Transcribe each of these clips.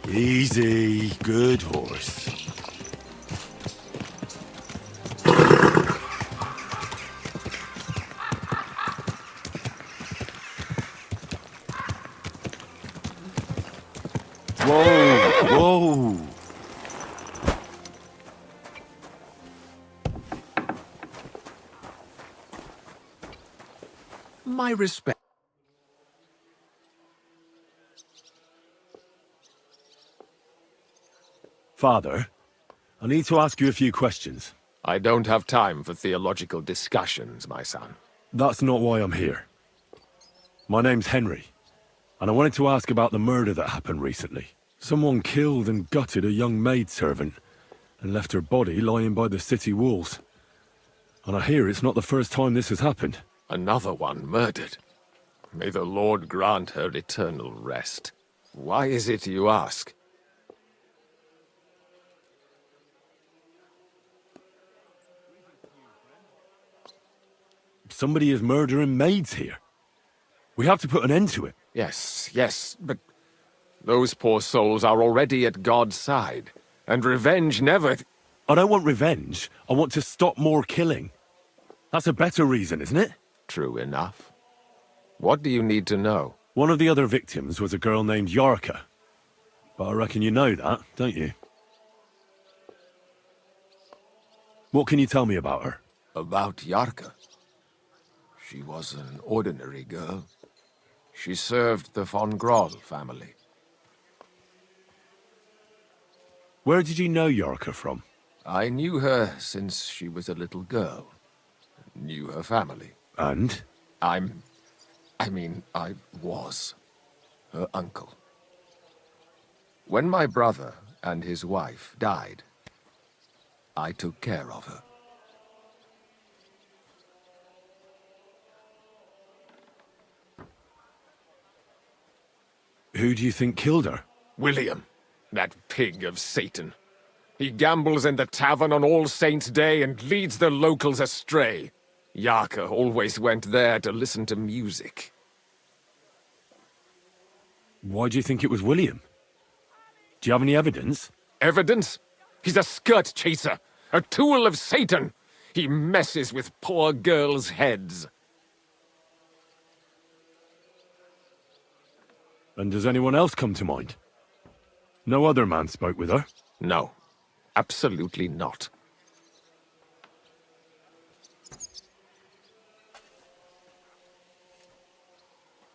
Easy, good horse. Whoa, whoa. My respect. Father, I need to ask you a few questions. I don't have time for theological discussions, my son. That's not why I'm here. My name's Henry, and I wanted to ask about the murder that happened recently. Someone killed and gutted a young maidservant and left her body lying by the city walls. And I hear it's not the first time this has happened. Another one murdered. May the Lord grant her eternal rest. Why is it you ask? Somebody is murdering maids here. We have to put an end to it. Yes, but those poor souls are already at God's side, and revenge never... I don't want revenge. I want to stop more killing. That's a better reason, isn't it? True enough. What do you need to know? One of the other victims was a girl named Yarka. But I reckon you know that, don't you? What can you tell me about her? About Yarka? She was an ordinary girl. She served the von Groll family. Where did you know Yarka from? I knew her since she was a little girl. Knew her family. And? I was her uncle. When my brother and his wife died, I took care of her. Who do you think killed her? William, that pig of Satan. He gambles in the tavern on All Saints' Day and leads the locals astray. Yarka always went there to listen to music. Why do you think it was William? Do you have any evidence? Evidence? He's a skirt chaser, a tool of Satan. He messes with poor girls' heads. And does anyone else come to mind? No other man spoke with her? No, absolutely not.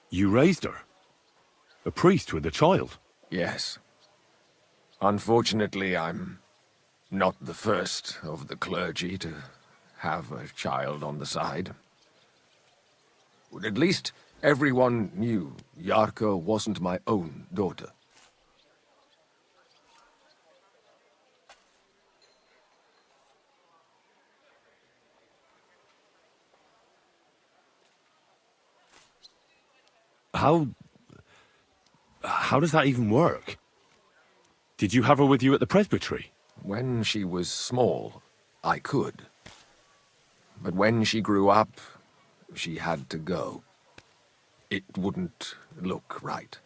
You raised her? A priest with a child? Yes. Unfortunately, I'm not the first of the clergy to have a child on the side. But at least everyone knew Yarka wasn't my own daughter. How does that even work? Did you have her with you at the presbytery? When she was small, I could. But when she grew up, she had to go. It wouldn't look right.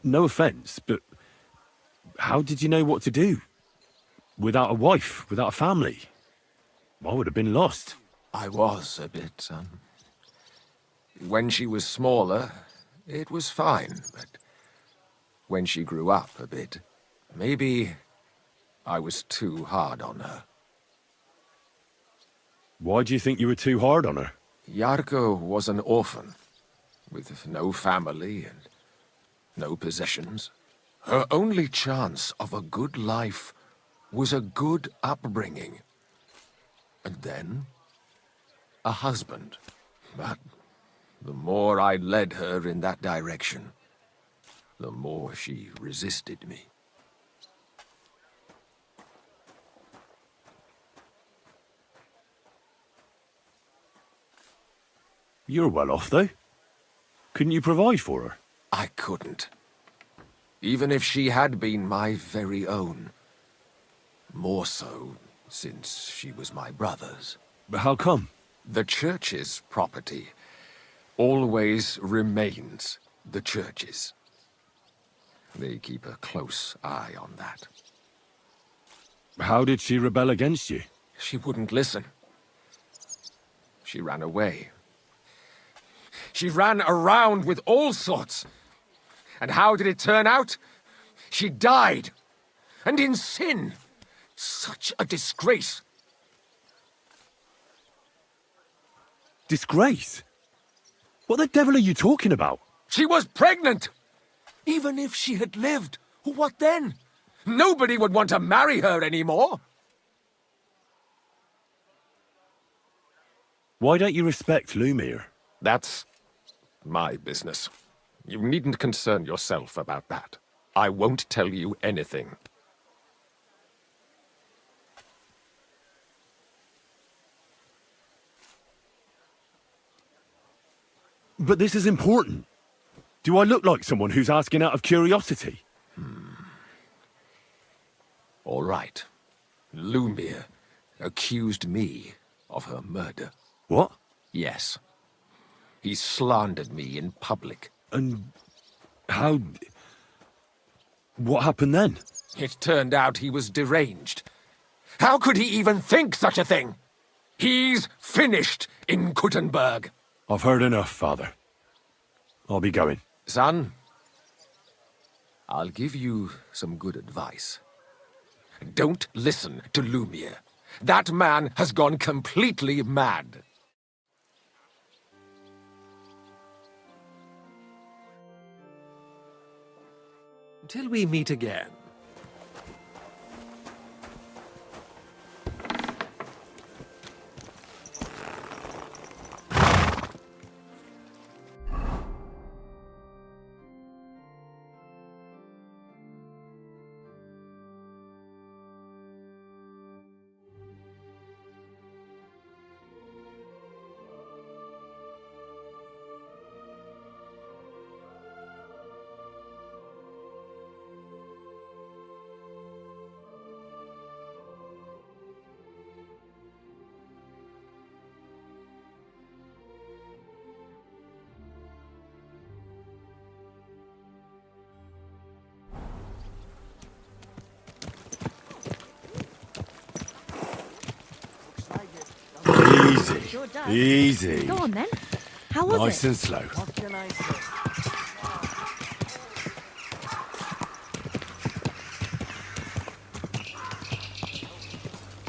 No offense, but how did you know what to do? Without a wife, without a family? I would have been lost. I was a bit, son. When she was smaller, it was fine, but when she grew up a bit, maybe I was too hard on her. Why do you think you were too hard on her? Yarko was an orphan, with no family and no possessions. Her only chance of a good life was a good upbringing. And then, a husband. But the more I led her in that direction, the more she resisted me. You're well off, though. Couldn't you provide for her? I couldn't. Even if she had been my very own. More so, since she was my brother's. But how come? The church's property always remains the church's. They keep a close eye on that. How did she rebel against you? She wouldn't listen. She ran away. She ran around with all sorts. And how did it turn out? She died. And in sin. Such a disgrace. Disgrace? What the devil are you talking about? She was pregnant! Even if she had lived, what then? Nobody would want to marry her anymore. Why don't you respect Lumir? That's my business. You needn't concern yourself about that. I won't tell you anything. But this is important. Do I look like someone who's asking out of curiosity? All right. Lumir accused me of her murder. What? Yes. He slandered me in public. And how... What happened then? It turned out he was deranged. How could he even think such a thing? He's finished in Kuttenberg. I've heard enough, Father. I'll be going. Son, I'll give you some good advice. Don't listen to Lumir. That man has gone completely mad. Till we meet again. Easy. Sure does. Easy. Go on then. How was Nice it? and slow. What can I say?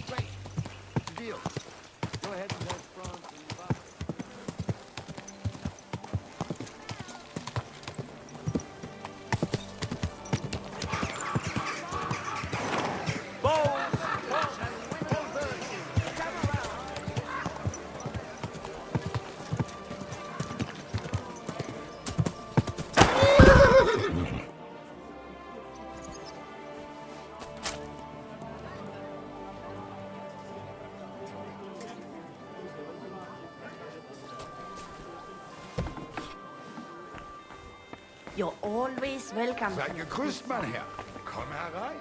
Great. Deal. Go ahead and have France and Bach. Bold You're always welcome. Seid gegrüßt, mein Herr. Komm herein.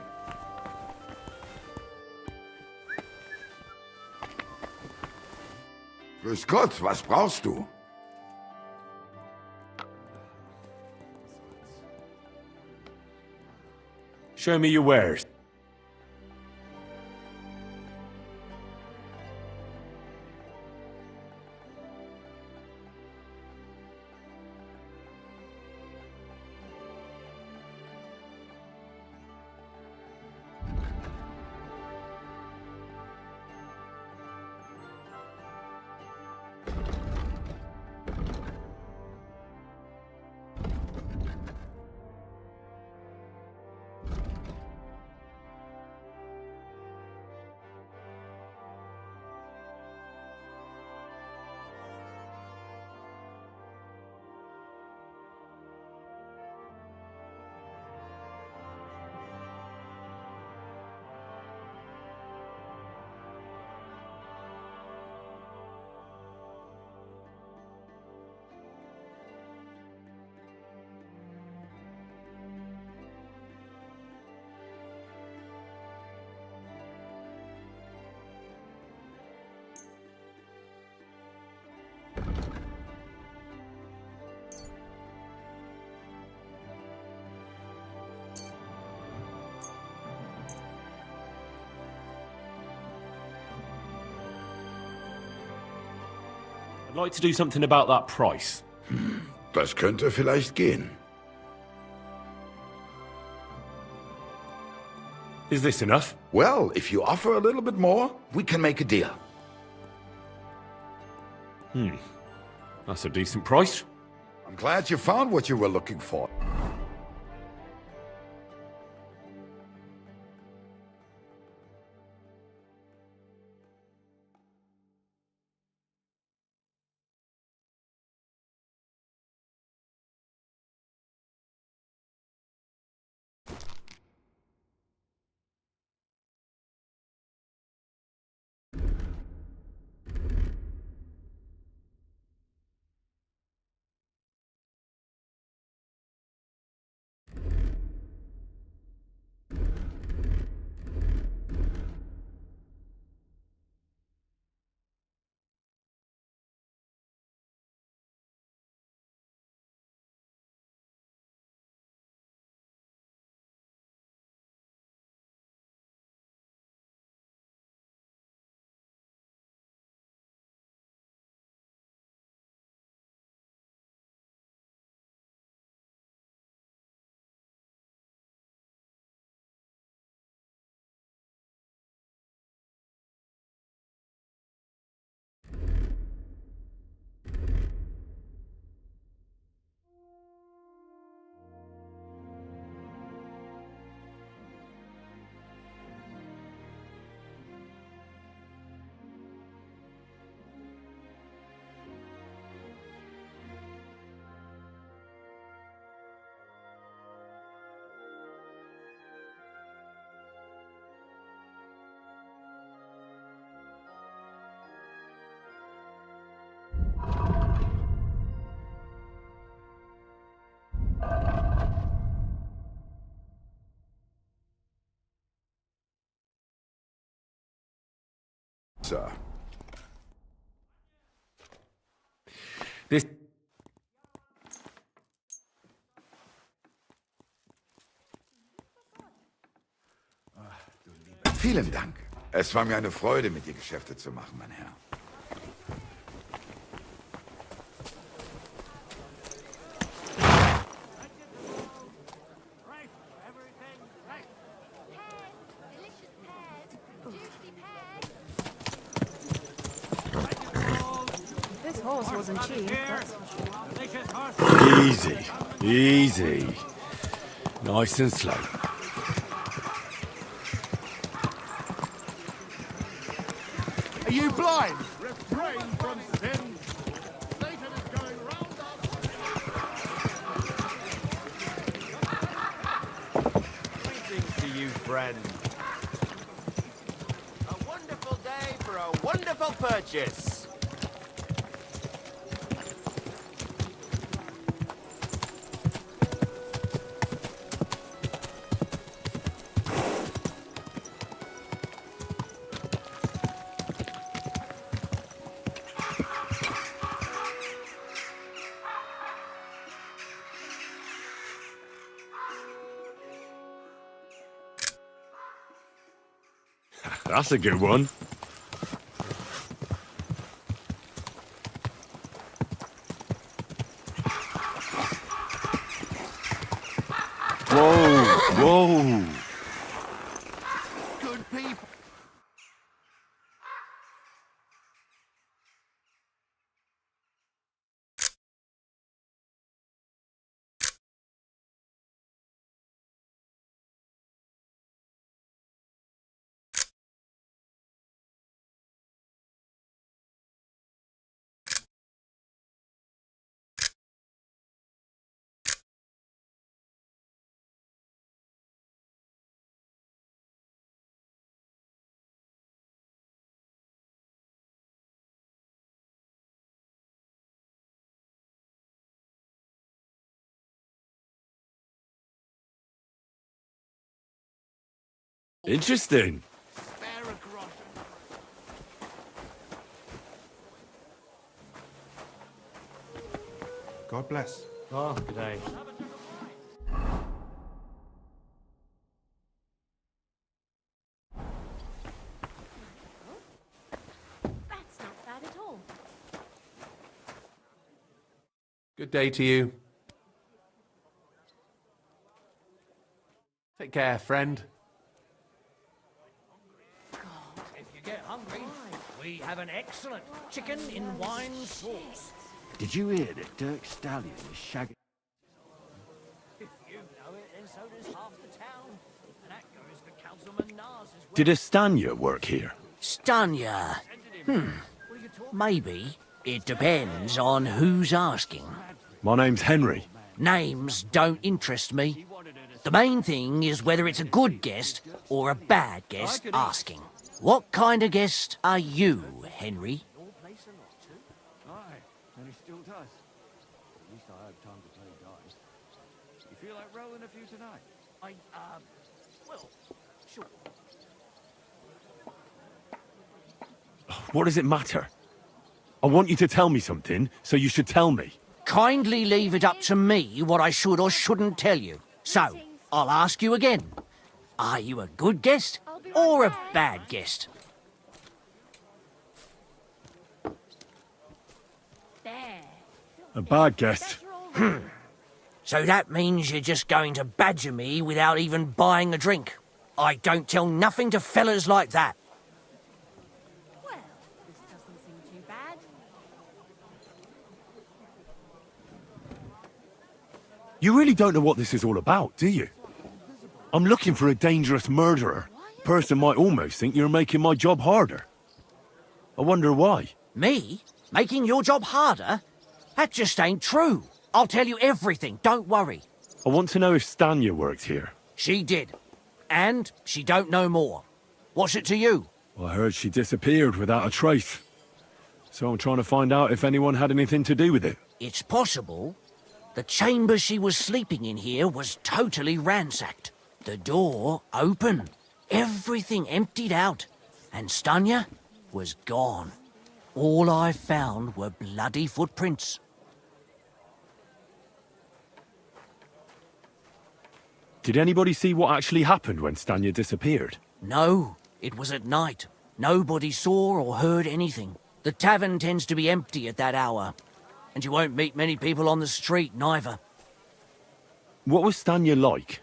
Grüß Gott, was brauchst du? Show me your wares. I'd like to do something about that price. Das könnte vielleicht gehen. Is this enough? Well, if you offer a little bit more, we can make a deal. That's a decent price. I'm glad you found what you were looking for. Sir. This... Vielen Dank. Es war mir eine Freude, mit dir Geschäfte zu machen, mein Herr. This horse wasn't cheap, that's for sure. Easy. Easy. Nice and slow. Are you blind? Refrain from sin. Satan is going round Greetings to you, friend. A wonderful day for a wonderful purchase. That's a good one. Whoa, whoa. Good people. Interesting. Spare a groschen. God bless. Oh, good day. That's not bad at all. Good day to you. Take care, friend. If you get hungry, we have an excellent chicken in wine sauce. Did you hear that Dirk Stallion is shagging? If you know it, then so does half the town. And that goes for Councilman Nars as well. Did Estanya work here? Stanya. Maybe. It depends on who's asking. My name's Henry. Names don't interest me. The main thing is whether it's a good guest or a bad guest asking. What kind of guest are you, Henry? Aye, and he still does. At least I have time to play dice. You feel like rolling a few tonight? Well, sure. What does it matter? I want you to tell me something, so you should tell me. Kindly leave it up to me what I should or shouldn't tell you. So, I'll ask you again. Are you a good guest or a bad guest? There. A bad guest. So that means you're just going to badger me without even buying a drink. I don't tell nothing to fellas like that. Well, this doesn't seem too bad. You really don't know what this is all about, do you? I'm looking for a dangerous murderer. Person might almost think you're making my job harder. I wonder why. Me? Making your job harder? That just ain't true. I'll tell you everything, don't worry. I want to know if Stanya works here. She did. And she don't know more. What's it to you? I heard she disappeared without a trace. So I'm trying to find out if anyone had anything to do with it. It's possible. The chamber she was sleeping in here was totally ransacked. The door open. Everything emptied out. And Stanya was gone. All I found were bloody footprints. Did anybody see what actually happened when Stanya disappeared? No, it was at night. Nobody saw or heard anything. The tavern tends to be empty at that hour. And you won't meet many people on the street, neither. What was Stanya like?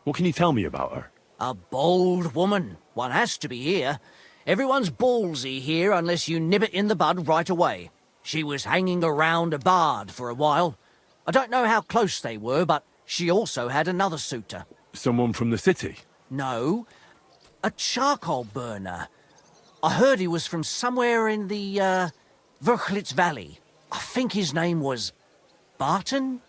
What can you tell me about her? A bold woman. One has to be here. Everyone's ballsy here unless you nib it in the bud right away. She was hanging around a bard for a while. I don't know how close they were, but she also had another suitor. Someone from the city? No, a charcoal burner. I heard he was from somewhere in the, Verchlitz Valley. I think his name was Barton?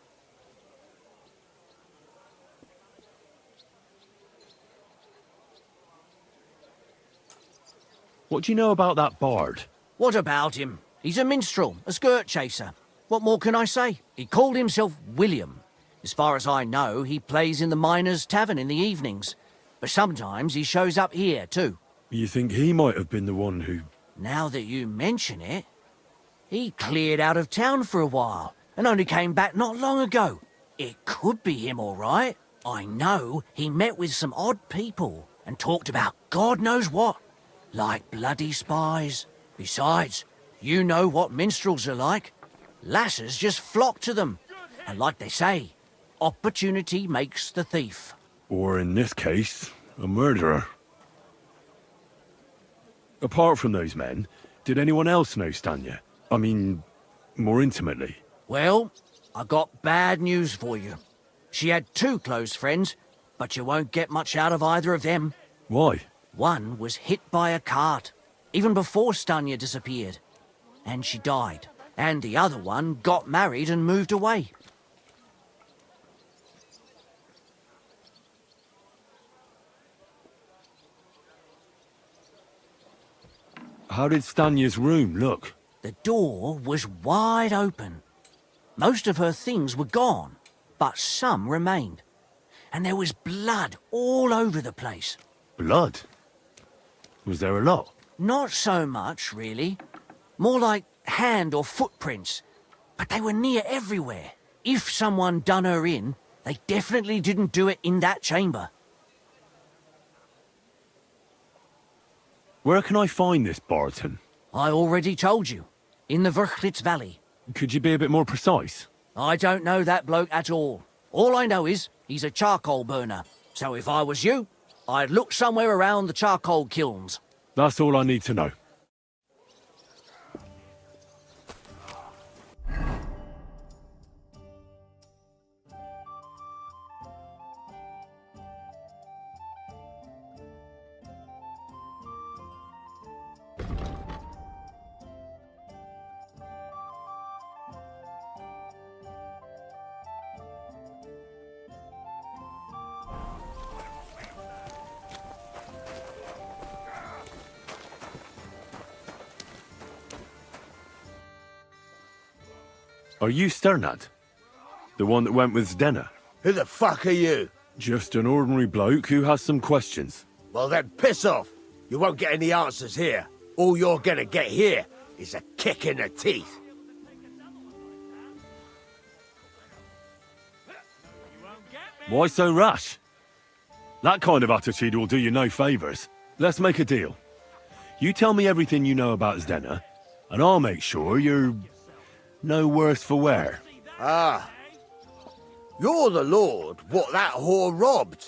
What do you know about that bard? What about him? He's a minstrel, a skirt chaser. What more can I say? He called himself William. As far as I know, he plays in the Miners' Tavern in the evenings. But sometimes he shows up here, too. You think he might have been the one who... Now that you mention it, he cleared out of town for a while and only came back not long ago. It could be him, all right. I know he met with some odd people and talked about God knows what. Like bloody spies. Besides, you know what minstrels are like. Lasses just flock to them. And like they say, opportunity makes the thief. Or in this case, a murderer. Apart from those men, did anyone else know Stanya? I mean, more intimately. Well, I got bad news for you. She had 2 close friends, but you won't get much out of either of them. Why? One was hit by a cart, even before Stanya disappeared. And she died. And the other one got married and moved away. How did Stanya's room look? The door was wide open. Most of her things were gone, but some remained. And there was blood all over the place. Blood? Was there a lot? Not so much, really. More like hand or footprints. But they were near everywhere. If someone done her in, they definitely didn't do it in that chamber. Where can I find this Barton? I already told you. In the Verchlitz Valley. Could you be a bit more precise? I don't know that bloke at all. All I know is he's a charcoal burner. So if I was you, I'd look somewhere around the charcoal kilns. That's all I need to know. Are you Sternad? The one that went with Zdenna? Who the fuck are you? Just an ordinary bloke who has some questions. Well then, piss off. You won't get any answers here. All you're gonna get here is a kick in the teeth. Why so rash? That kind of attitude will do you no favours. Let's make a deal. You tell me everything you know about Zdenna, and I'll make sure you're no worse for wear. Ah. You're the lord what that whore robbed.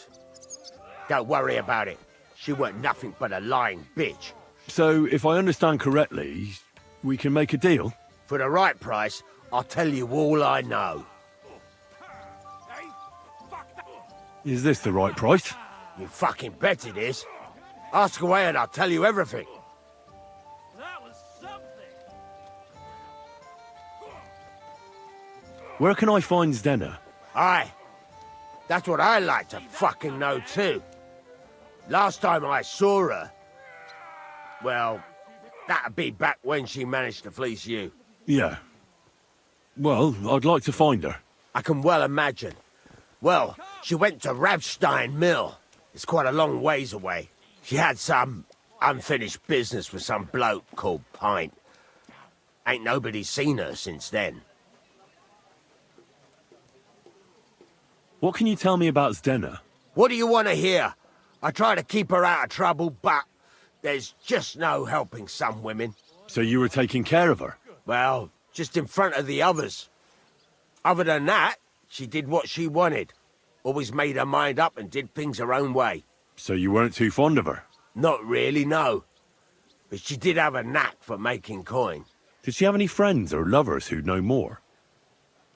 Don't worry about it. She weren't nothing but a lying bitch. So, if I understand correctly, we can make a deal? For the right price, I'll tell you all I know. Is this the right price? You fucking bet it is. Ask away and I'll tell you everything. Where can I find Zdenna? Aye. That's what I like to fucking know too. Last time I saw her... Well, that'd be back when she managed to fleece you. Yeah. Well, I'd like to find her. I can well imagine. Well, she went to Rabstein Mill. It's quite a long ways away. She had some unfinished business with some bloke called Pint. Ain't nobody seen her since then. What can you tell me about Zdenna? What do you want to hear? I try to keep her out of trouble, but there's just no helping some women. So you were taking care of her? Well, just in front of the others. Other than that, she did what she wanted. Always made her mind up and did things her own way. So you weren't too fond of her? Not really, no. But she did have a knack for making coin. Did she have any friends or lovers who'd know more?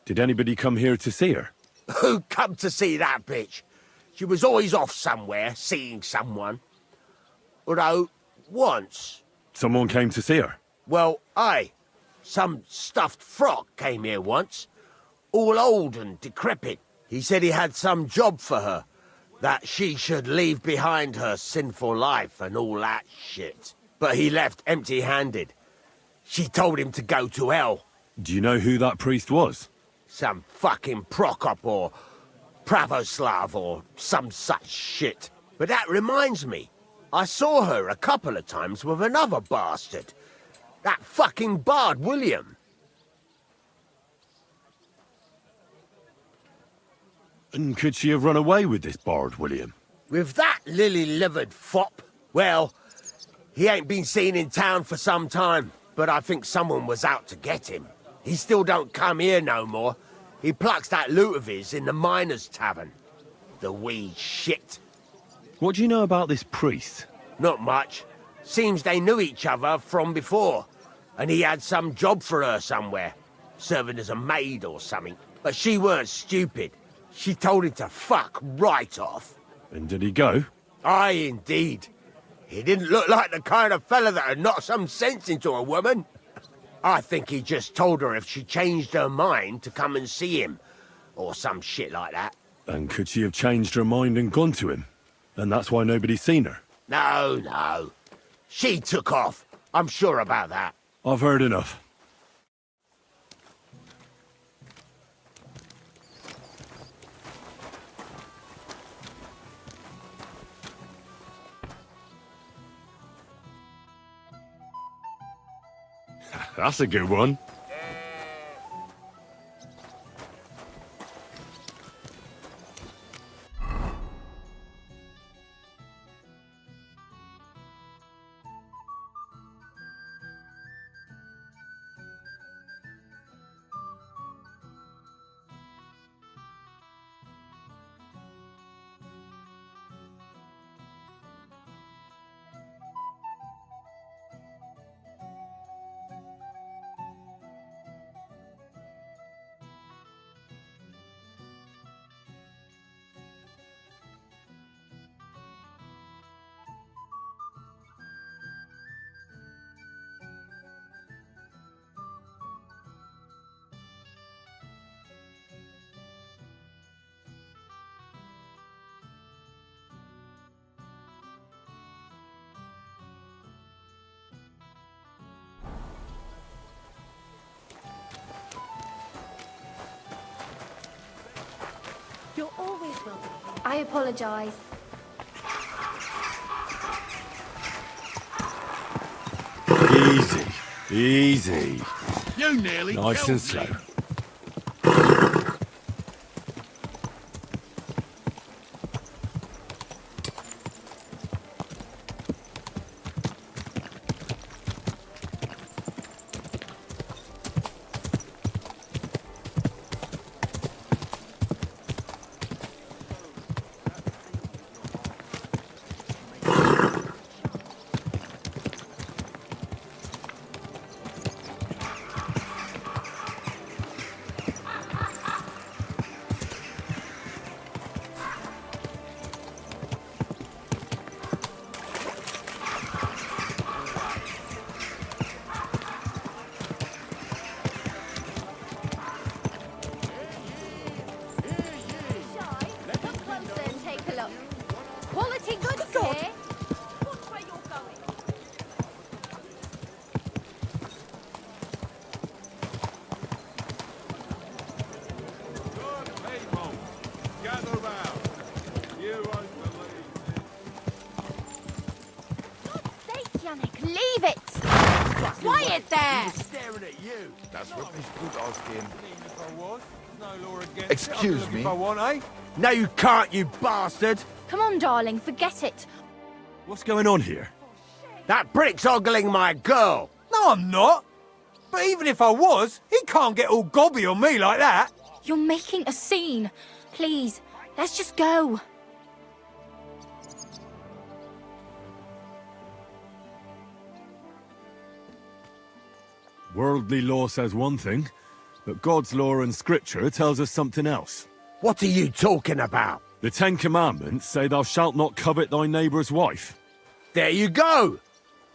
Did anybody come here to see her? Who come to see that bitch? She was always off somewhere, seeing someone. Although, once... Someone came to see her? Well, aye. Some stuffed frock came here once. All old and decrepit. He said he had some job for her. That she should leave behind her sinful life and all that shit. But he left empty-handed. She told him to go to hell. Do you know who that priest was? Some fucking Prokop or Pravoslav or some such shit. But that reminds me, I saw her a couple of times with another bastard. That fucking bard, William. And could she have run away with this bard, William? With that lily-livered fop? Well, he ain't been seen in town for some time, but I think someone was out to get him. He still don't come here no more. He plucks that loot of his in the miners' tavern. The wee shit. What do you know about this priest? Not much. Seems they knew each other from before, and he had some job for her somewhere, serving as a maid or something. But she weren't stupid. She told him to fuck right off. And did he go? Aye, indeed. He didn't look like the kind of fella that had knocked some sense into a woman. I think he just told her if she changed her mind to come and see him, or some shit like that. And could she have changed her mind and gone to him? And that's why nobody's seen her? No. She took off. I'm sure about that. I've heard enough. That's a good one. You're always welcome. I apologize. Easy. You nearly Nice killed and slow. me. Quality goods here. Watch where you're going. Good people, gather round. You won't believe God's sake, Yannick, leave it! Quiet there! Staring at you. Das wird nicht gut ausgehen. Excuse Excuse me? No, you can't, you bastard! Come on, darling, forget it. What's going on here? That brick's ogling my girl! No, I'm not. But even if I was, he can't get all gobby on me like that. You're making a scene. Please, let's just go. Worldly law says one thing, but God's law and scripture tells us something else. What are you talking about? The Ten Commandments say thou shalt not covet thy neighbour's wife, There you go!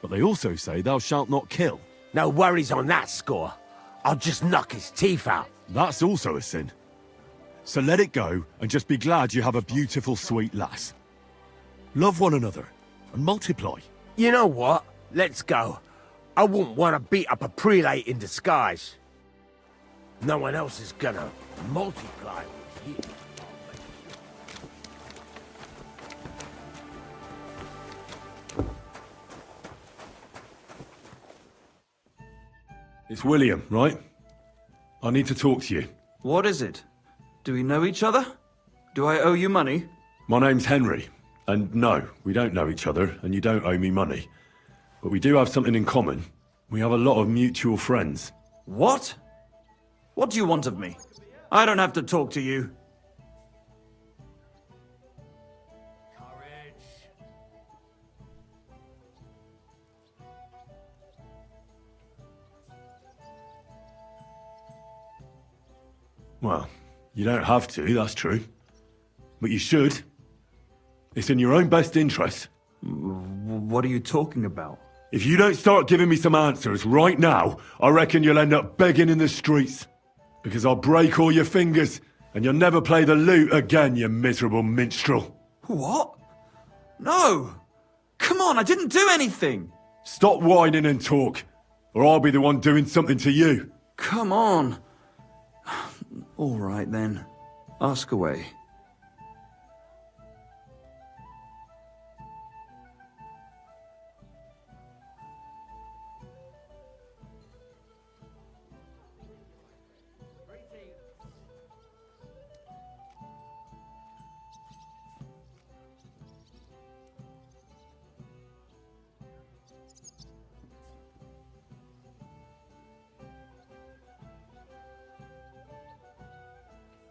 but they also say thou shalt not kill. No worries on that score. I'll just knock his teeth out. That's also a sin. So let it go and just be glad you have a beautiful, sweet lass. Love one another and multiply. You know what? Let's go. I wouldn't want to beat up a prelate in disguise. No one else is gonna multiply with you. It's William, right? I need to talk to you. What is it? Do we know each other? Do I owe you money? My name's Henry, And no, we don't know each other, and you don't owe me money. But we do have something in common. We have a lot of mutual friends. What? What do you want of me? I don't have to talk to you. Well, you don't have to, that's true. But you should. It's in your own best interest. What are you talking about? If you don't start giving me some answers right now, I reckon you'll end up begging in the streets. Because I'll break all your fingers, and you'll never play the lute again, you miserable minstrel. What? No! Come on, I didn't do anything! Stop whining and talk, or I'll be the one doing something to you. Come on. All right then. Ask away.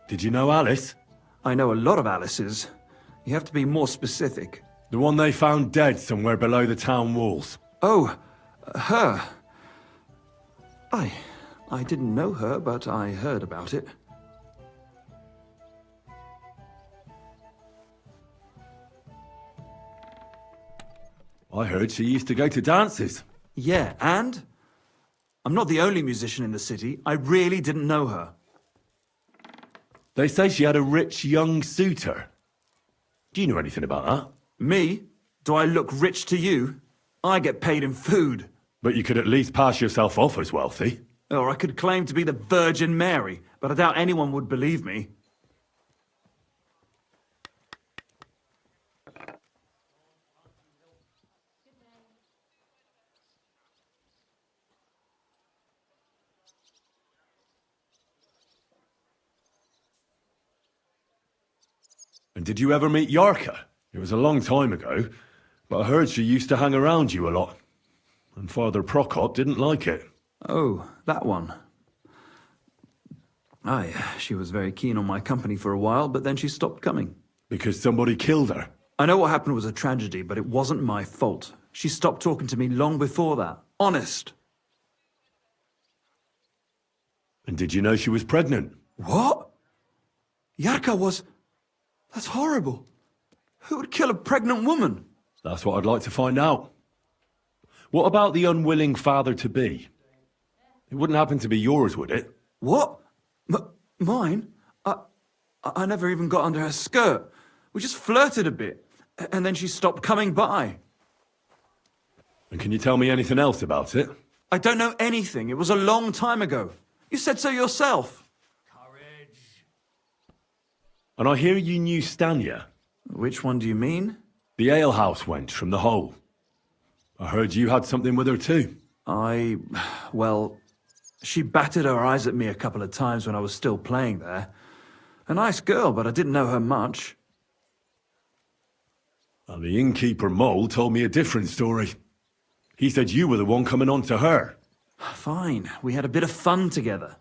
Did you know Alice? I know a lot of Alice's. You have to be more specific. The one they found dead somewhere below the town walls. Oh, her. I didn't know her, but I heard about it. I heard she used to go to dances. Yeah, and? I'm not the only musician in the city. I really didn't know her. They say she had a rich young suitor. Do you know anything about that? Me? Do I look rich to you? I get paid in food. But you could at least pass yourself off as wealthy. Or I could claim to be the Virgin Mary, but I doubt anyone would believe me. And did you ever meet Yarka? It was a long time ago, but I heard she used to hang around you a lot. And Father Prokop didn't like it. Oh, that one. Aye, she was very keen on my company for a while, but then she stopped coming. Because somebody killed her? I know what happened was a tragedy, but it wasn't my fault. She stopped talking to me long before that. Honest. And did you know she was pregnant? What? Yarka was... That's horrible. Who would kill a pregnant woman? That's what I'd like to find out. What about the unwilling father-to-be? It wouldn't happen to be yours, would it? What? Mine? I never even got under her skirt. We just flirted a bit, and then she stopped coming by. And can you tell me anything else about it? I don't know anything. It was a long time ago. You said so yourself. And I hear you knew Stanya. Which one do you mean? The alehouse wench from the hole. I heard you had something with her too. Well, she batted her eyes at me a couple of times when I was still playing there. A nice girl, but I didn't know her much. And the innkeeper Mole told me a different story. He said you were the one coming on to her. Fine, we had a bit of fun together.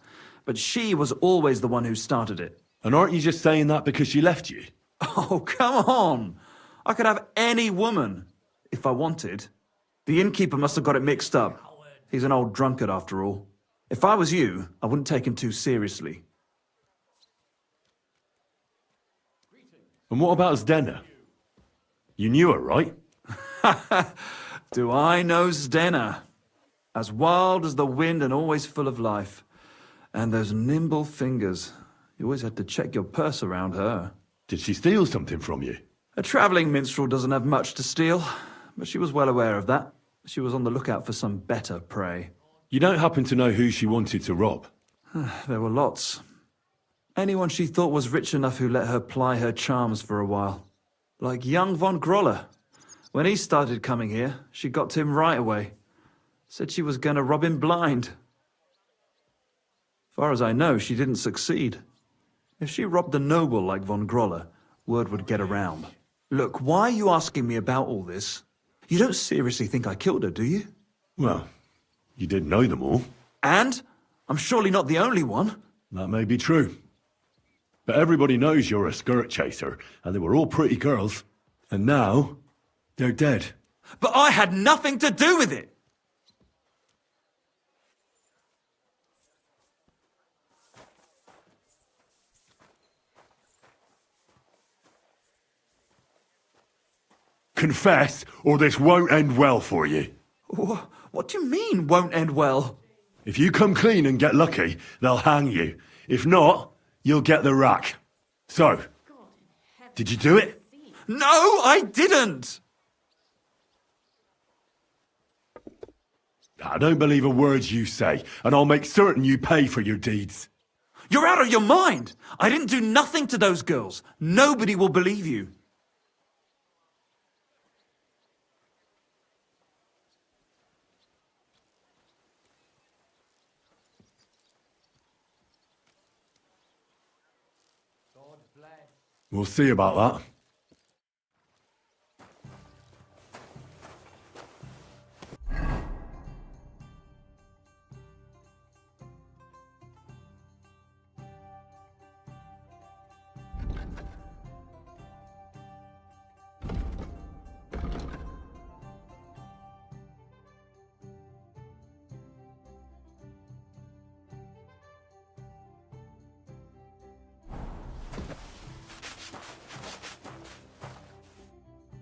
But she was always the one who started it. And aren't you just saying that because she left you? Oh, come on! I could have any woman, if I wanted. The innkeeper must have got it mixed up. He's an old drunkard after all. If I was you, I wouldn't take him too seriously. And what about Zdena? You knew her, right? Do I know Zdena? As wild as the wind and always full of life. And those nimble fingers. You always had to check your purse around her. Did she steal something from you? A travelling minstrel doesn't have much to steal, but she was well aware of that. She was on the lookout for some better prey. You don't happen to know who she wanted to rob? There were lots. Anyone she thought was rich enough who let her ply her charms for a while. Like young von Groller. When he started coming here, she got to him right away. Said she was going to rob him blind. Far as I know, she didn't succeed. If she robbed a noble like von Groller, word would get around. Look, why are you asking me about all this? You don't seriously think I killed her, do you? Well, you did know them all. And? I'm surely not the only one. That may be true. But everybody knows you're a skirt chaser, and they were all pretty girls. And now, they're dead. But I had nothing to do with it! Confess, or this won't end well for you. What do you mean, won't end well? If you come clean and get lucky, they'll hang you. If not, you'll get the rack. So, did you do it? No, I didn't! I don't believe a word you say, and I'll make certain you pay for your deeds. You're out of your mind! I didn't do nothing to those girls. Nobody will believe you. We'll see about that.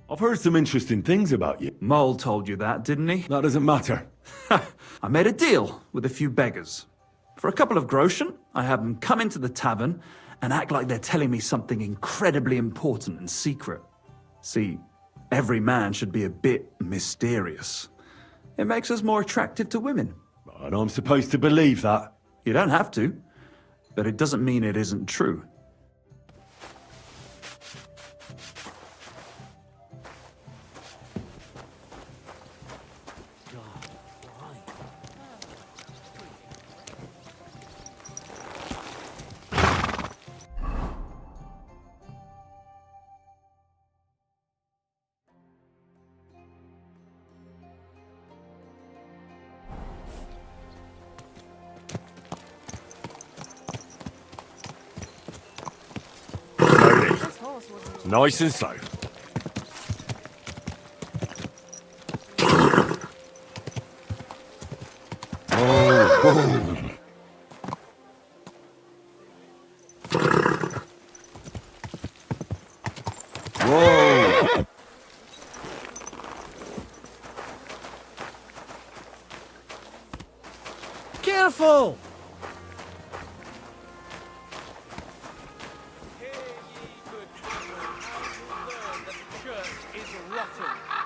I've heard some interesting things about you. Mole told you that, didn't he? That doesn't matter. I made a deal with a few beggars. For a couple of groschen, I have them come into the tavern and act like they're telling me something incredibly important and secret. See, every man should be a bit mysterious. It makes us more attractive to women. And I'm supposed to believe that. You don't have to, but it doesn't mean it isn't true. Nice and slow. Whoa! Careful!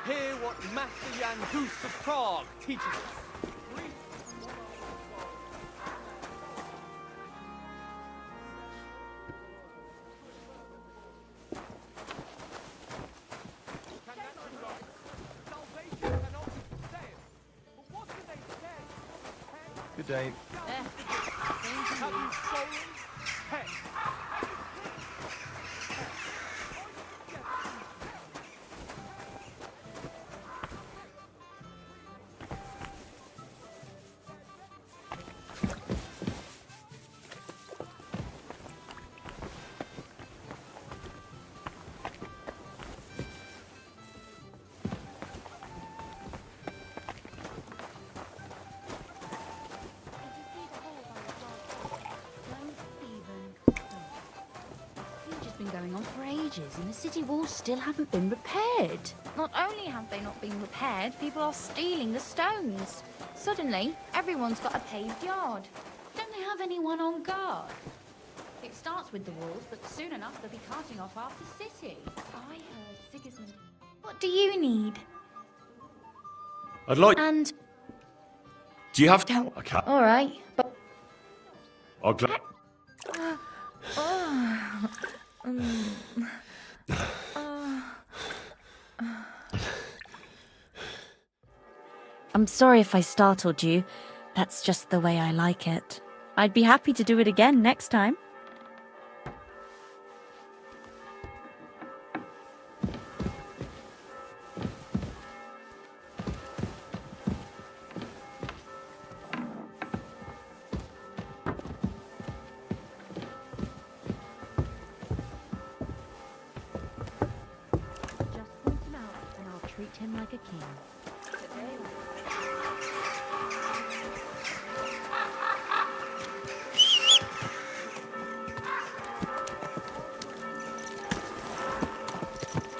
Hear what Master Jan Hus of Prague teaches us. Good day. Going on for ages, and the city walls still haven't been repaired. Not only have they not been repaired, people are stealing the stones. Suddenly, everyone's got a paved yard. Don't they have anyone on guard? It starts with the walls, but soon enough they'll be carting off half the city. I heard Sigismund. What do you need? I'd like... And... Do you have... Don't... I can't... All right, but... I'll... I'm sorry if I startled you. That's just the way I like it. I'd be happy to do it again next time. him like a king.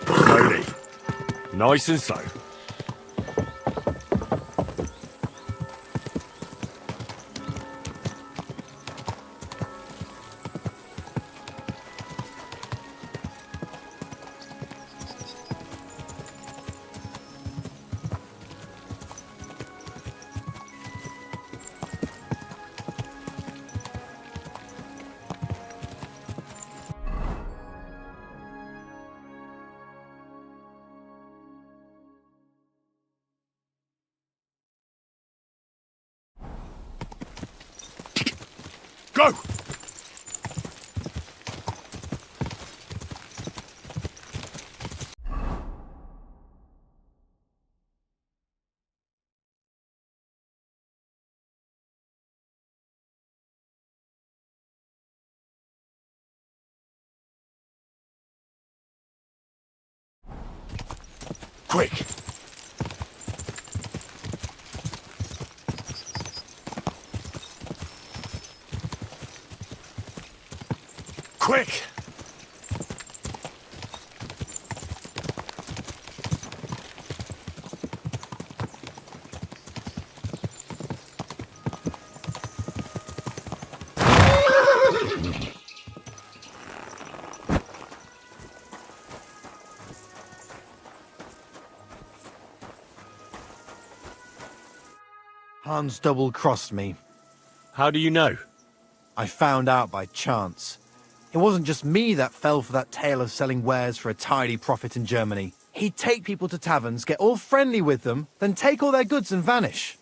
Slowly. Nice and slow. Go! Quick! Quick! Hans double-crossed me. How do you know? I found out by chance. It wasn't just me that fell for that tale of selling wares for a tidy profit in Germany. He'd take people to taverns, get all friendly with them, then take all their goods and vanish.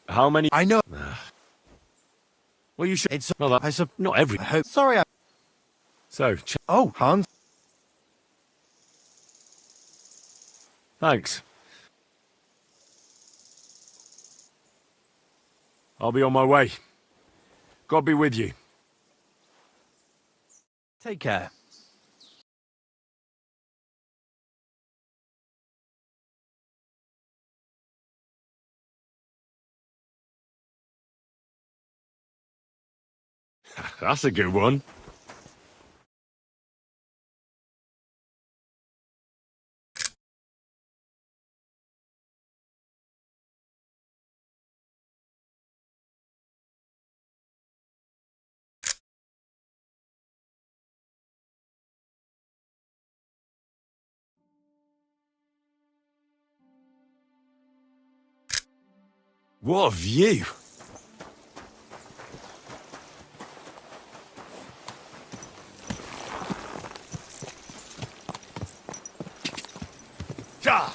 How many? I know. Well, you should. It's Well, not every. I hope. Sorry. So, Oh, Hans. thanks. I'll be on my way. God be with you. Take care. That's a good one. What a view! Ja!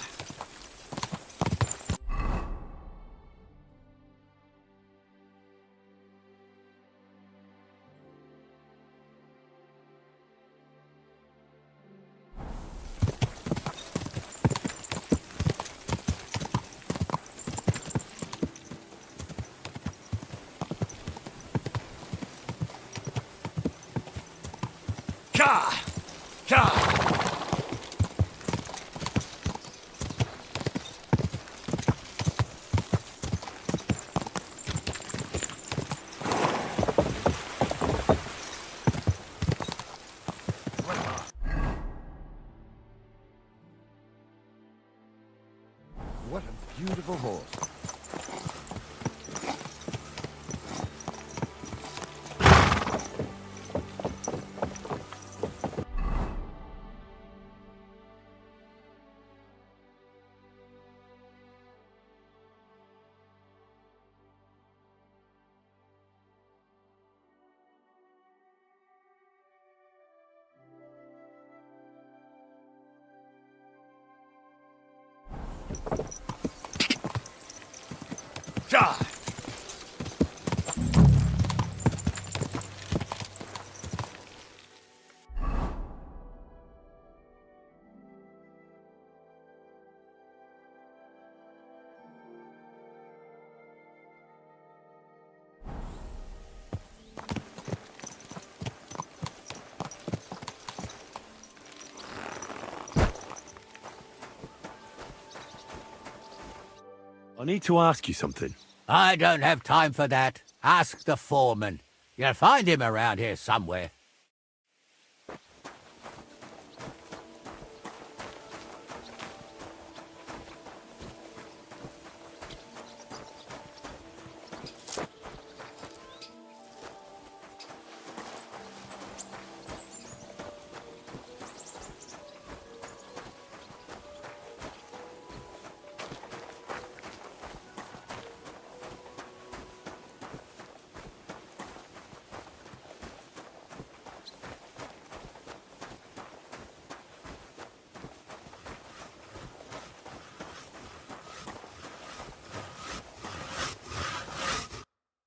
Ka! Ka! What a beautiful horse. Ja! I need to ask you something. I don't have time for that. Ask the foreman. You'll find him around here somewhere.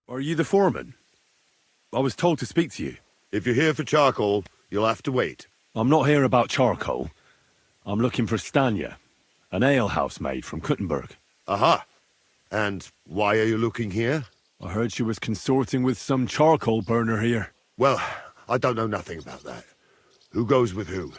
Are you the foreman? I was told to speak to you. If you're here for charcoal, you'll have to wait. I'm not here about charcoal. I'm looking for Stanya, an alehouse maid from Kuttenberg. Aha. And why are you looking here? I heard she was consorting with some charcoal burner here. Well, I don't know nothing about that. Who goes with who?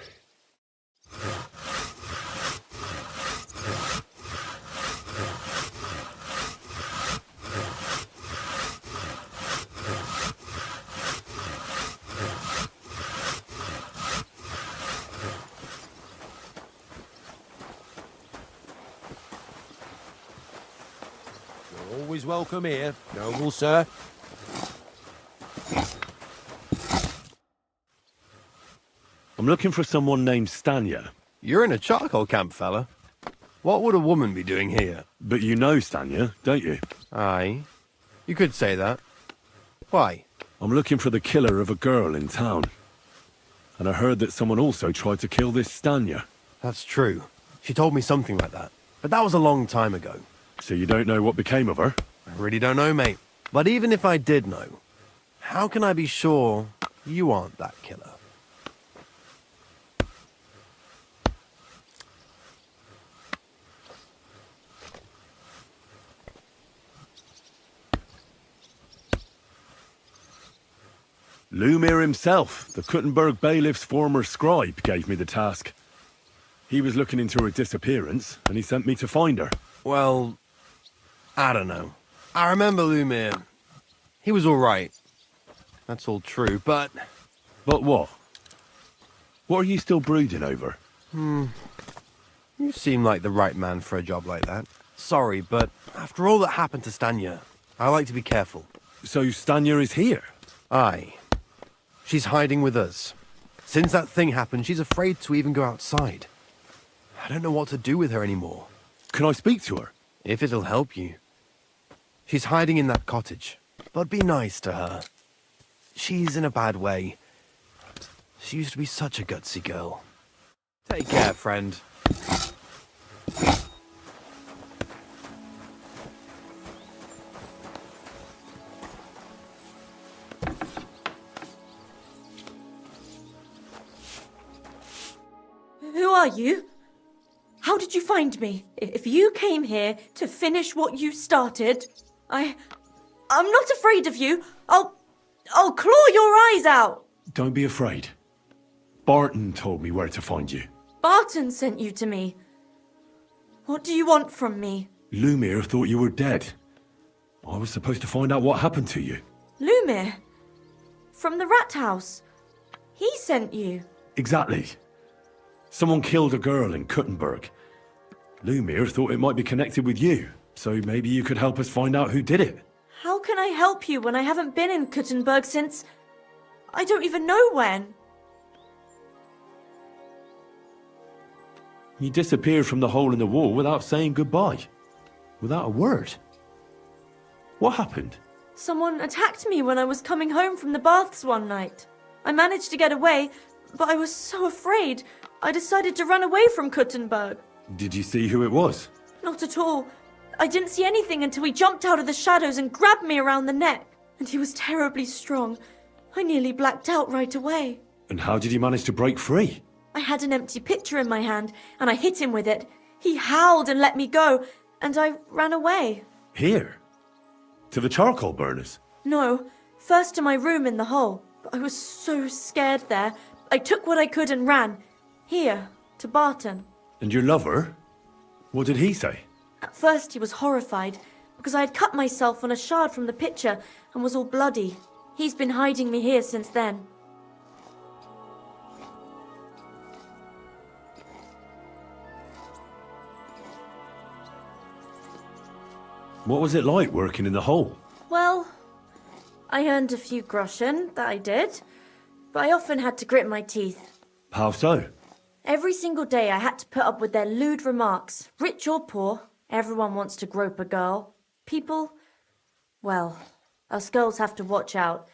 You're always welcome here, noble sir. I'm looking for someone named Stanya. You're in a charcoal camp, fella. What would a woman be doing here? But you know Stanya, don't you? Aye. You could say that. Why? I'm looking for the killer of a girl in town. And I heard that someone also tried to kill this Stanya. That's true. She told me something like that. But that was a long time ago. So you don't know what became of her? I really don't know, mate. But even if I did know, how can I be sure you aren't that killer? Lumir himself, the Kuttenberg bailiff's former scribe, gave me the task. He was looking into her disappearance, and he sent me to find her. Well, I don't know. I remember Lumir. He was all right. That's all true, but... But what? What are you still brooding over? You seem like the right man for a job like that. Sorry, but after all that happened to Stanya, I like to be careful. So Stanya is here? Aye. She's hiding with us. Since that thing happened, she's afraid to even go outside. I don't know what to do with her anymore. Can I speak to her? If it'll help you. She's hiding in that cottage, but be nice to her. She's in a bad way. She used to be such a gutsy girl. Take care, friend. Who are you? How did you find me? If you came here to finish what you started, I'm not afraid of you. I'll claw your eyes out. Don't be afraid. Barton told me where to find you. Barton sent you to me. What do you want from me? Lumir thought you were dead. I was supposed to find out what happened to you. Lumir? From the rat house. He sent you. Exactly. Someone killed a girl in Kuttenberg. Lumir thought it might be connected with you, so maybe you could help us find out who did it. How can I help you when I haven't been in Kuttenberg since... I don't even know when. You disappeared from the hole in the wall without saying goodbye. Without a word. What happened? Someone attacked me when I was coming home from the baths one night. I managed to get away, but I was so afraid, I decided to run away from Kuttenberg. Did you see who it was? Not at all. I didn't see anything until he jumped out of the shadows and grabbed me around the neck. And he was terribly strong. I nearly blacked out right away. And how did you manage to break free? I had an empty pitcher in my hand, and I hit him with it. He howled and let me go, and I ran away. Here? To the charcoal burners? No, first to my room in the hole. But I was so scared there. I took what I could and ran. Here, to Barton. And your lover? What did he say? At first he was horrified, because I had cut myself on a shard from the pitcher and was all bloody. He's been hiding me here since then. What was it like working in the hole? Well, I earned a few groschen, that I did, but I often had to grit my teeth. How so? Every single day I had to put up with their lewd remarks. Rich or poor, everyone wants to grope a girl. People, well, us girls have to watch out.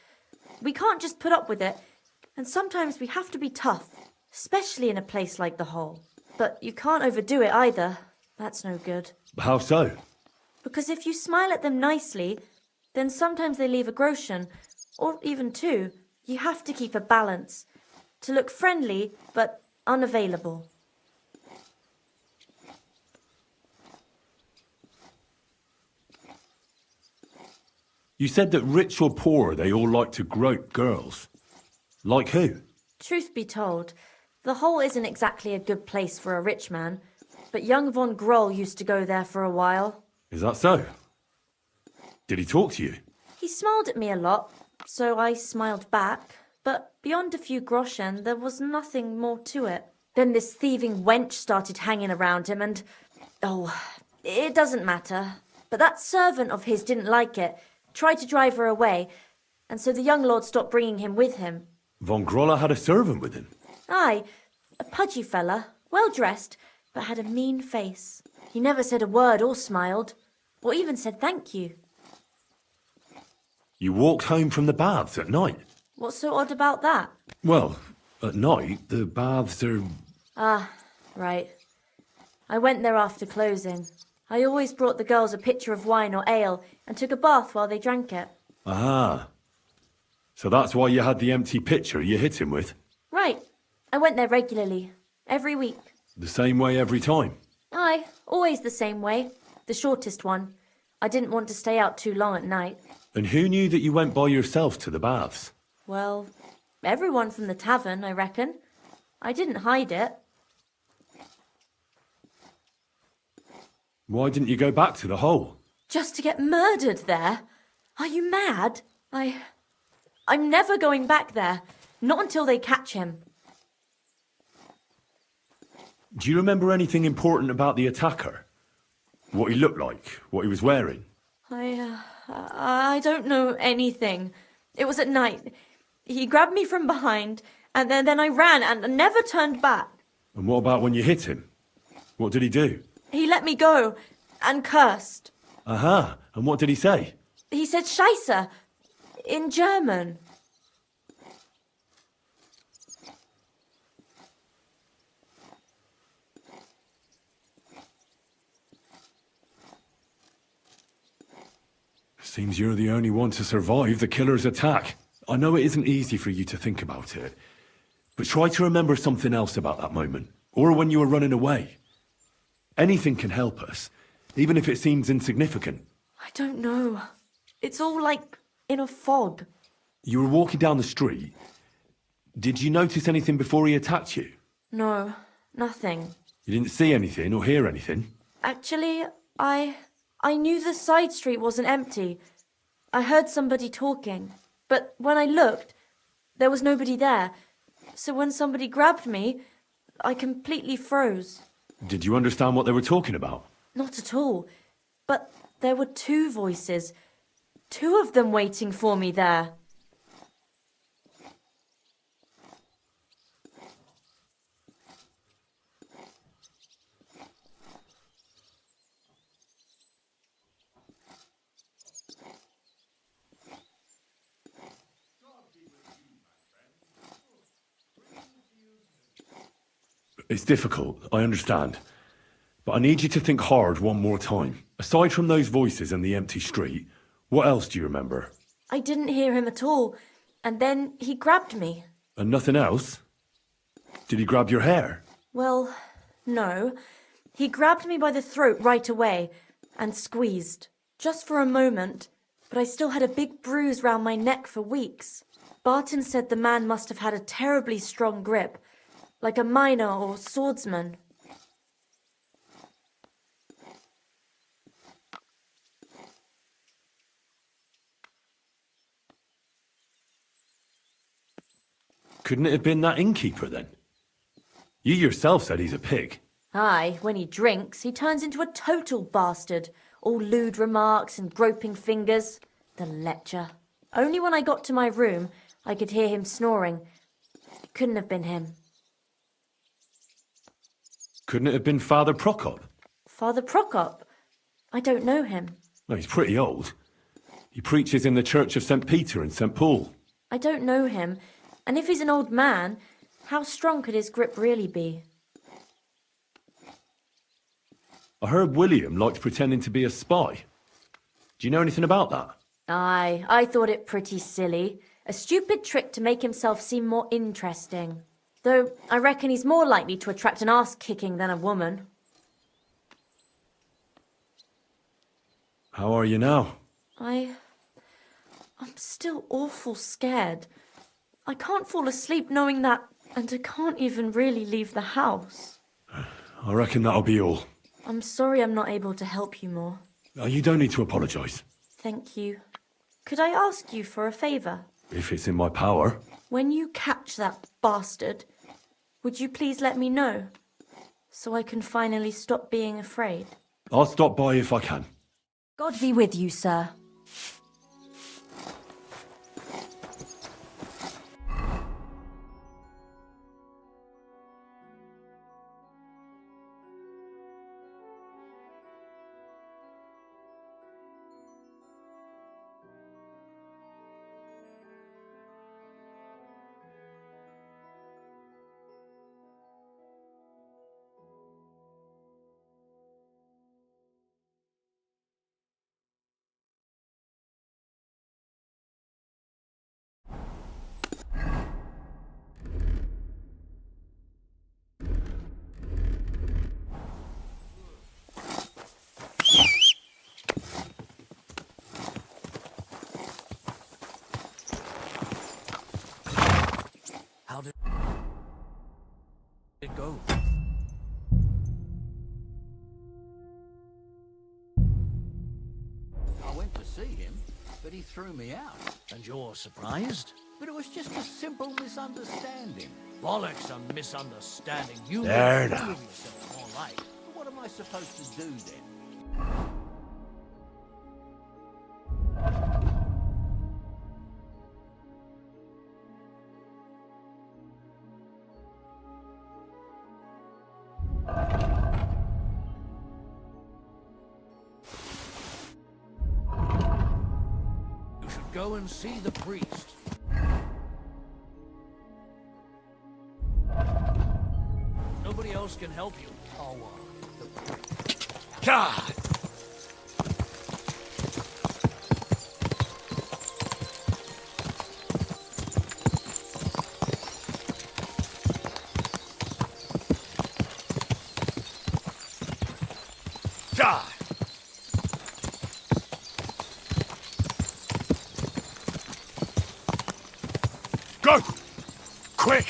We can't just put up with it, and sometimes we have to be tough, especially in a place like the hole. But you can't overdo it either. That's no good. How so? Because if you smile at them nicely, then sometimes they leave a groschen, or even two. You have to keep a balance. To look friendly, but unavailable. You said that rich or poor, they all like to grope girls. Like who? Truth be told, the hole isn't exactly a good place for a rich man, but young von Groll used to go there for a while. Is that so? Did he talk to you? He smiled at me a lot, so I smiled back, but beyond a few groschen, there was nothing more to it. Then this thieving wench started hanging around him and... oh, it doesn't matter. But that servant of his didn't like it, tried to drive her away, and so the young lord stopped bringing him with him. Von Groller had a servant with him? Aye, a pudgy fella, well-dressed, but had a mean face. He never said a word or smiled, or even said thank you. You walked home from the baths at night? What's so odd about that? Well, at night, the baths are... Ah, right. I went there after closing. I always brought the girls a pitcher of wine or ale and took a bath while they drank it. Aha. So that's why you had the empty pitcher you hit him with? Right. I went there regularly. Every week. The same way every time? Aye, always the same way. The shortest one. I didn't want to stay out too long at night. And who knew that you went by yourself to the baths? Well, everyone from the tavern, I reckon. I didn't hide it. Why didn't you go back to the hole? Just to get murdered there? Are you mad? I'm never going back there. Not until they catch him. Do you remember anything important about the attacker? What he looked like? What he was wearing? I don't know anything. It was at night. He grabbed me from behind, and then I ran and never turned back. And what about when you hit him? What did he do? He let me go and cursed. Aha. And what did he say? He said Scheisse in German. Seems you're the only one to survive the killer's attack. I know it isn't easy for you to think about it, but try to remember something else about that moment, or when you were running away. Anything can help us, even if it seems insignificant. I don't know. It's all like in a fog. You were walking down the street. Did you notice anything before he attacked you? No, nothing. You didn't see anything or hear anything? Actually, I knew the side street wasn't empty. I heard somebody talking, but when I looked, there was nobody there. So when somebody grabbed me, I completely froze. Did you understand what they were talking about? Not at all. But there were two voices. Two of them waiting for me there. It's difficult, I understand. But I need you to think hard one more time. Aside from those voices and the empty street, what else do you remember? I didn't hear him at all. And then he grabbed me. And nothing else? Did he grab your hair? Well, no. He grabbed me by the throat right away and squeezed. Just for a moment, but I still had a big bruise round my neck for weeks. Barton said the man must have had a terribly strong grip, like a miner or swordsman. Couldn't it have been that innkeeper then? You yourself said he's a pig. Aye, when he drinks, he turns into a total bastard. All lewd remarks and groping fingers. The lecher. Only when I got to my room, I could hear him snoring. It couldn't have been him. Couldn't it have been Father Prokop? Father Prokop? I don't know him. Well, he's pretty old. He preaches in the Church of St. Peter and St. Paul. I don't know him. And if he's an old man, how strong could his grip really be? I heard William liked pretending to be a spy. Do you know anything about that? Aye, I thought it pretty silly. A stupid trick to make himself seem more interesting. Though I reckon he's more likely to attract an arse-kicking than a woman. How are you now? I'm still awful scared. I can't fall asleep knowing that, and I can't even really leave the house. I reckon that'll be all. I'm sorry I'm not able to help you more. You don't need to apologise. Thank you. Could I ask you for a favour? If it's in my power. When you catch that bastard, would you please let me know? So I can finally stop being afraid. I'll stop by if I can. God be with you, sir. How did it go? I went to see him, but he threw me out. And you're surprised? But it was just a simple misunderstanding. Bollocks, a misunderstanding. You There would now. prove yourself more like. But what am I supposed to do then? You should go and see the priest. Nobody else can help you. Oh, God! God! Go! Quick!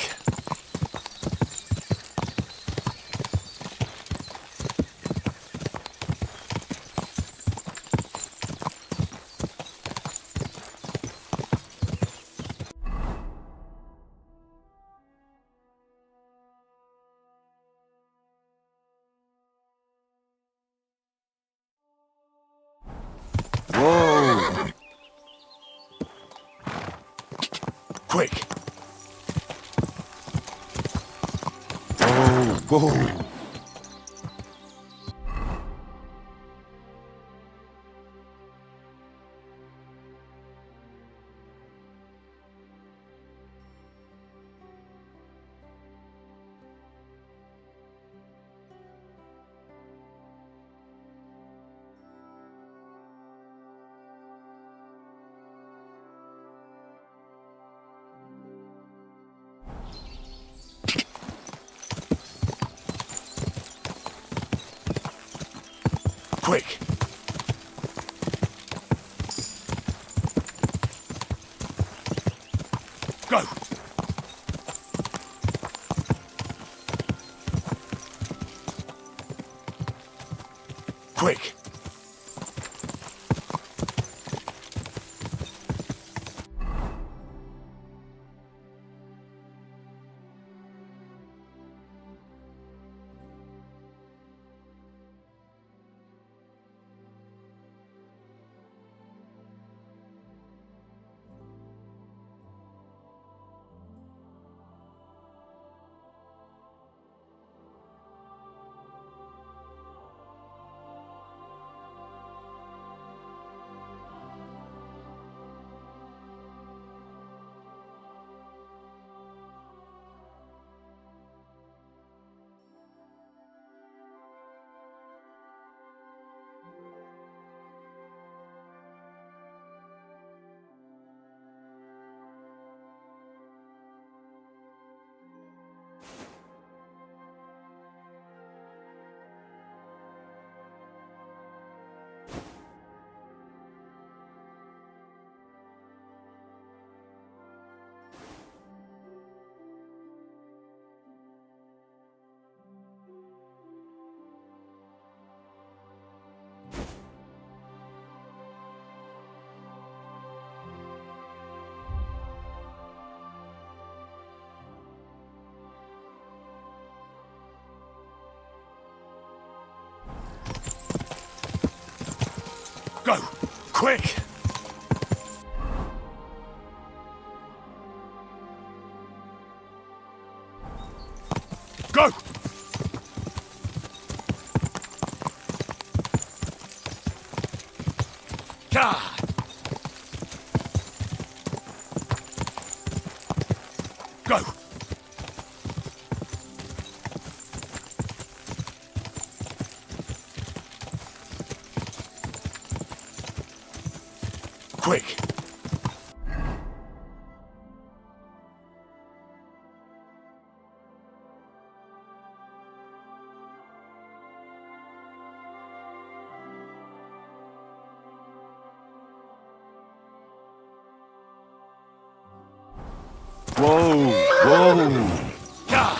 Whoa! Quick! Whoa! Quick! Go! Quick! Go! Quick! Go! Ah! Go! Quick! Whoa! Whoa! Ah!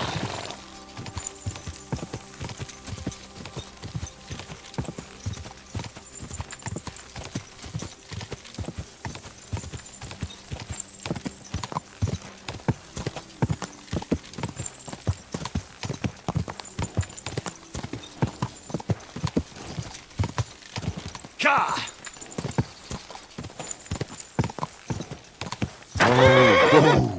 Ka! Oh!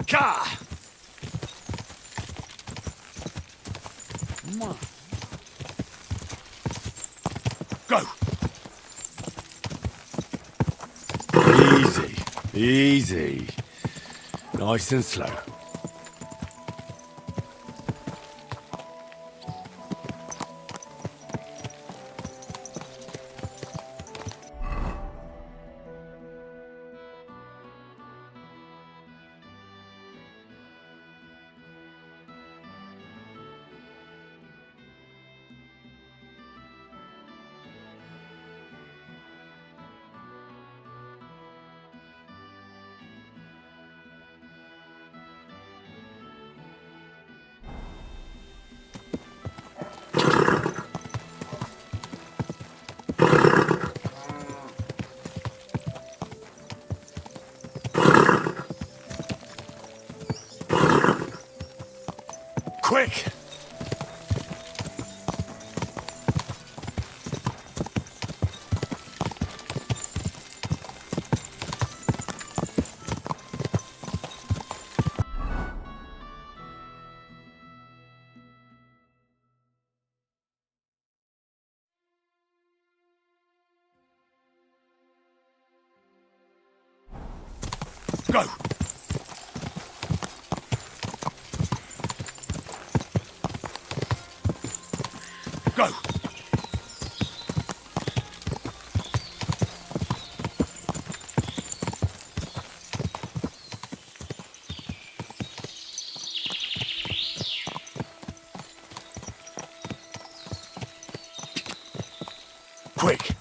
Ka! Go! Easy, easy. Nice and slow. Quick! Go! Go! Quick!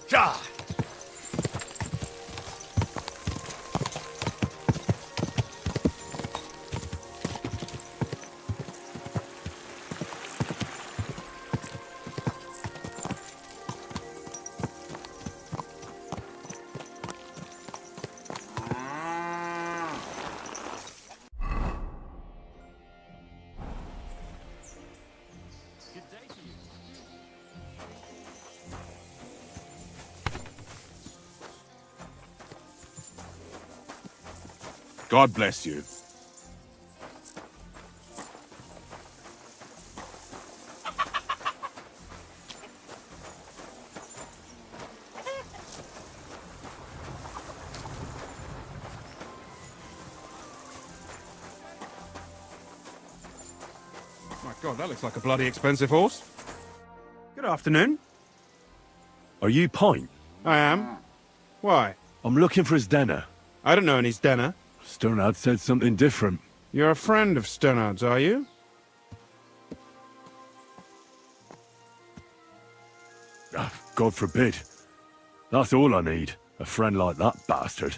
Ja! God bless you. God, that looks like a bloody expensive horse. Good afternoon. Are you Pint? I am. Why? I'm looking for Zdena. I don't know any Zdena. Sternad said something different. You're a friend of Sternard's, are you? Ah, God forbid. That's all I need. A friend like that bastard.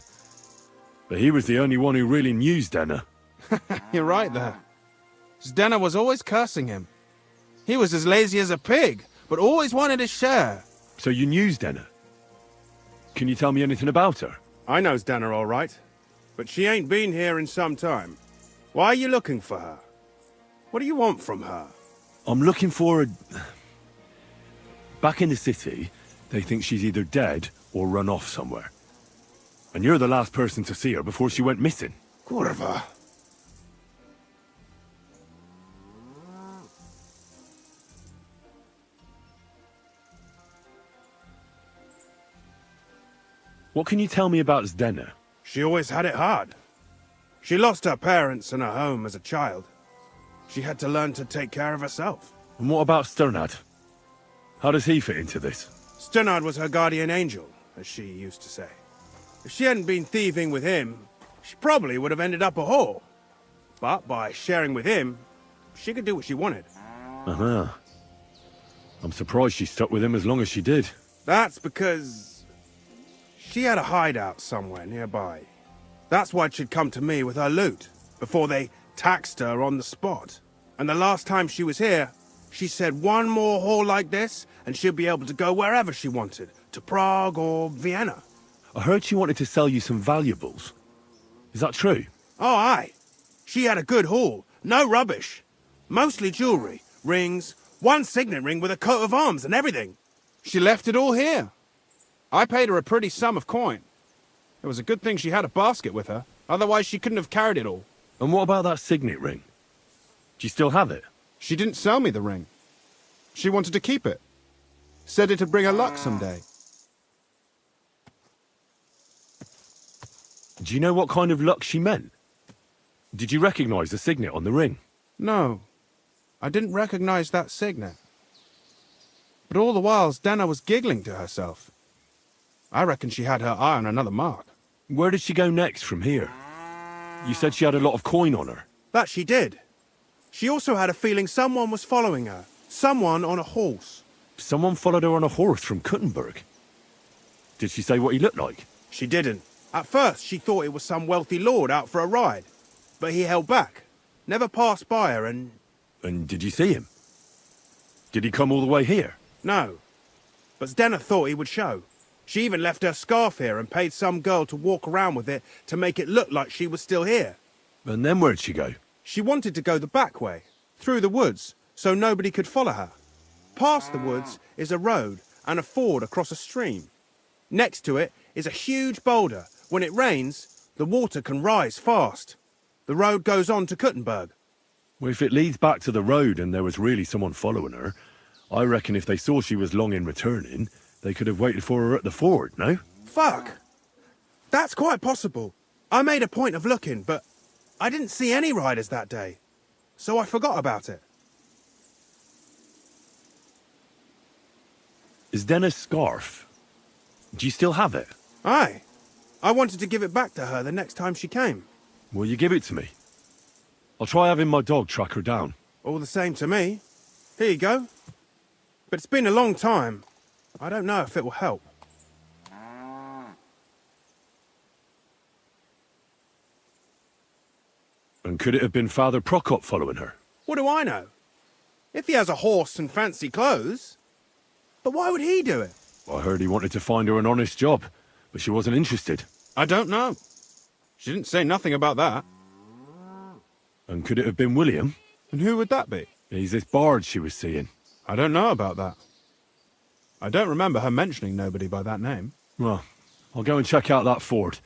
But he was the only one who really knew Zdena. You're right there. Zdena was always cursing him. He was as lazy as a pig, but always wanted his share. So you knew Zdena? Can you tell me anything about her? I know Zdena all right, but she ain't been here in some time. Why are you looking for her? What do you want from her? I'm looking for a... Back in the city, they think she's either dead or run off somewhere. And you're the last person to see her before she went missing. Kurva. What can you tell me about Zdena? She always had it hard. She lost her parents and her home as a child. She had to learn to take care of herself. And what about Sternad? How does he fit into this? Sternard was her guardian angel, as she used to say. If she hadn't been thieving with him, she probably would have ended up a whore. But by sharing with him, she could do what she wanted. Uh-huh. I'm surprised she stuck with him as long as she did. That's because she had a hideout somewhere nearby. That's why she'd come to me with her loot, before they taxed her on the spot. And the last time she was here, she said one more haul like this, and she'd be able to go wherever she wanted, to Prague or Vienna. I heard she wanted to sell you some valuables. Is that true? Oh, aye. She had a good haul, no rubbish. Mostly jewellery, rings, one signet ring with a coat of arms and everything. She left it all here. I paid her a pretty sum of coin. It was a good thing she had a basket with her, otherwise she couldn't have carried it all. And what about that signet ring? Do you still have it? She didn't sell me the ring. She wanted to keep it. Said it'd bring her luck someday. Do you know what kind of luck she meant? Did you recognize the signet on the ring? No, I didn't recognize that signet. But all the while, Zdena was giggling to herself. I reckon she had her eye on another mark. Where did she go next from here? You said she had a lot of coin on her. That she did. She also had a feeling someone was following her. Someone on a horse. Someone followed her on a horse from Kuttenberg. Did she say what he looked like? She didn't. At first, she thought it was some wealthy lord out for a ride. But he held back. Never passed by her and... And did you see him? Did he come all the way here? No. But Zdena thought he would show. She even left her scarf here and paid some girl to walk around with it to make it look like she was still here. And then where'd she go? She wanted to go the back way, through the woods, so nobody could follow her. Past the woods is a road and a ford across a stream. Next to it is a huge boulder. When it rains, the water can rise fast. The road goes on to Kuttenberg. Well, if it leads back to the road and there was really someone following her, I reckon if they saw she was long in returning, they could have waited for her at the ford, no? Fuck! That's quite possible. I made a point of looking, but I didn't see any riders that day, so I forgot about it. Is Denna's scarf? Do you still have it? Aye. I wanted to give it back to her the next time she came. Will you give it to me? I'll try having my dog track her down. All the same to me. Here you go. But it's been a long time. I don't know if it will help. And could it have been Father Prokop following her? What do I know? If he has a horse and fancy clothes. But why would he do it? I heard he wanted to find her an honest job, but she wasn't interested. I don't know. She didn't say nothing about that. And could it have been William? And who would that be? He's this bard she was seeing. I don't know about that. I don't remember her mentioning nobody by that name. Well, I'll go and check out that ford.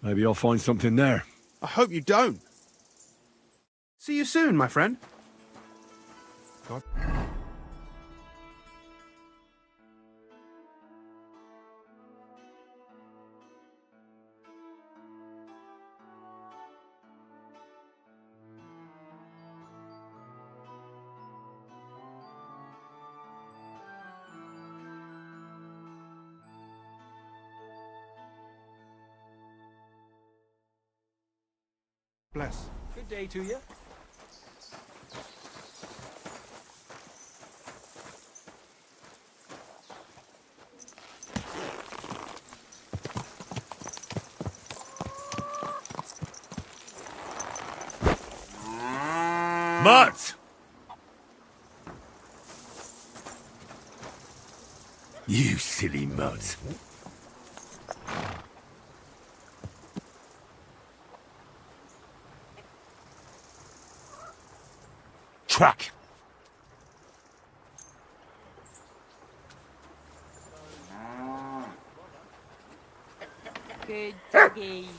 Maybe I'll find something there. I hope you don't. See you soon, my friend. God. Bless. Good day to you. Mutt! You silly mutt. Track. Good doggy.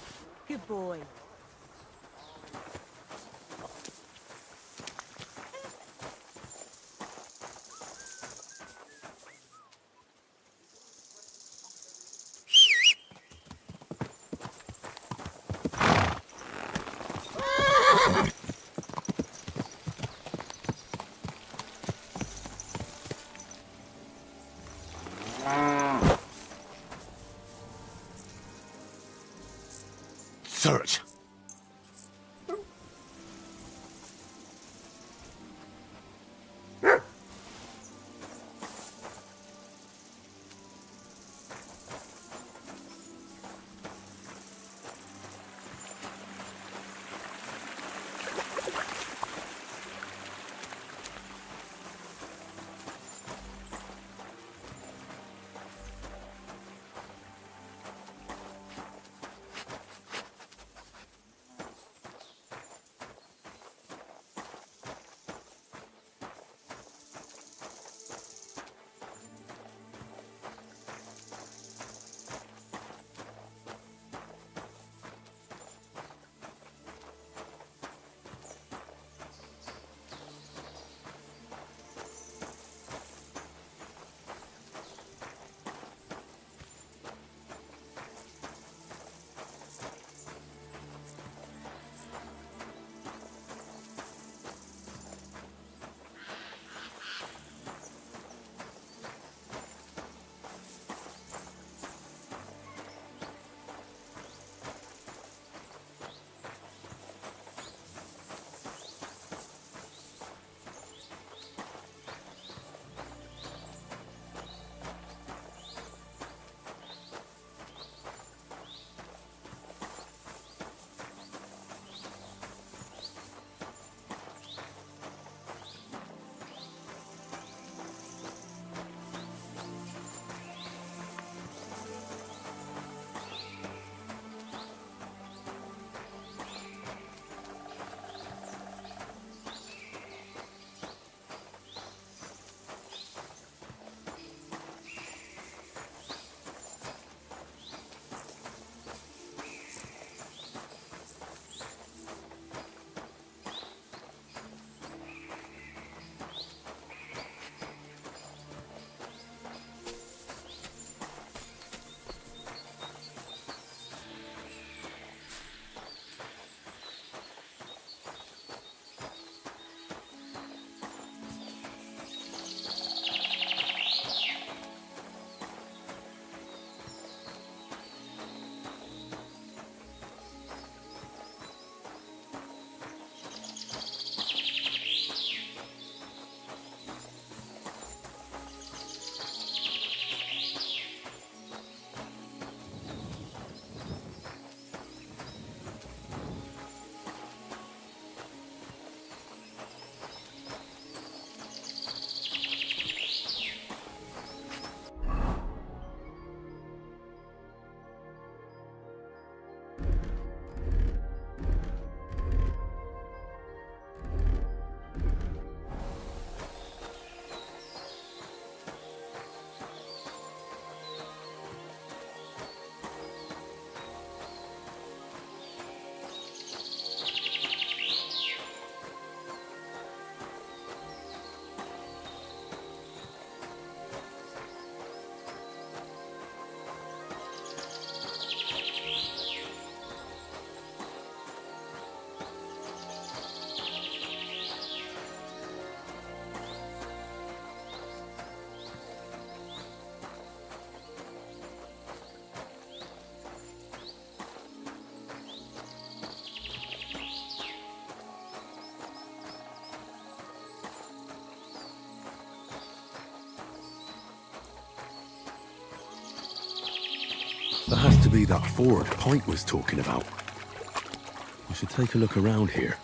Good boy. Search. to be that ford Pike was talking about. I should take a look around here.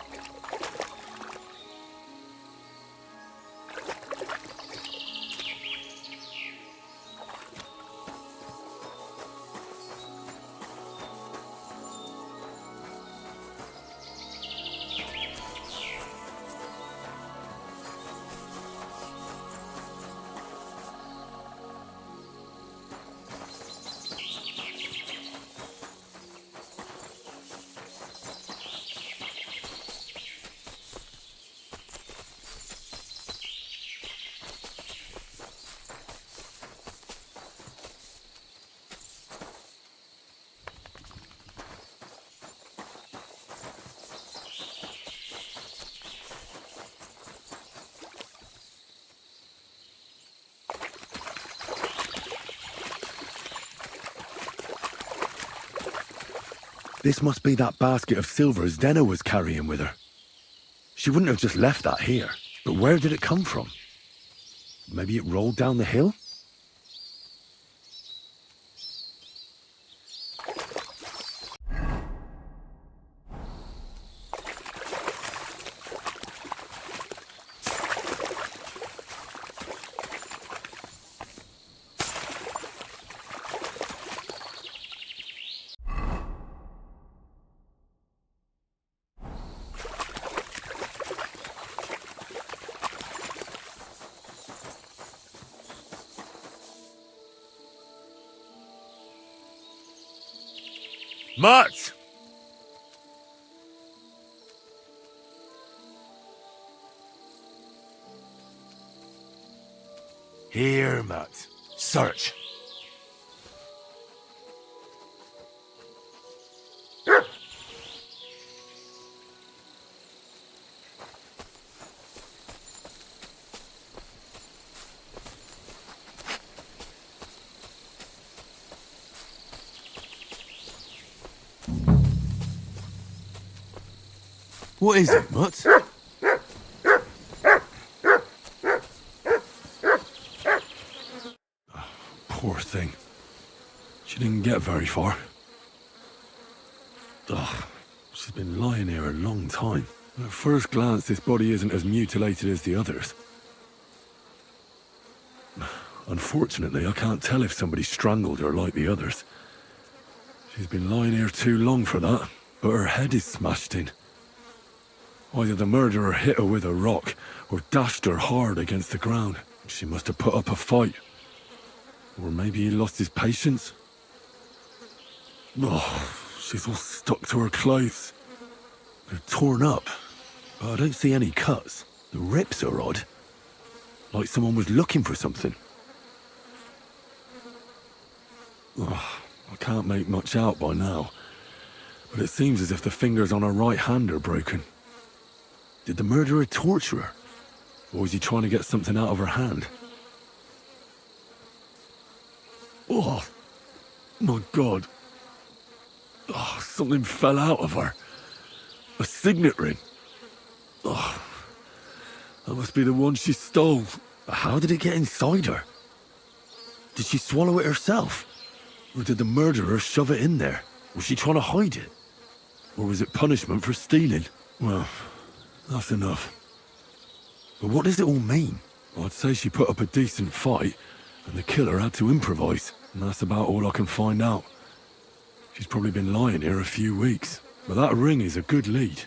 This must be that basket of silver Zdena was carrying with her. She wouldn't have just left that here. But where did it come from? Maybe it rolled down the hill? Mutt! Here, Mutt. Search. What is it, Mutt? Poor thing. She didn't get very far. Ugh, she's been lying here a long time. At first glance, this body isn't as mutilated as the others. Unfortunately, I can't tell if somebody strangled her like the others. She's been lying here too long for that, but her head is smashed in. Either the murderer hit her with a rock, or dashed her hard against the ground. She must have put up a fight. Or maybe he lost his patience. Oh, she's all stuck to her clothes. They're torn up, but I don't see any cuts. The rips are odd. Like someone was looking for something. Oh, I can't make much out by now, but it seems as if the fingers on her right hand are broken. Did the murderer torture her? Or was he trying to get something out of her hand? Oh, my God. Oh, something fell out of her. A signet ring. Oh, that must be the one she stole. How did it get inside her? Did she swallow it herself? Or did the murderer shove it in there? Was she trying to hide it? Or was it punishment for stealing? Well, that's enough. But what does it all mean? I'd say she put up a decent fight, and the killer had to improvise, and that's about all I can find out. She's probably been lying here a few weeks, but that ring is a good lead.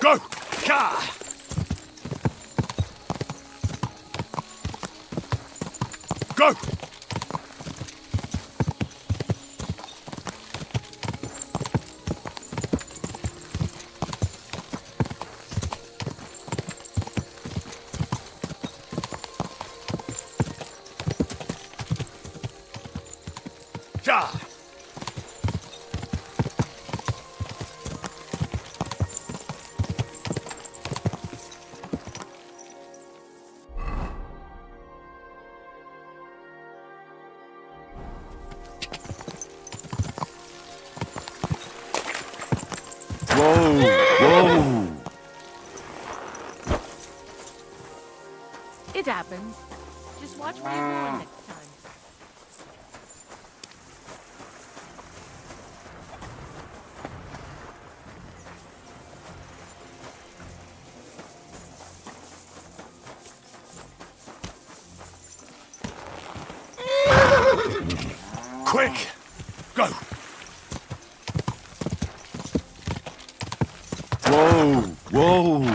Go! Ka! Go! Ja! Whoa! Whoa! It happens. Just watch where you're going next time. Quick! Go! Whoa! Whoa!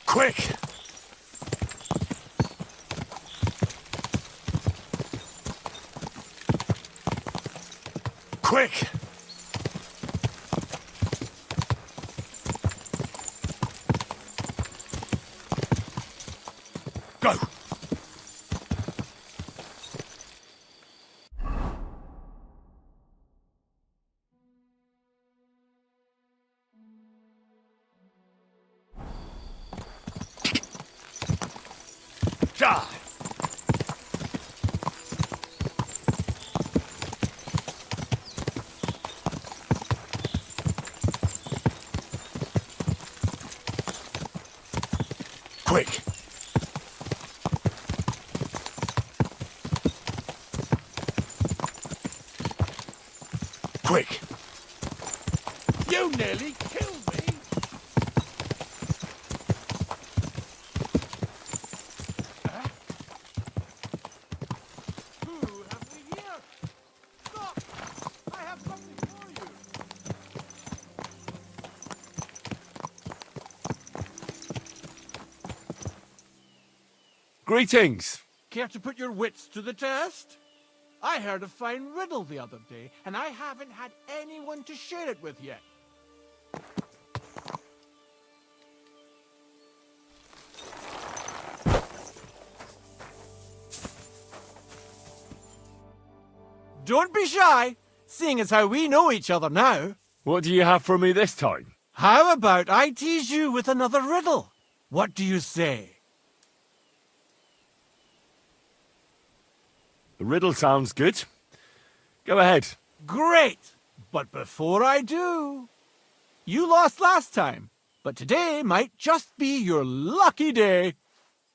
Quick! Quick! Go! Ja! Quick! Quick! You nearly killed me! Who have we here? Stop! I have something for you! Greetings! Care to put your wits to the test? I heard a fine riddle the other day, and I haven't had anyone to share it with yet. Don't be shy, seeing as how we know each other now. What do you have for me this time? How about I tease you with another riddle? What do you say? The riddle sounds good. Go ahead. Great! But before I do, you lost last time, but today might just be your lucky day.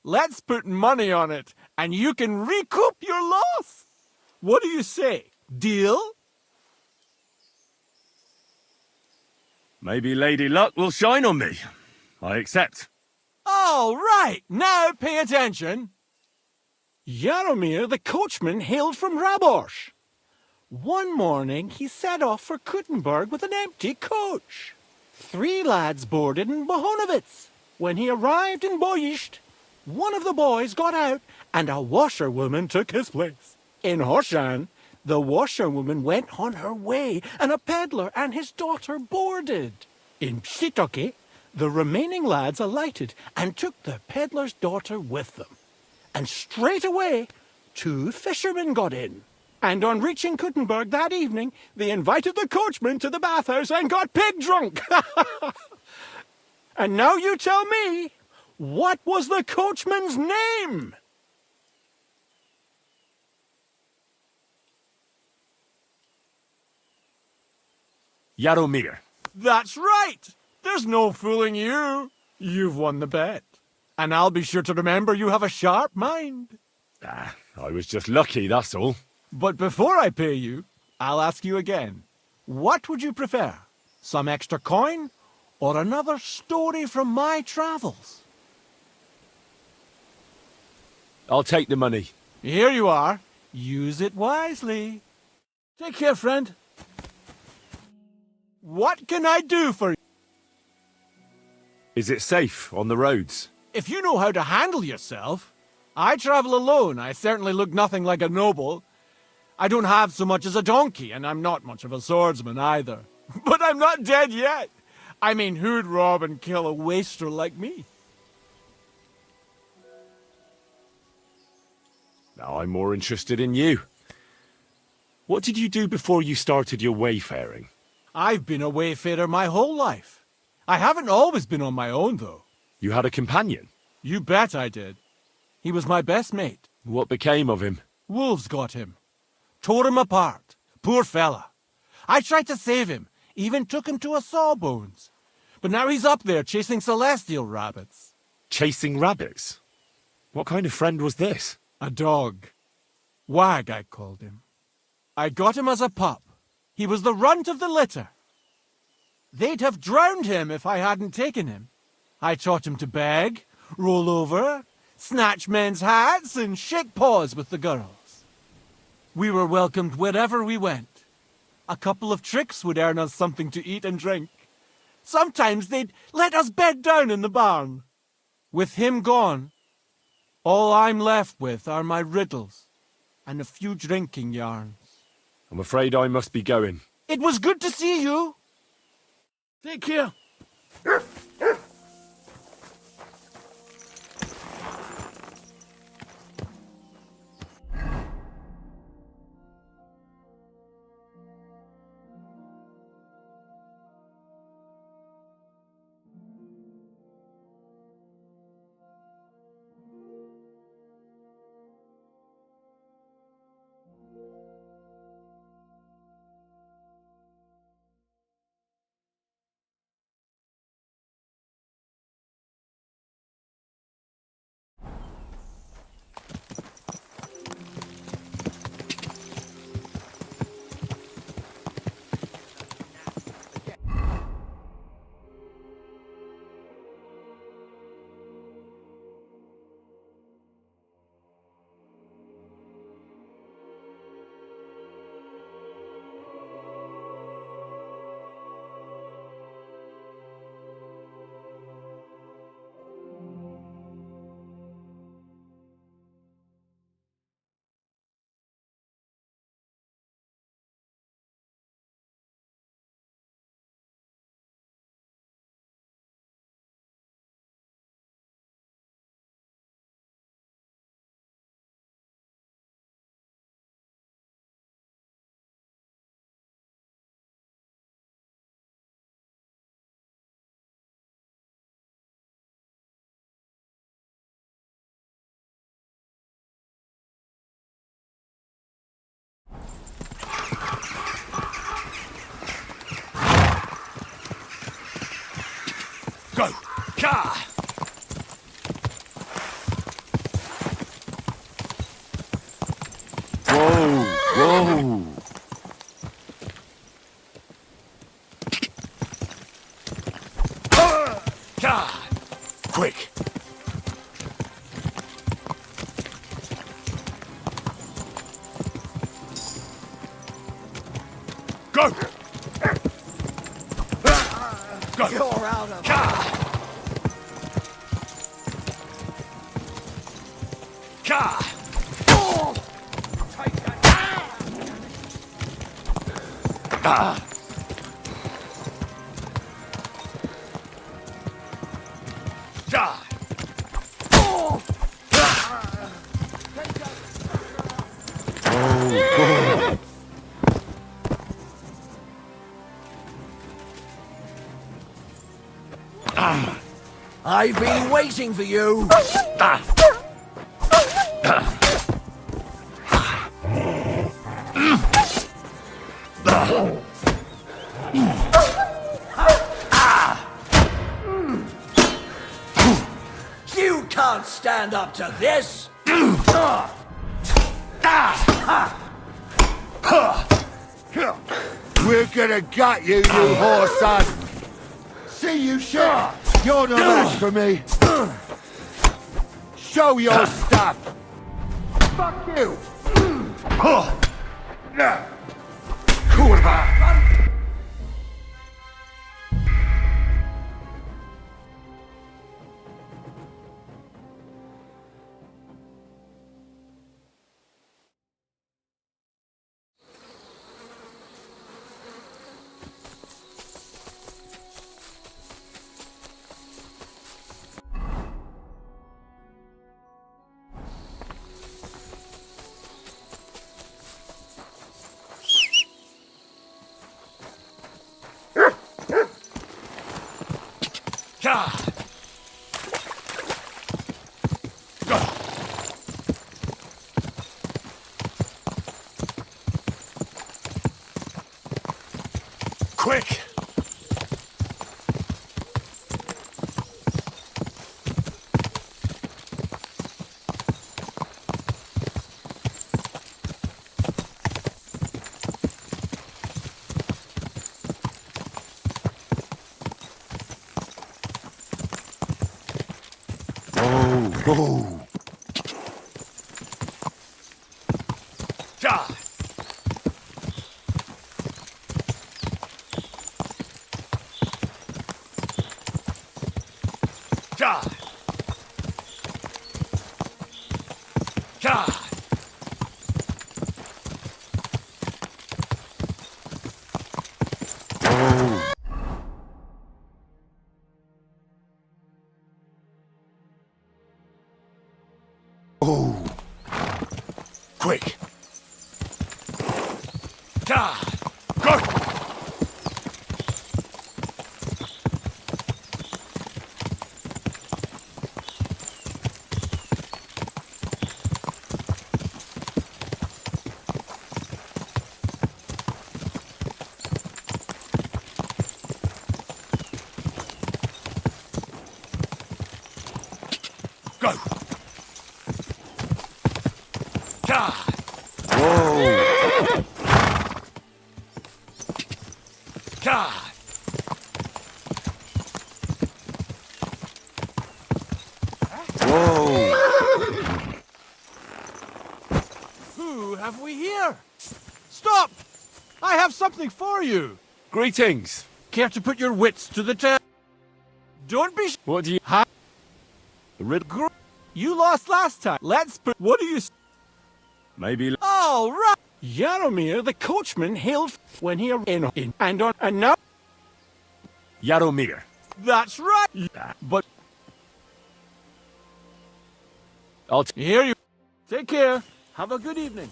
Let's put money on it, and you can recoup your loss. What do you say? Deal? Maybe Lady Luck will shine on me. I accept. All right, now pay attention. Jaromir the coachman hailed from Rabosh. One morning he set off for Kuttenberg with an empty coach. 3 lads boarded in Bohonovitz. When he arrived in Boyisht, one of the boys got out and a washerwoman took his place. In Horshan, the washerwoman went on her way and a peddler and his daughter boarded. In Pshitoke, the remaining lads alighted and took the peddler's daughter with them. And straight away, 2 fishermen got in. And on reaching Kuttenberg that evening, they invited the coachman to the bathhouse and got pig drunk. And now you tell me, what was the coachman's name? Jaromir. That's right. There's no fooling you. You've won the bet. And I'll be sure to remember you have a sharp mind. I was just lucky, that's all. But before I pay you, I'll ask you again. What would you prefer? Some extra coin or another story from my travels? I'll take the money. Here you are. Use it wisely. Take care, friend. What can I do for you? Is it safe on the roads? If you know how to handle yourself. I travel alone. I certainly look nothing like a noble. I don't have so much as a donkey, and I'm not much of a swordsman either. But I'm not dead yet. I mean, who'd rob and kill a wastrel like me? Now I'm more interested in you. What did you do before you started your wayfaring? I've been a wayfarer my whole life. I haven't always been on my own, though. You had a companion? You bet I did. He was my best mate. What became of him? Wolves got him. Tore him apart. Poor fella. I tried to save him. Even took him to a Sawbones. But now he's up there chasing celestial rabbits. Chasing rabbits? What kind of friend was this? A dog. Wag, I called him. I got him as a pup. He was the runt of the litter. They'd have drowned him if I hadn't taken him. I taught him to beg, roll over, snatch men's hats, and shake paws with the girls. We were welcomed wherever we went. A couple of tricks would earn us something to eat and drink. Sometimes they'd let us bed down in the barn. With him gone, all I'm left with are my riddles and a few drinking yarns. I'm afraid I must be going. It was good to see you. Take care. Go! Ka! Whoa! Whoa! Ka! Quick! Go! Go! You're out of Ka! Ka! Ah! Ka! Oh, I've been waiting for you. You can't stand up to this. We're gonna gut you, you whore son! See you shit! You're no match for me! Show your stuff! Fuck you! Kurwa! Quick! Oh. Ja! Ja! Ja! Oh. Quick! Ja! Go! Go! Ja! Whoa. Ja! Whoa. Who have we here? Stop! I have something for you. Greetings. Care to put your wits to the test? Don't be. What do you... Ha! Rid... You lost last time. Let's put. What do you? Maybe... All right. Yaromir, the coachman, hailed when he in and on and now. Yaromir. That's right. But I'll... here you. Take care. Have a good evening.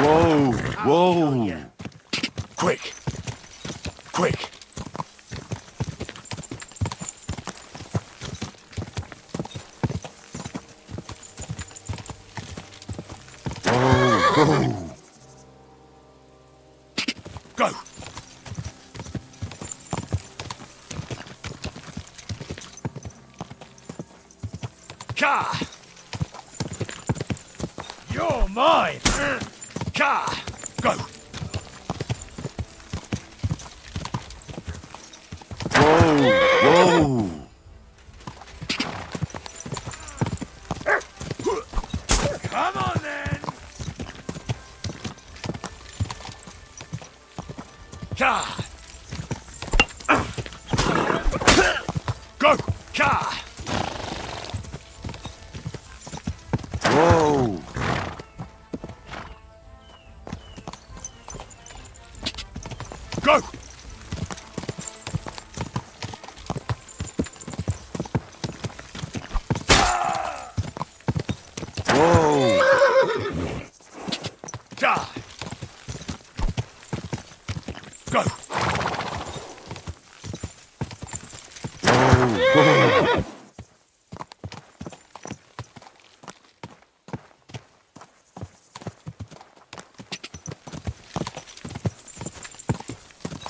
Whoa. Whoa. Quick! Quick! Whoa. Go! Ka! You're mine! Ka! Go! Whoa. Come on then! Ka! Go! Ka! Whoa. Go! Whoa. Ka! Go!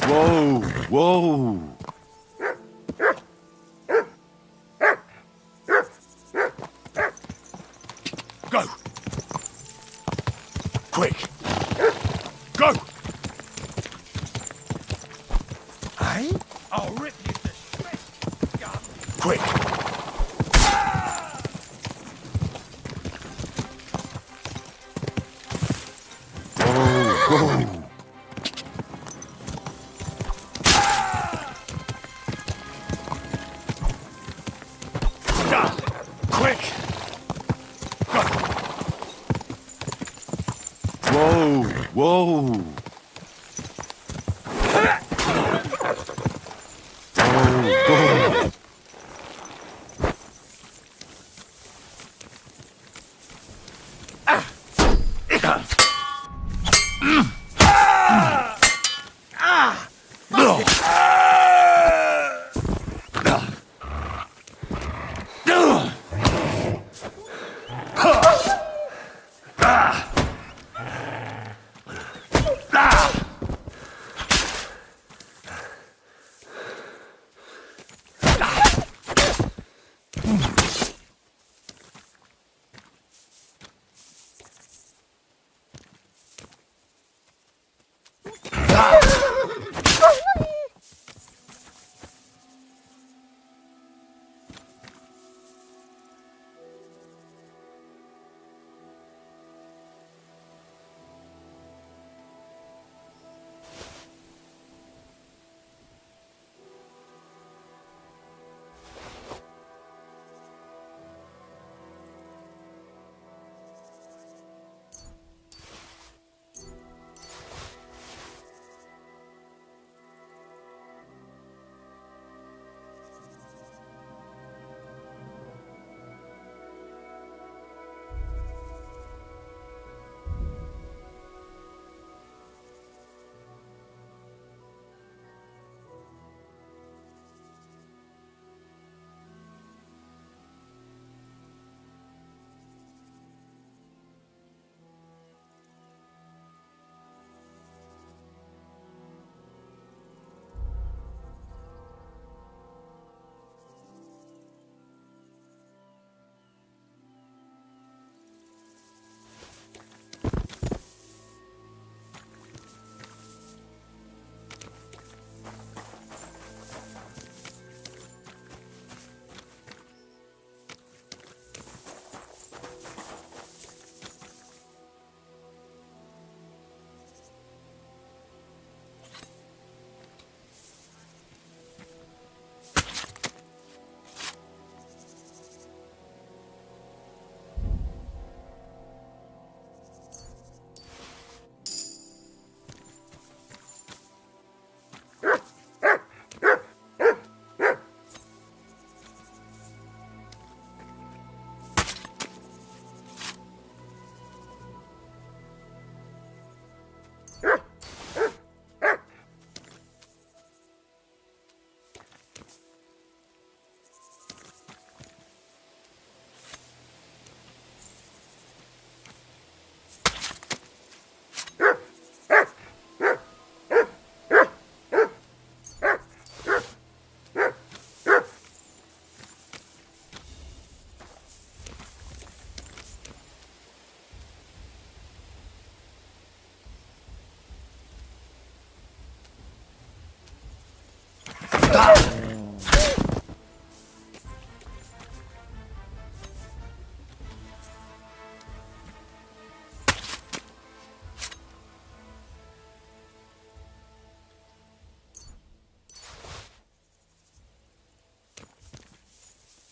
Whoa. Whoa. Whoa. Go! Quick! Go! Eh? I'll rip you to shreds, gun! Quick! Whoa! Quick! Whoa! Whoa! Whoa!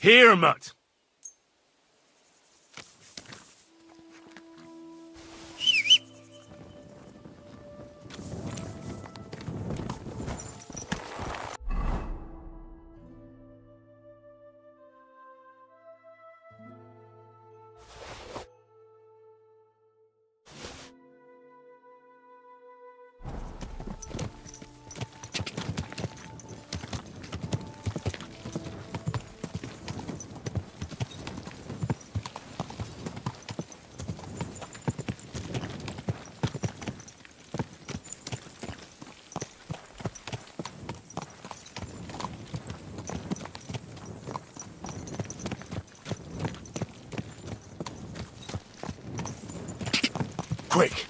Here, Mutt! Quick!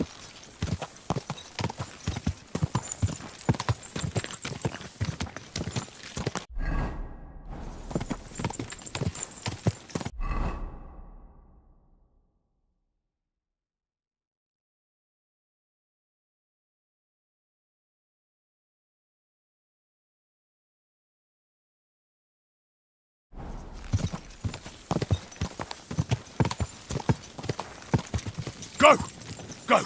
Go! Go!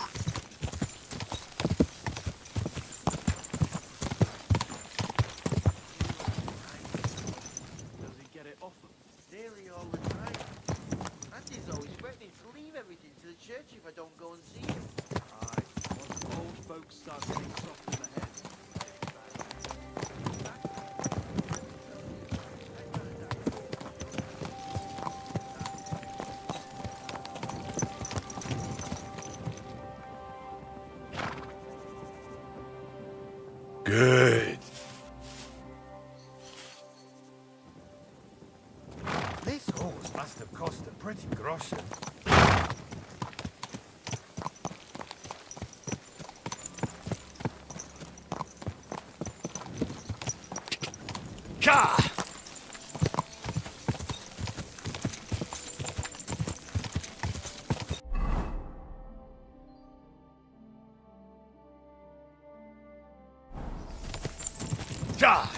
Nearly all the time. Andy's always threatening to leave everything to the church if I don't go and see him. Aye, once old folks start getting soft in the head. Good. This horse must have cost a pretty groschen. Ka! Ka!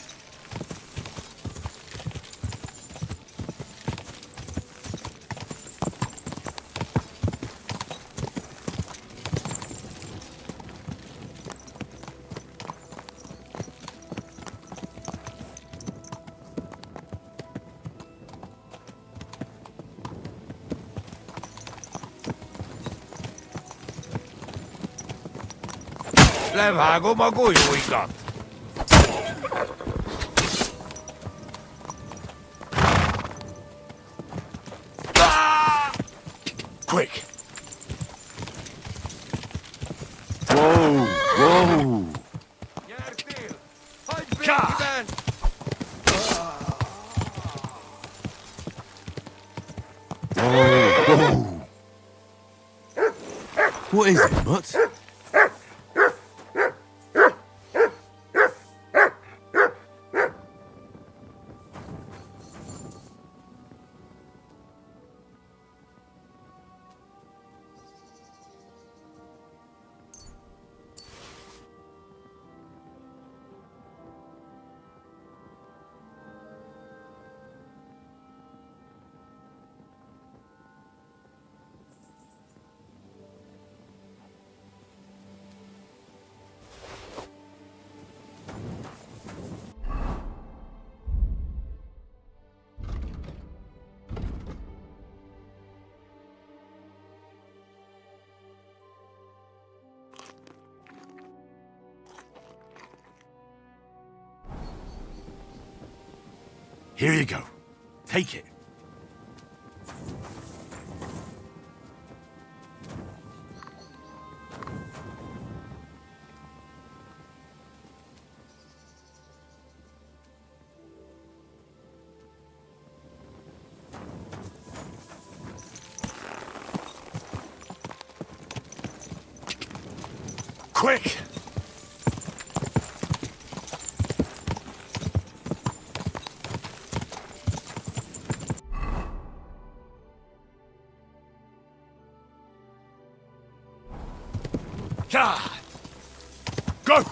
Levágom a golyóikat! Quick! Whoa! Whoa! Ka! Whoa! What is it, Mutt? Here you go. Take it. Quick! Ka! Go!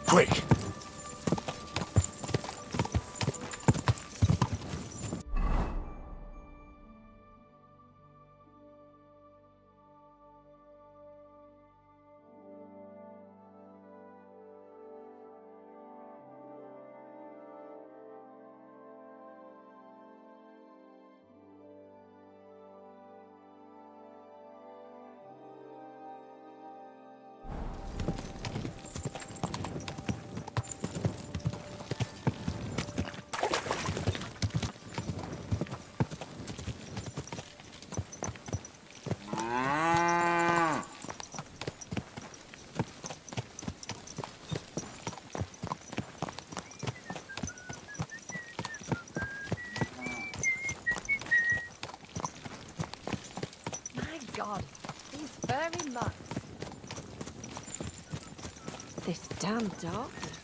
Quick! God, these furry mutts. This damn darkness.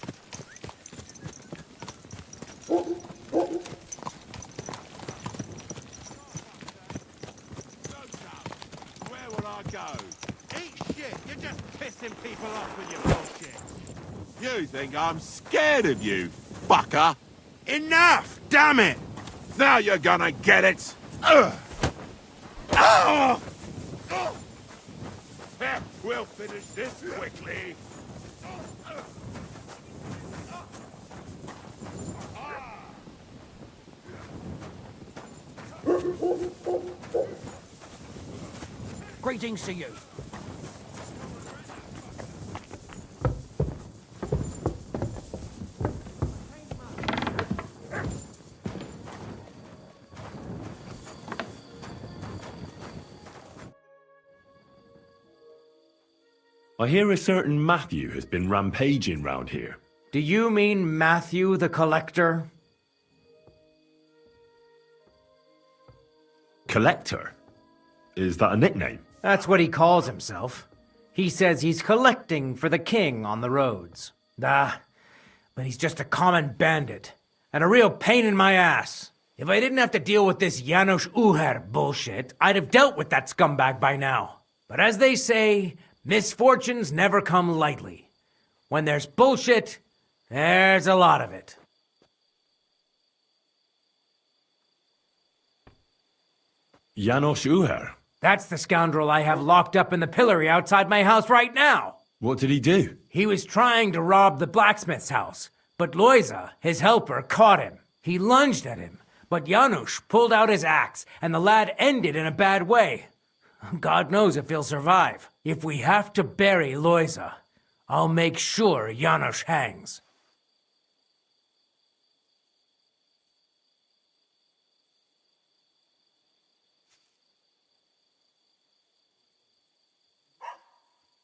Where would I go? Eat shit! You're just pissing people off with your bullshit. You think I'm scared of you, fucker? Enough! Damn it! Now you're gonna get it! Ugh. Oh! We'll finish this quickly. Greetings to you. I hear a certain Matthew has been rampaging round here. Do you mean Matthew the Collector? Collector? Is that a nickname? That's what he calls himself. He says he's collecting for the king on the roads. But he's just a common bandit. And a real pain in my ass. If I didn't have to deal with this Janos Uher bullshit, I'd have dealt with that scumbag by now. But as they say, misfortunes never come lightly. When there's bullshit, there's a lot of it. Janos Uher? That's the scoundrel I have locked up in the pillory outside my house right now. What did he do? He was trying to rob the blacksmith's house, but Loiza, his helper, caught him. He lunged at him, but Janusz pulled out his axe, and the lad ended in a bad way. God knows if he'll survive. If we have to bury Loiza, I'll make sure Janusz hangs.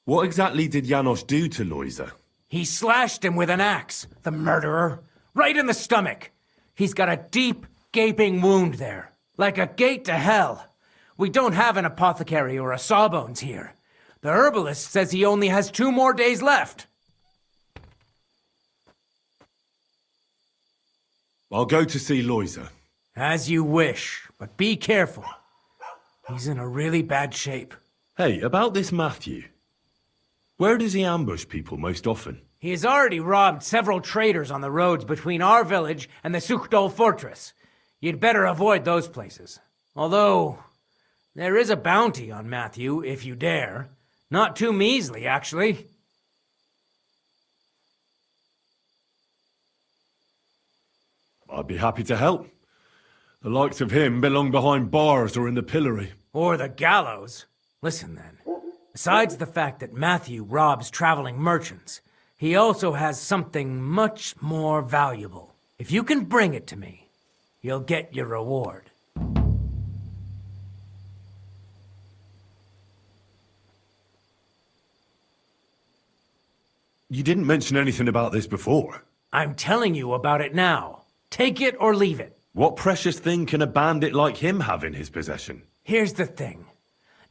What exactly did Janos do to Loiza? He slashed him with an axe, the murderer, right in the stomach. He's got a deep, gaping wound there, like a gate to hell. We don't have an apothecary or a sawbones here. The herbalist says he only has 2 more days left. I'll go to see Loiza. As you wish, but be careful. He's in a really bad shape. Hey, about this Matthew. Where does he ambush people most often? He has already robbed several traders on the roads between our village and the Sukhdol fortress. You'd better avoid those places. Although, there is a bounty on Matthew, if you dare. Not too measly, actually. I'd be happy to help. The likes of him belong behind bars or in the pillory. Or the gallows. Listen then. Besides the fact that Matthew robs traveling merchants, he also has something much more valuable. If you can bring it to me, you'll get your reward. You didn't mention anything about this before. I'm telling you about it now. Take it or leave it. What precious thing can a bandit like him have in his possession? Here's the thing.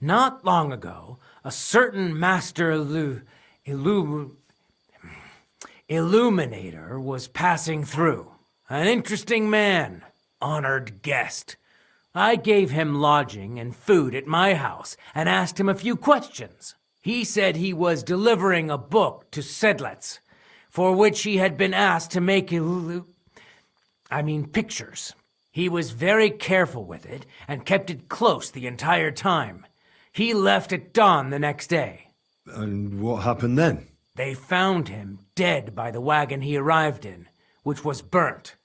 Not long ago, a certain master illuminator was passing through. An interesting man, honored guest. I gave him lodging and food at my house and asked him a few questions. He said he was delivering a book to Sedlets, for which he had been asked to make pictures. He was very careful with it and kept it close the entire time. He left at dawn the next day. And what happened then? They found him dead by the wagon he arrived in, which was burnt.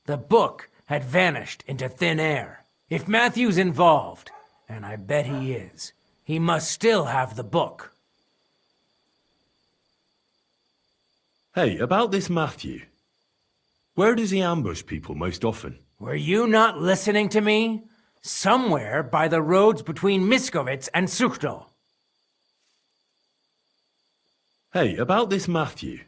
The book had vanished into thin air. If Matthew's involved, and I bet he is, he must still have the book. Hey, about this Matthew. Where does he ambush people most often? Were you not listening to me? Somewhere by the roads between Miskovitz and Sukhdol. Hey, about this Matthew.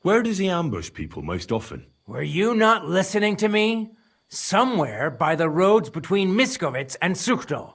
Where does he ambush people most often? Were you not listening to me? Somewhere by the roads between Miskovitz and Sukhdol.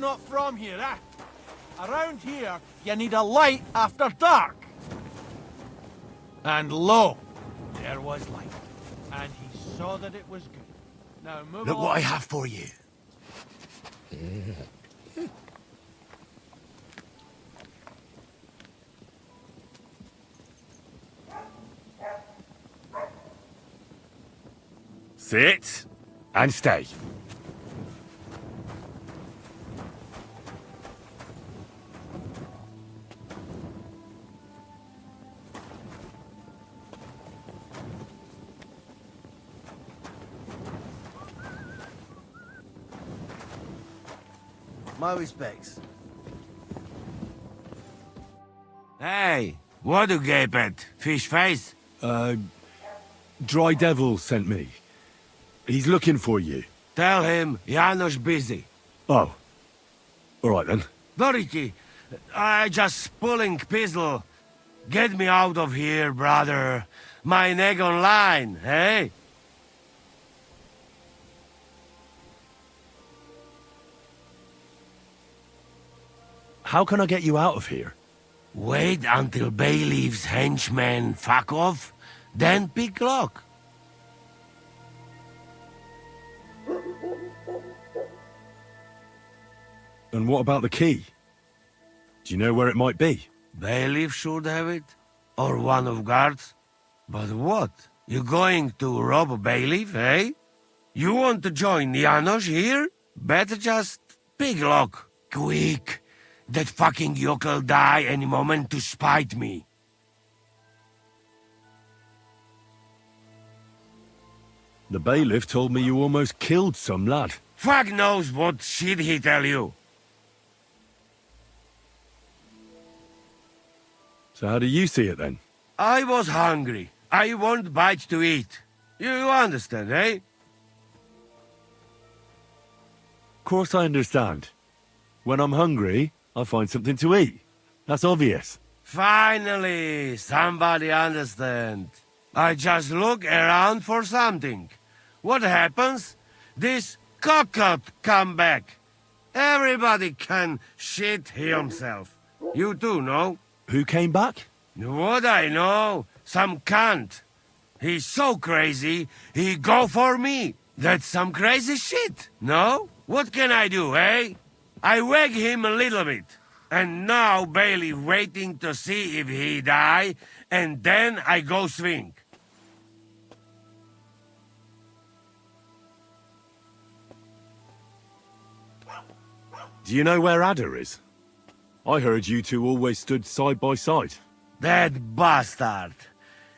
not from here, eh? Around here, you need a light after dark. And lo, there was light. And he saw that it was good. Now move Look along. what I have for you. Sit and stay. My respects. Hey, what do you gape at? Fish face? Dry Devil sent me. He's looking for you. Tell him Janos busy. Oh. All right then. Dorothy, I just pulling pistol. Get me out of here, brother. My neck on line, hey? How can I get you out of here? Wait until Bailiff's henchmen fuck off, then pick lock. And what about the key? Do you know where it might be? Bailiff should have it, or one of guards. But what? You going to rob a bailiff, eh? You want to join Janos here? Better just pick lock. Quick! That fucking yokel die any moment to spite me. The bailiff told me you almost killed some lad. Fuck knows what shit he tell you. So how do you see it then? I was hungry. I want bite to eat. You understand, eh? Of course I understand. When I'm hungry, I find something to eat. That's obvious. Finally, somebody understand. I just look around for something. What happens? This cock-up come back. Everybody can shit himself. You too, no? Who came back? What I know? Some cunt. He's so crazy, he go for me. That's some crazy shit, no? What can I do, eh? I wag him a little bit. And now Bailey waiting to see if he die, and then I go swing. Do you know where Ada is? I heard you two always stood side by side. That bastard.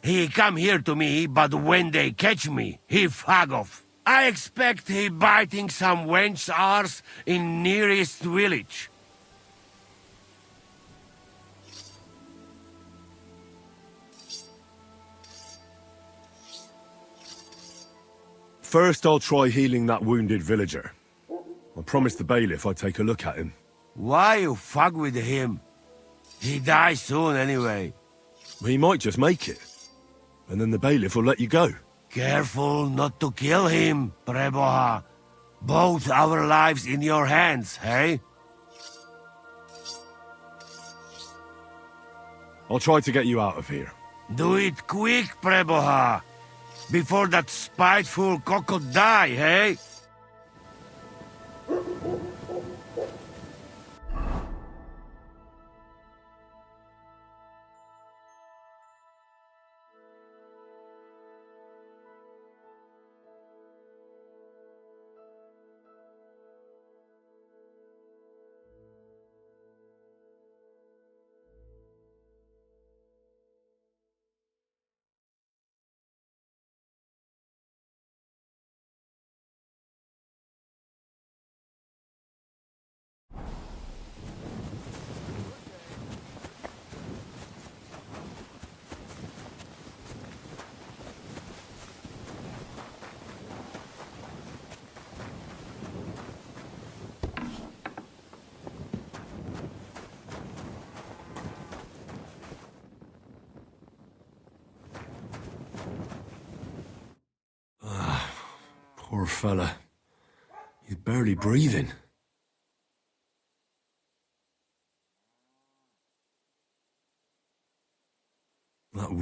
He come here to me, but when they catch me, he fuck off. I expect he biting some wench's arse in nearest village. First, I'll try healing that wounded villager. I promised the bailiff I'd take a look at him. Why you fuck with him? He dies soon anyway. He might just make it. And then the bailiff will let you go. Careful not to kill him, Preboha. Both our lives in your hands, hey? I'll try to get you out of here. Do it quick, Preboha. Before that spiteful coco die, hey? Poor fella. He's barely breathing.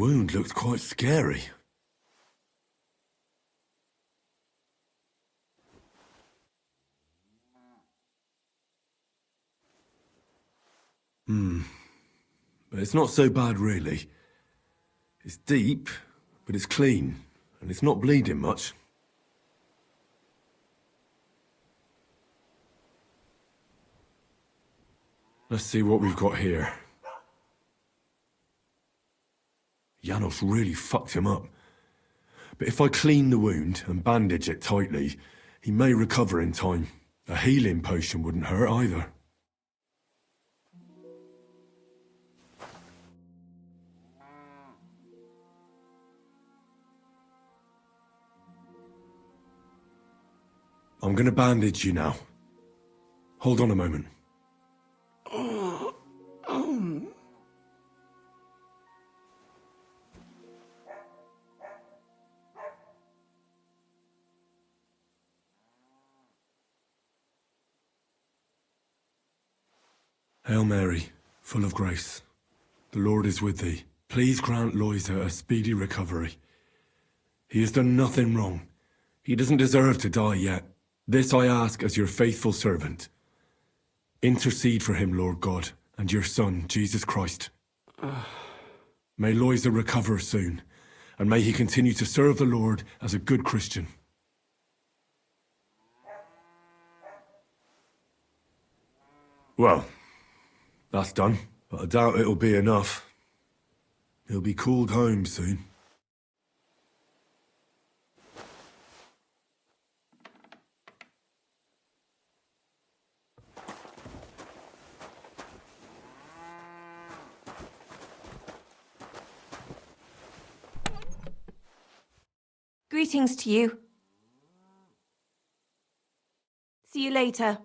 wound looked quite scary. But it's not so bad, really. It's deep, but it's clean, and it's not bleeding much. Let's see what we've got here. Janos really fucked him up. But if I clean the wound and bandage it tightly, he may recover in time. A healing potion wouldn't hurt either. I'm gonna bandage you now. Hold on a moment. Hail Mary, full of grace. The Lord is with thee. Please grant Loisa a speedy recovery. He has done nothing wrong. He doesn't deserve to die yet. This I ask as your faithful servant. Intercede for him, Lord God, and your Son, Jesus Christ. May Loisa recover soon, and may he continue to serve the Lord as a good Christian. Well, that's done, but I doubt it'll be enough. He'll be called home soon. Greetings to you. See you later.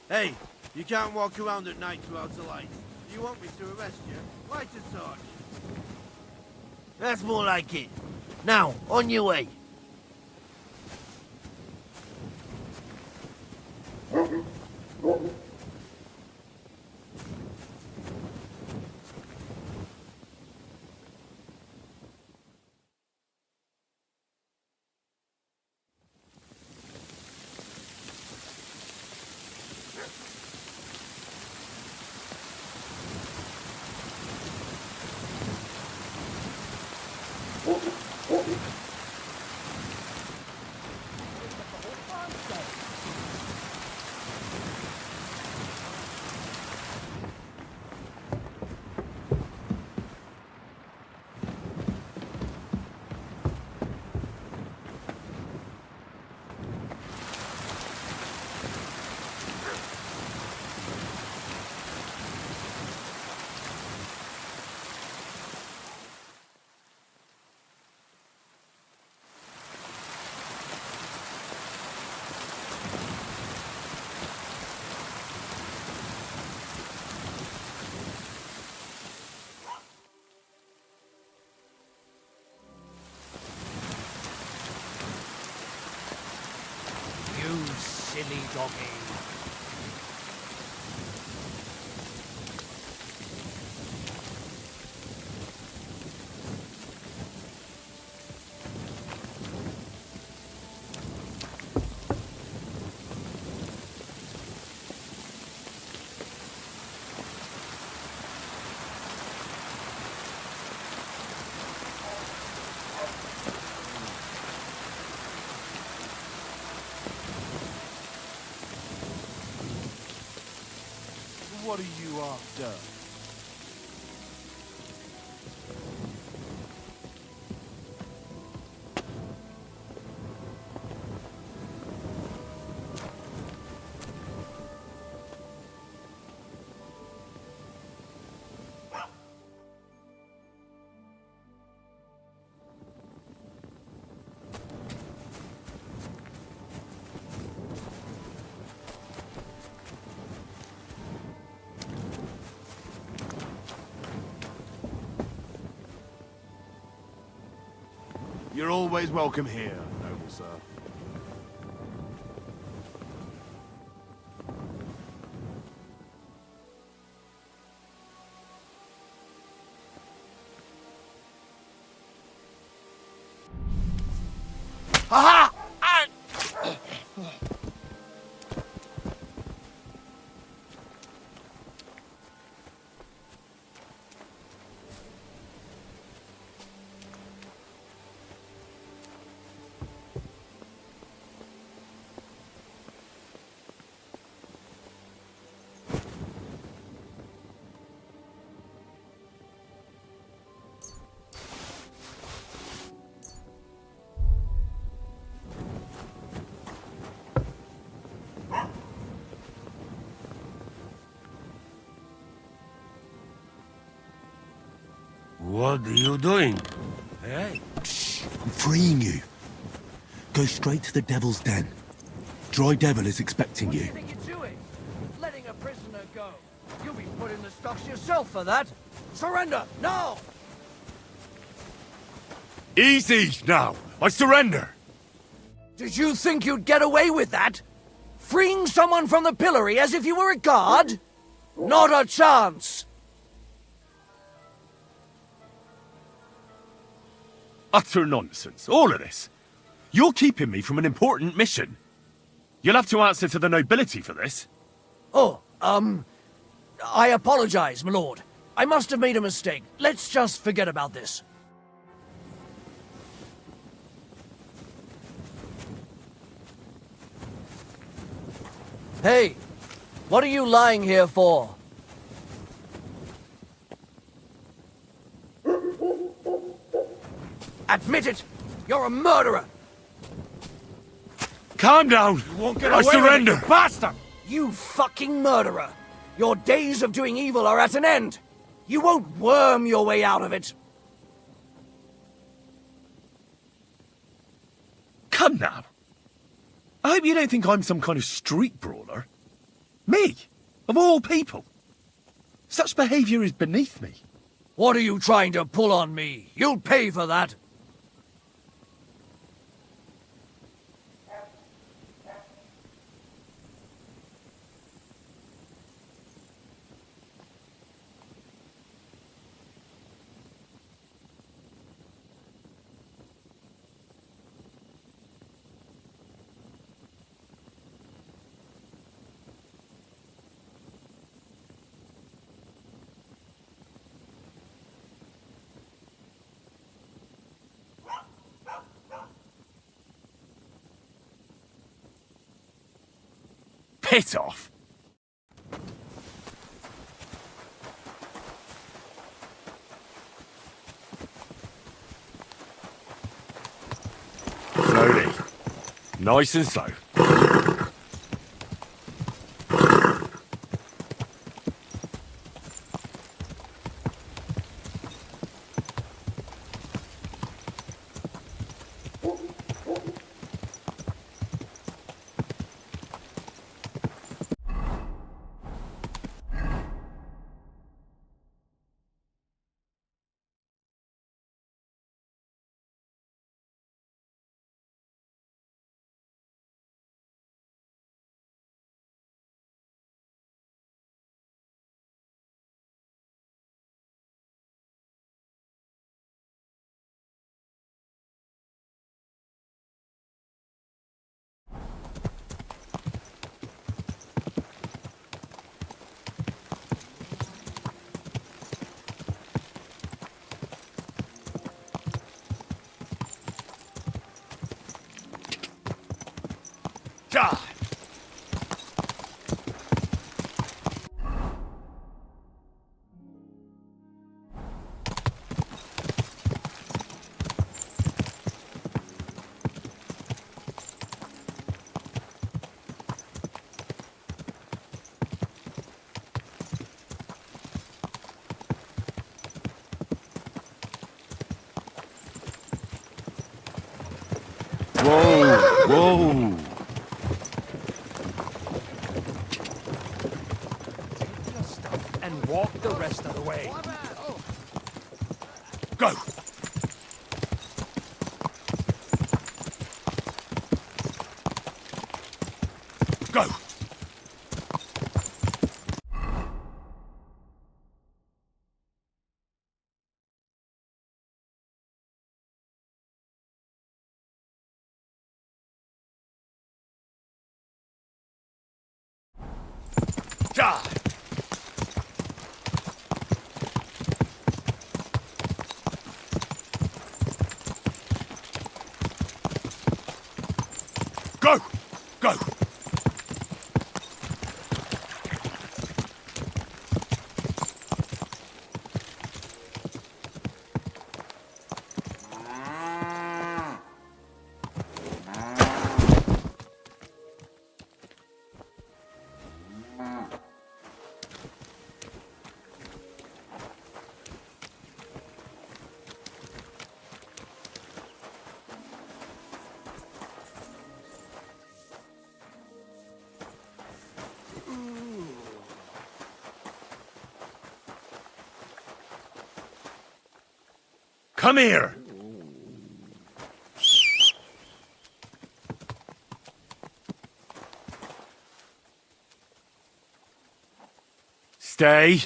Hey, you can't walk around at night without a light. Do you want me to arrest you? Light a torch. That's more like it. Now, on your way. You silly doggy. What are you after? You're always welcome here, noble sir. Aha! What are you doing? Hey? I'm freeing you. Go straight to the Devil's Den. Dry Devil is expecting you. What do you think you're doing? Letting a prisoner go. You'll be put in the stocks yourself for that. Surrender, now! Easy now! I surrender! Did you think you'd get away with that? Freeing someone from the pillory as if you were a guard? Not a chance! Utter nonsense, all of this. You're keeping me from an important mission. You'll have to answer to the nobility for this. Oh, I apologize, my lord. I must have made a mistake. Let's just forget about this. Hey, what are you lying here for? Admit it! You're a murderer! Calm down! You won't get I away surrender! with it, you bastard! You fucking murderer! Your days of doing evil are at an end! You won't worm your way out of it! Come now. I hope you don't think I'm some kind of street brawler. Me? Of all people? Such behavior is beneath me. What are you trying to pull on me? You'll pay for that! Piss off! Slowly. Nice and slow. God! Whoa! Whoa! And walk the rest of the way. Go! Die! Go! Go! Come here! Stay.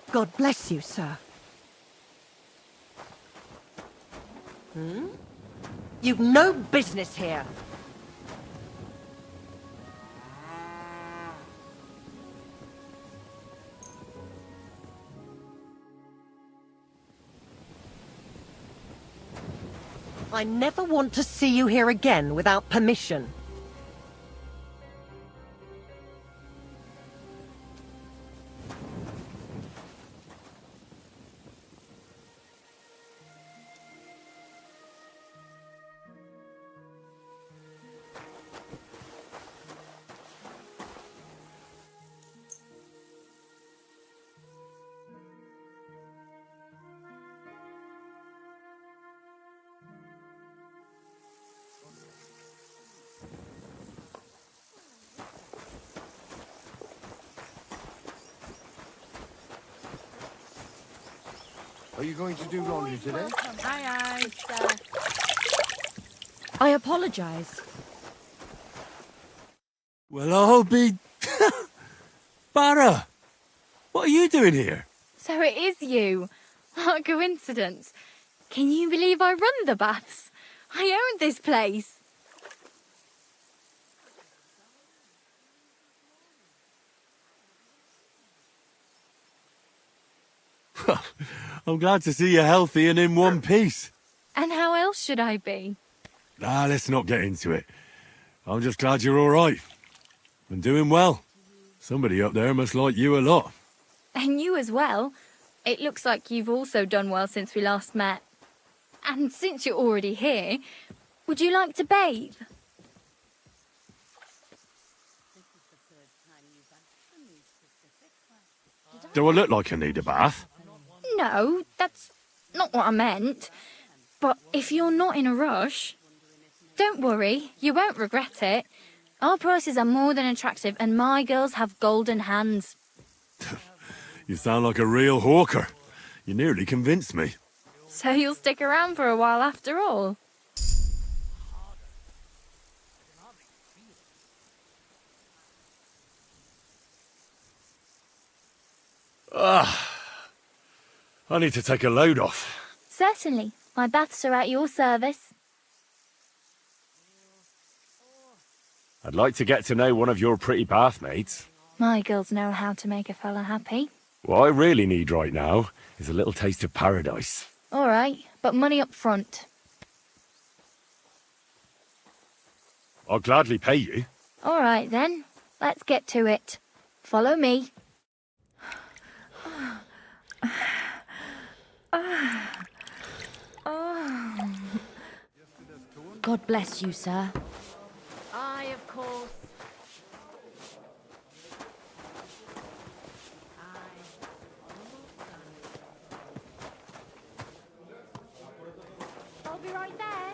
God bless you, sir. You've no business here. I never want to see you here again without permission. Are you going to do laundry today? Aye, aye. I apologize. Well, I'll be... Barra! What are you doing here? So it is you. What a coincidence. Can you believe I run the baths? I own this place. I'm glad to see you healthy and in one piece. And how else should I be? Let's not get into it. I'm just glad you're all right. And doing well. Somebody up there must like you a lot. And you as well. It looks like you've also done well since we last met. And since you're already here, would you like to bathe? Do I look like I need a bath? No, that's not what I meant. But if you're not in a rush, don't worry, you won't regret it. Our prices are more than attractive and my girls have golden hands. You sound like a real hawker. You nearly convinced me. So you'll stick around for a while after all? I need to take a load off. Certainly. My baths are at your service. I'd like to get to know one of your pretty bathmates. My girls know how to make a fella happy. What I really need right now is a little taste of paradise. All right, but money up front. I'll gladly pay you. All right, then. Let's get to it. Follow me. God bless you, sir. Aye, of course. I'll be right there.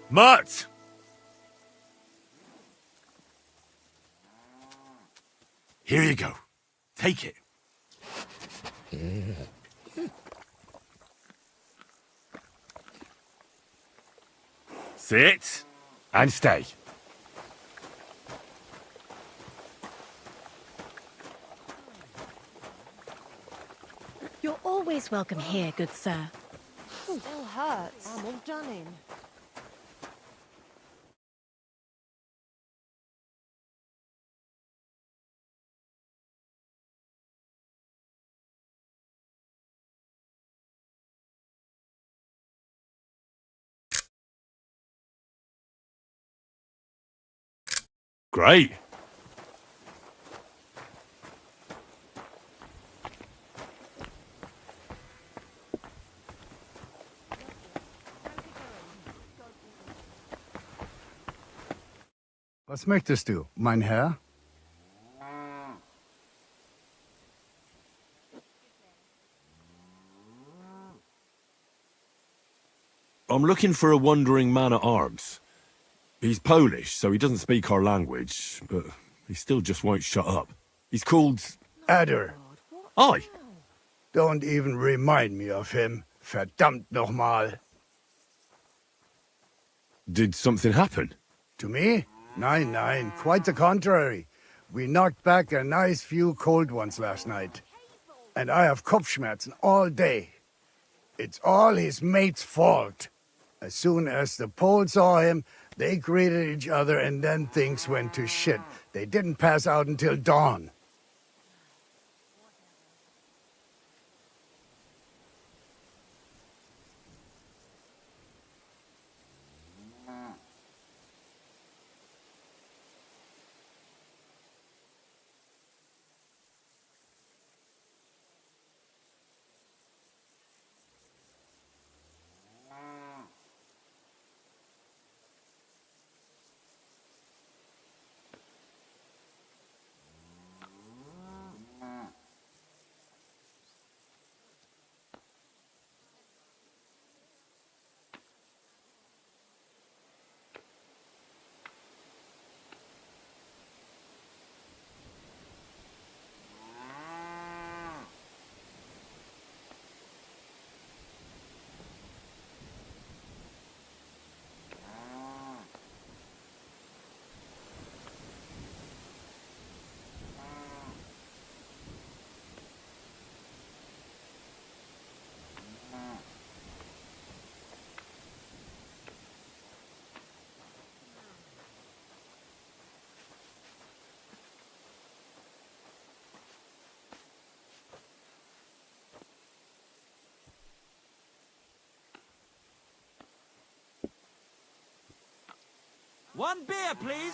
Mutt! Here you go. Take it. Sit and stay. You're always welcome here, good sir. Still hurts. I'm all done in. Great. Was möchtest du, mein Herr? I'm looking for a wandering man-at-arms. He's Polish, so he doesn't speak our language, but he still just won't shut up. He's called... Adder. Aye. Don't even remind me of him. Verdammt nochmal. Did something happen? To me? Nein, nein, quite the contrary. We knocked back a nice few cold ones last night. And I have Kopfschmerzen all day. It's all his mate's fault. As soon as the Poles saw him, they greeted each other and then things went to shit. They didn't pass out until dawn. One beer, please.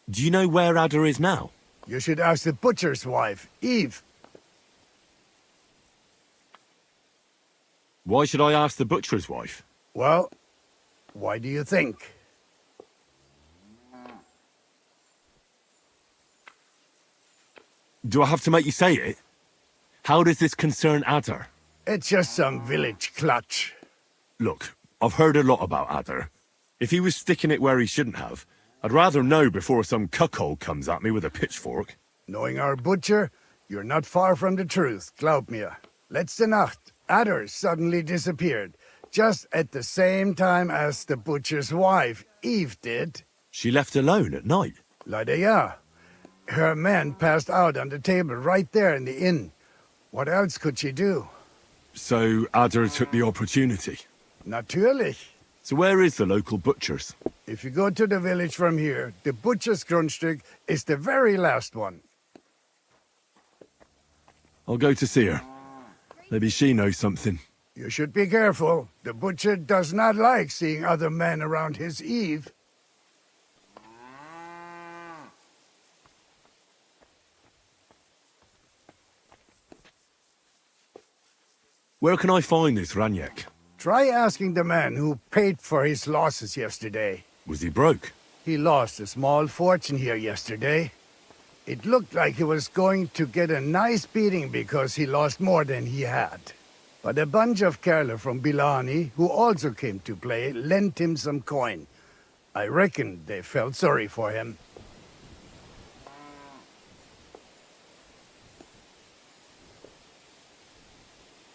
Do you know where Adder is now? You should ask the butcher's wife, Eve. Why should I ask the butcher's wife? Well, why do you think? Do I have to make you say it? How does this concern Adder? It's just some village clutch. Look, I've heard a lot about Adder. If he was sticking it where he shouldn't have, I'd rather know before some cuckold comes at me with a pitchfork. Knowing our butcher, you're not far from the truth, glaub mir. Letzte Nacht, Adder suddenly disappeared, just at the same time as the butcher's wife, Eve, did. She left alone at night? Leider ja. Her man passed out on the table right there in the inn. What else could she do? So Adder took the opportunity? Natürlich. So where is the local butcher's? If you go to the village from here, the butcher's Grundstück is the very last one. I'll go to see her. Maybe she knows something. You should be careful. The butcher does not like seeing other men around his Eve. Where can I find this Raniek? Try asking the man who paid for his losses yesterday. Was he broke? He lost a small fortune here yesterday. It looked like he was going to get a nice beating because he lost more than he had. But a bunch of Kerler from Bilani, who also came to play, lent him some coin. I reckon they felt sorry for him.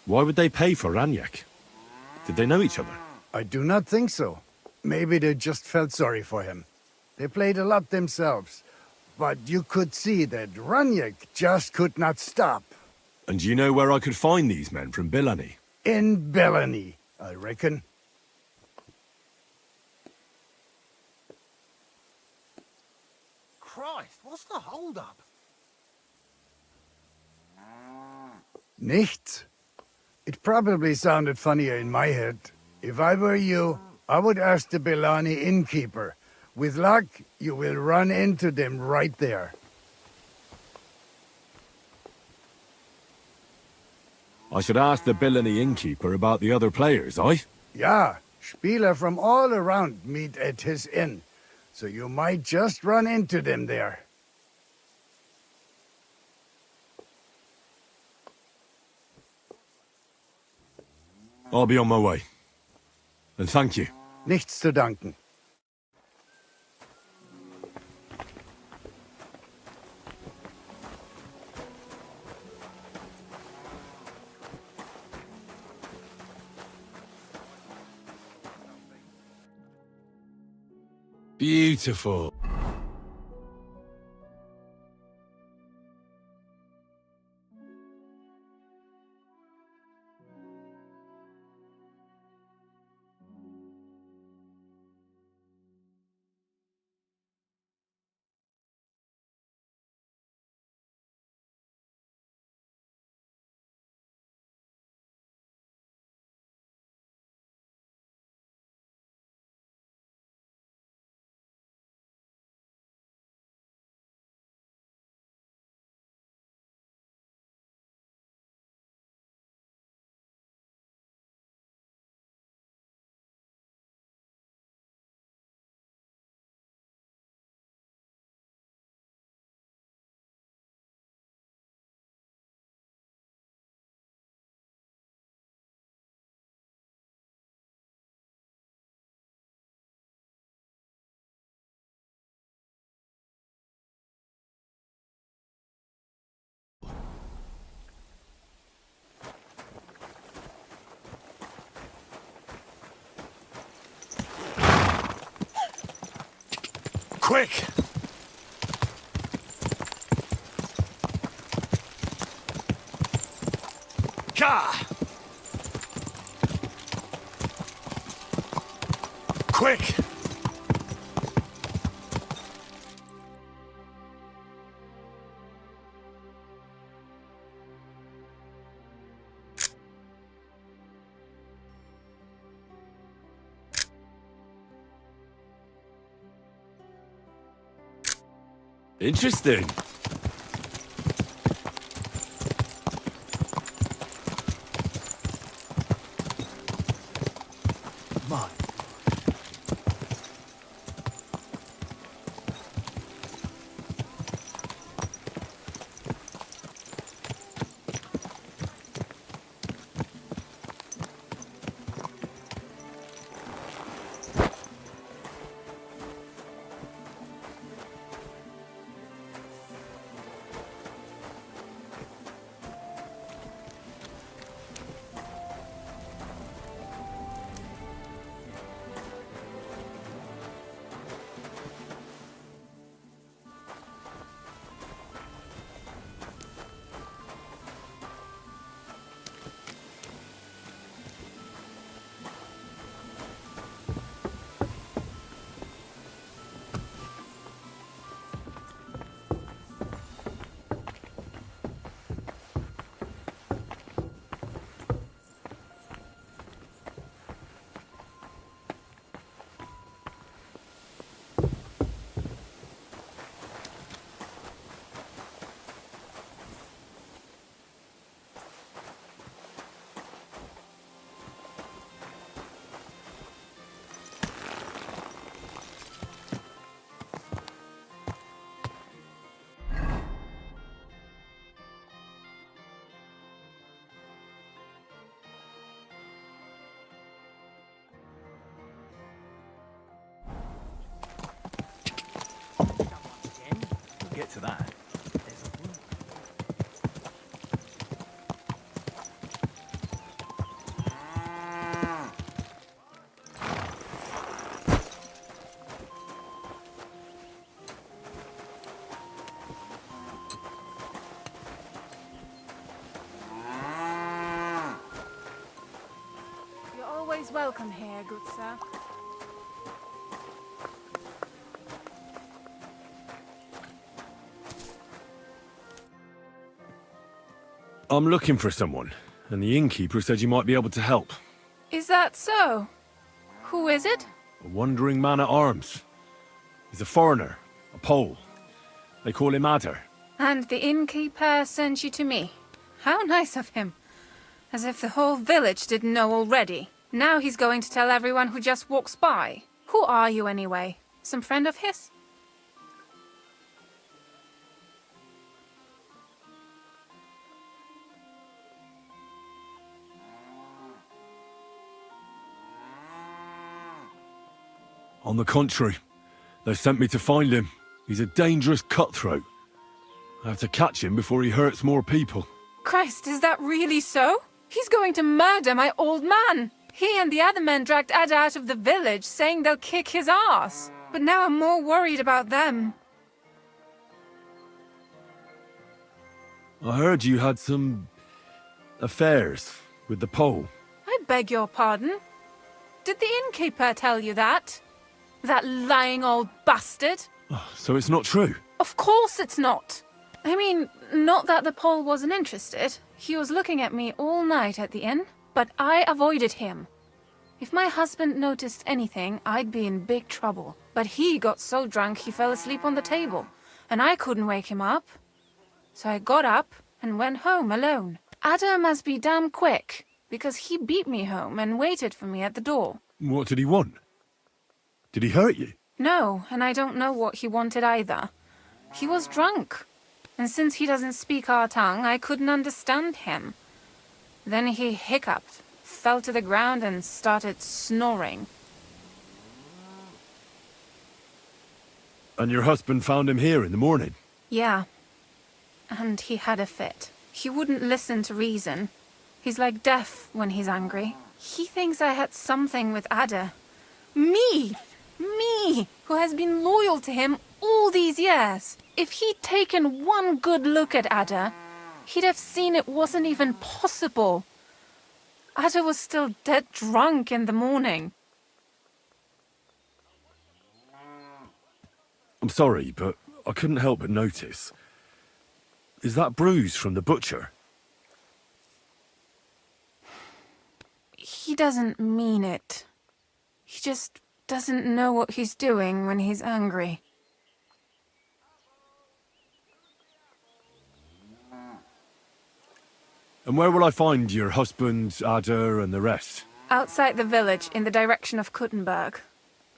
Why would they pay for Raniek? Did they know each other? I do not think so. Maybe they just felt sorry for him. They played a lot themselves, but you could see that Raniek just could not stop. And do you know where I could find these men from Bilani? In Bellany, I reckon. Christ, what's the hold-up? Nichts. It probably sounded funnier in my head. If I were you, I would ask the Bellani innkeeper. With luck, you will run into them right there. I should ask the Bilani innkeeper about the other players, aye? Yeah, Spieler from all around meet at his inn, so you might just run into them there. I'll be on my way. And thank you. Nichts zu danken. Beautiful. Quick! Ka! Quick! Interesting. My. get to that. You're always welcome here, good sir. I'm looking for someone, and the innkeeper said you might be able to help. Is that so? Who is it? A wandering man at arms. He's a foreigner, a Pole. They call him Adder. And the innkeeper sent you to me. How nice of him. As if the whole village didn't know already. Now he's going to tell everyone who just walks by. Who are you anyway? Some friend of his? On the contrary, they sent me to find him. He's a dangerous cutthroat. I have to catch him before he hurts more people. Christ, is that really so? He's going to murder my old man. He and the other men dragged Ada out of the village, saying they'll kick his ass. But now I'm more worried about them. I heard you had some affairs with the Pole. I beg your pardon? Did the innkeeper tell you that? That lying old bastard? So it's not true? Of course it's not. I mean, not that the Pole wasn't interested. He was looking at me all night at the inn, but I avoided him. If my husband noticed anything, I'd be in big trouble. But he got so drunk he fell asleep on the table, and I couldn't wake him up. So I got up and went home alone. Ada must be damn quick, because he beat me home and waited for me at the door. What did he want? Did he hurt you? No, and I don't know what he wanted either. He was drunk, and since he doesn't speak our tongue, I couldn't understand him. Then he hiccuped, fell to the ground, and started snoring. And your husband found him here in the morning? Yeah. And he had a fit. He wouldn't listen to reason. He's like deaf when he's angry. He thinks I had something with Ada. Me! Me! Who has been loyal to him all these years. If he'd taken one good look at Ada, he'd have seen it wasn't even possible. Ada was still dead drunk in the morning. I'm sorry, but I couldn't help but notice. Is that bruise from the butcher? He doesn't mean it. He just doesn't know what he's doing when he's angry. And where will I find your husband, Ada, and the rest? Outside the village, in the direction of Kuttenberg.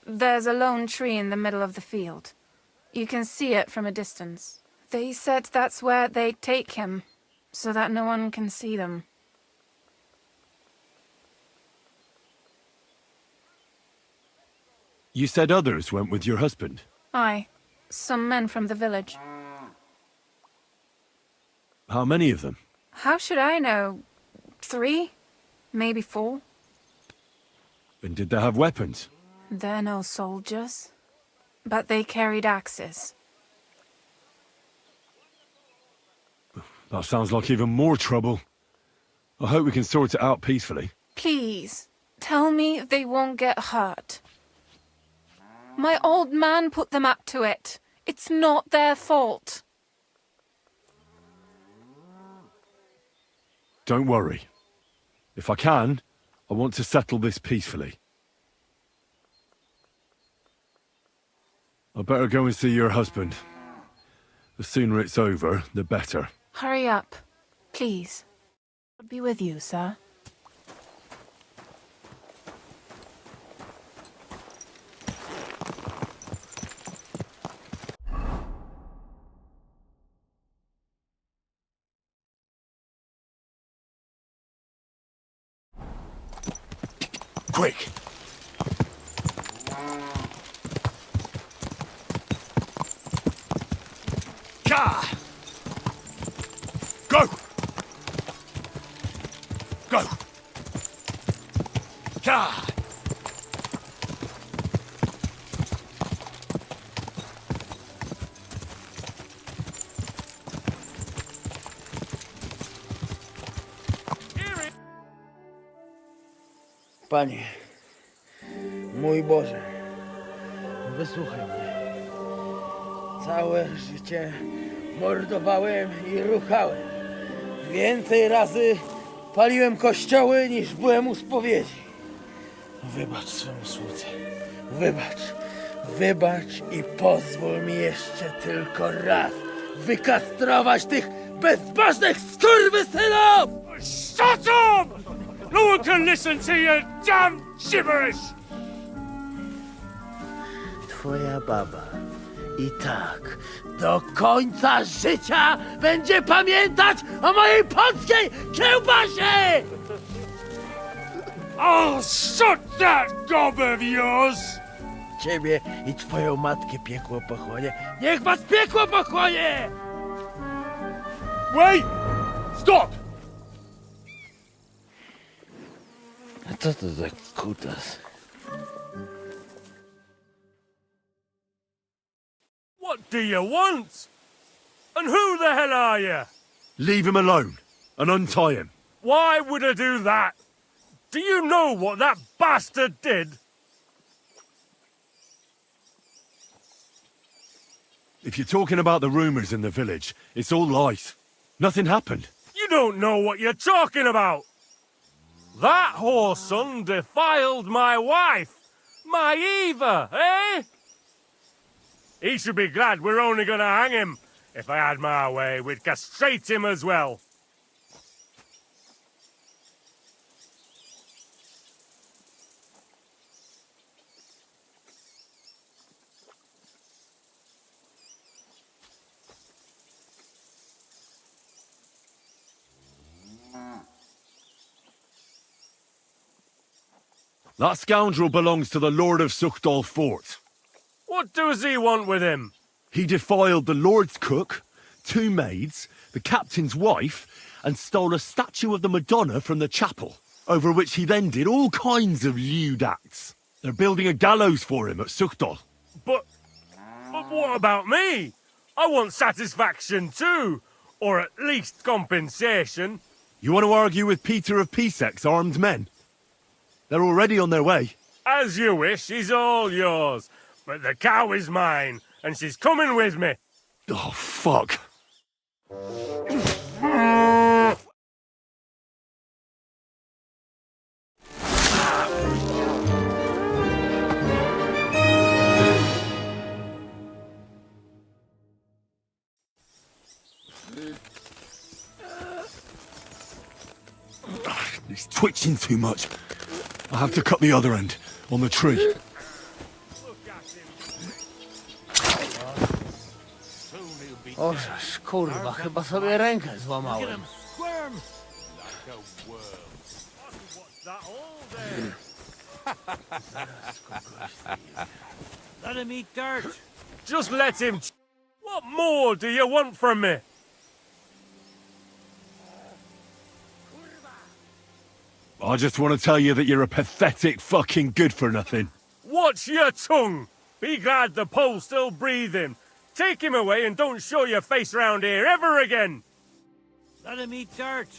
There's a lone tree in the middle of the field. You can see it from a distance. They said that's where they'd take him, so that no one can see them. You said others went with your husband? Aye, some men from the village. How many of them? How should I know? 3? Maybe 4? And did they have weapons? They're no soldiers, but they carried axes. That sounds like even more trouble. I hope we can sort it out peacefully. Please, tell me they won't get hurt. My old man put them up to it. It's not their fault. Don't worry. If I can, I want to settle this peacefully. I better go and see your husband. The sooner it's over, the better. Hurry up, please. I'll be with you, sir. Quick! Go! God! Panie, mój Boże, wysłuchaj mnie. Całe życie mordowałem i ruchałem. Więcej razy paliłem kościoły niż byłem u spowiedzi. Wybacz swemu słudze. Wybacz. Wybacz i pozwól mi jeszcze tylko raz wykastrować tych bezbożnych skurwysynów! Shut up! No one can listen to your damn gibberish! Twoja baba i tak do końca życia będzie pamiętać o mojej polskiej kiełbasie! I'll shut that gob of yours! Ciebie i twoją matkę piekło pochłonie. Niech was piekło pochłonie! Wait! Stop! A co to za kutas? What do you want? And who the hell are you? Leave him alone and untie him. Why would I do that? Do you know what that bastard did? If you're talking about the rumours in the village, it's all lies. Nothing happened. You don't know what you're talking about. That whoreson defiled my wife, my Eva, eh? He should be glad we're only gonna hang him. If I had my way, we'd castrate him as well. That scoundrel belongs to the Lord of Suchdal Fort. What does he want with him? He defiled the Lord's cook, 2 maids, the captain's wife, and stole a statue of the Madonna from the chapel, over which he then did all kinds of lewd acts. They're building a gallows for him at Suchdal. But what about me? I want satisfaction too, or at least compensation. You want to argue with Peter of Pisek's armed men? They're already on their way. As you wish, she's all yours. But the cow is mine, and she's coming with me. Oh, fuck. He's twitching too much. I have to cut the other end, on the tree. Ożeż, kurwa, chyba sobie rękę złamałem. Let him eat dirt. Just let him. What more do you want from me? I just want to tell you that you're a pathetic fucking good-for-nothing. Watch your tongue. Be glad the Pole's still breathing. Take him away and don't show your face round here ever again. Let him eat dirt.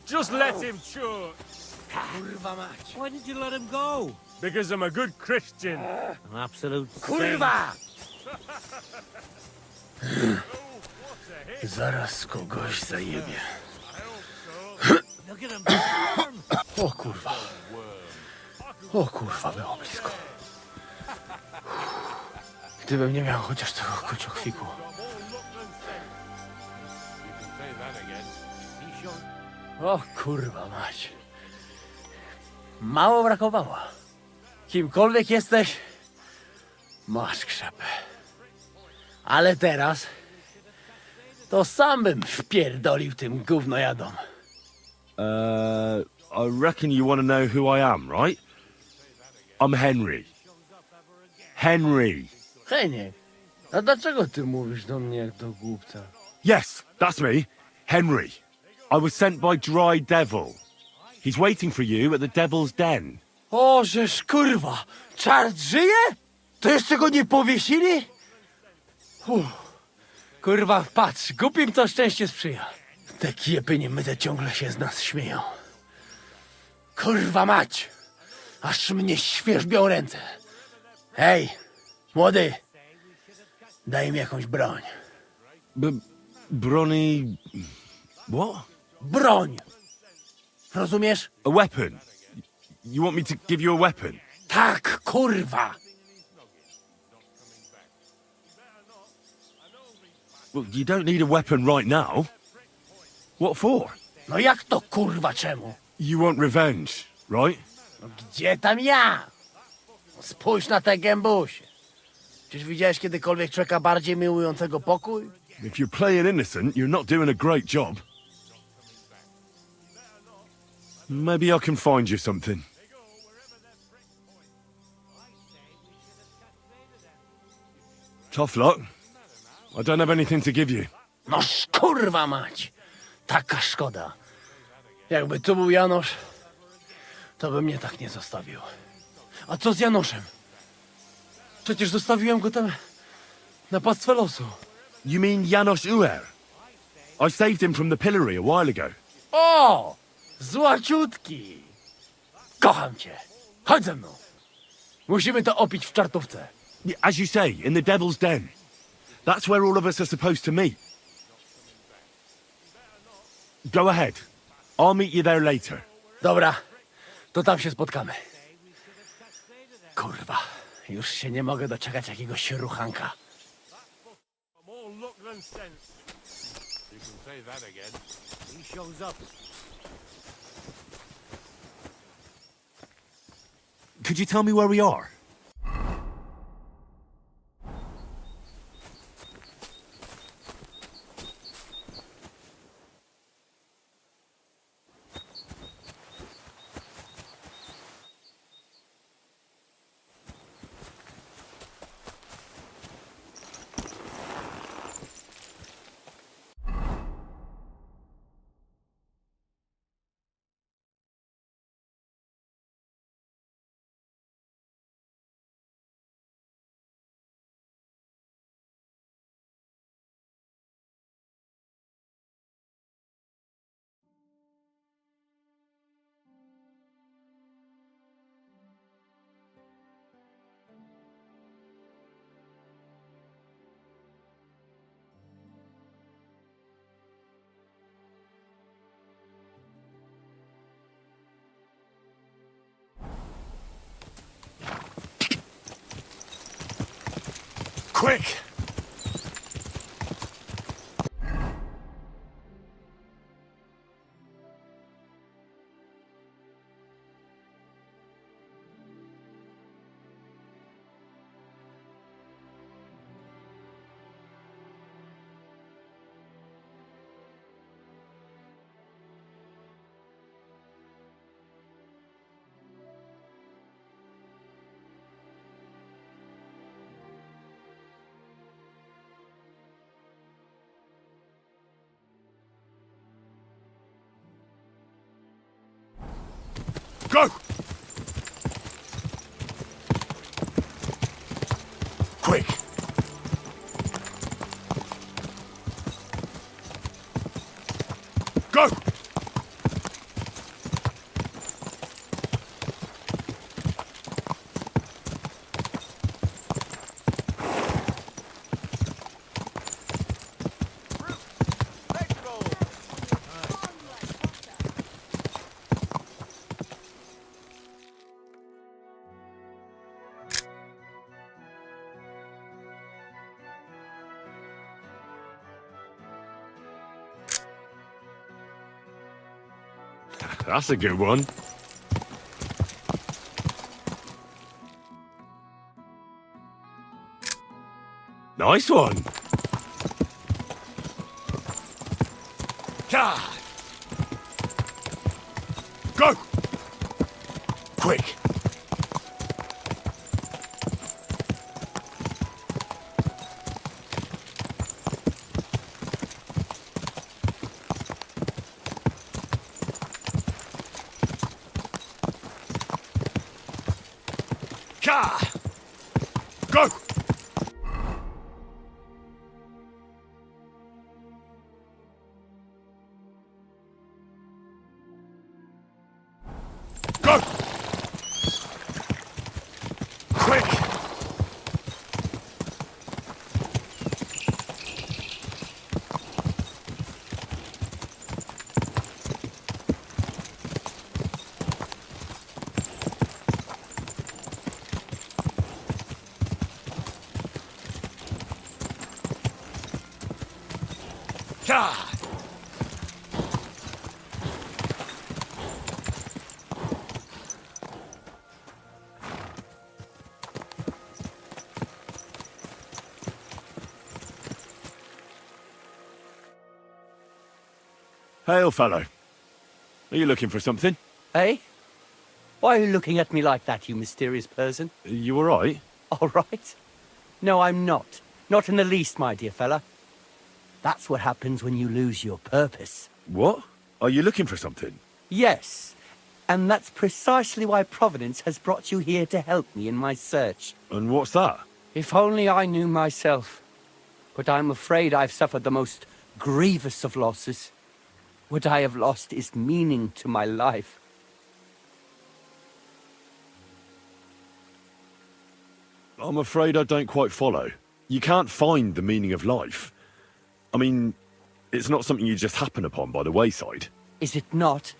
Just let him chew. Kurwa mać. Why did you let him go? Because I'm a good Christian. An absolute Kurwa! Zaraz kogoś zajebie. Look at him squirm. O kurwa. O kurwa, było blisko. Gdybym nie miał chociaż tego kociokwiku. O kurwa mać. Mało brakowało. Kimkolwiek jesteś, masz krzepę. Ale teraz to sam bym wpierdolił tym gównojadom. I reckon you want to know who I am, right? I'm Henry. Henry. Heniek, a dlaczego ty mówisz do mnie jak do głupca? Yes, that's me. Henry. I was sent by Dry Devil. He's waiting for you at the Devil's Den. O, żeż kurwa! Czart żyje? To jeszcze go nie powiesili? Kurwa, patrz, głupim to szczęście sprzyja. Te kiepy niemyte ciągle się z nas śmieją. Kurwa mać! Aż mnie świerzbią ręce. Hej, młody! Daj mi jakąś broń. Brony... What? Broń! Rozumiesz? A weapon? You want me to give you a weapon? Tak, kurwa! Well, you don't need a weapon right now. What for? No jak to kurwa czemu? You want revenge, right? No gdzie tam ja? Spójrz na te gębusie. Czyż widziałeś kiedykolwiek człowieka bardziej miłującego pokój? If you're playing innocent, you're not doing a great job. Maybe I can find you something. Tough luck. I don't have anything to give you. No kurwa mać! Taka szkoda. Jakby tu był Janosz, to by mnie tak nie zostawił. A co z Janoszem? Przecież zostawiłem go tam na pastwę losu. You mean Janos Uer? I saved him from the pillory a while ago. O! Złaciutki! Kocham cię. Chodź ze mną. Musimy to opić w czartówce. As you say, in the Devil's Den. That's where all of us are supposed to meet. Go ahead. I'll meet you there later. Dobra, to tam się spotkamy. Kurwa, już się nie mogę doczekać jakiegoś ruchanka. More luck than sense. You can say that again. He shows up. Could you tell me where we are? Quick! Go! Quick! Go! That's a good one. Nice one. God. Go. Quick. Gah! Go! Go! Quick! Gah! Hail, fellow. Are you looking for something? Eh? Why are you looking at me like that, you mysterious person? You all right? All right? No, I'm not. Not in the least, my dear fella. That's what happens when you lose your purpose. What? Are you looking for something? Yes. And that's precisely why Providence has brought you here to help me in my search. And what's that? If only I knew myself. But I'm afraid I've suffered the most grievous of losses. What I have lost is meaning to my life. I'm afraid I don't quite follow. You can't find the meaning of life. I mean, it's not something you just happen upon by the wayside. Is it not?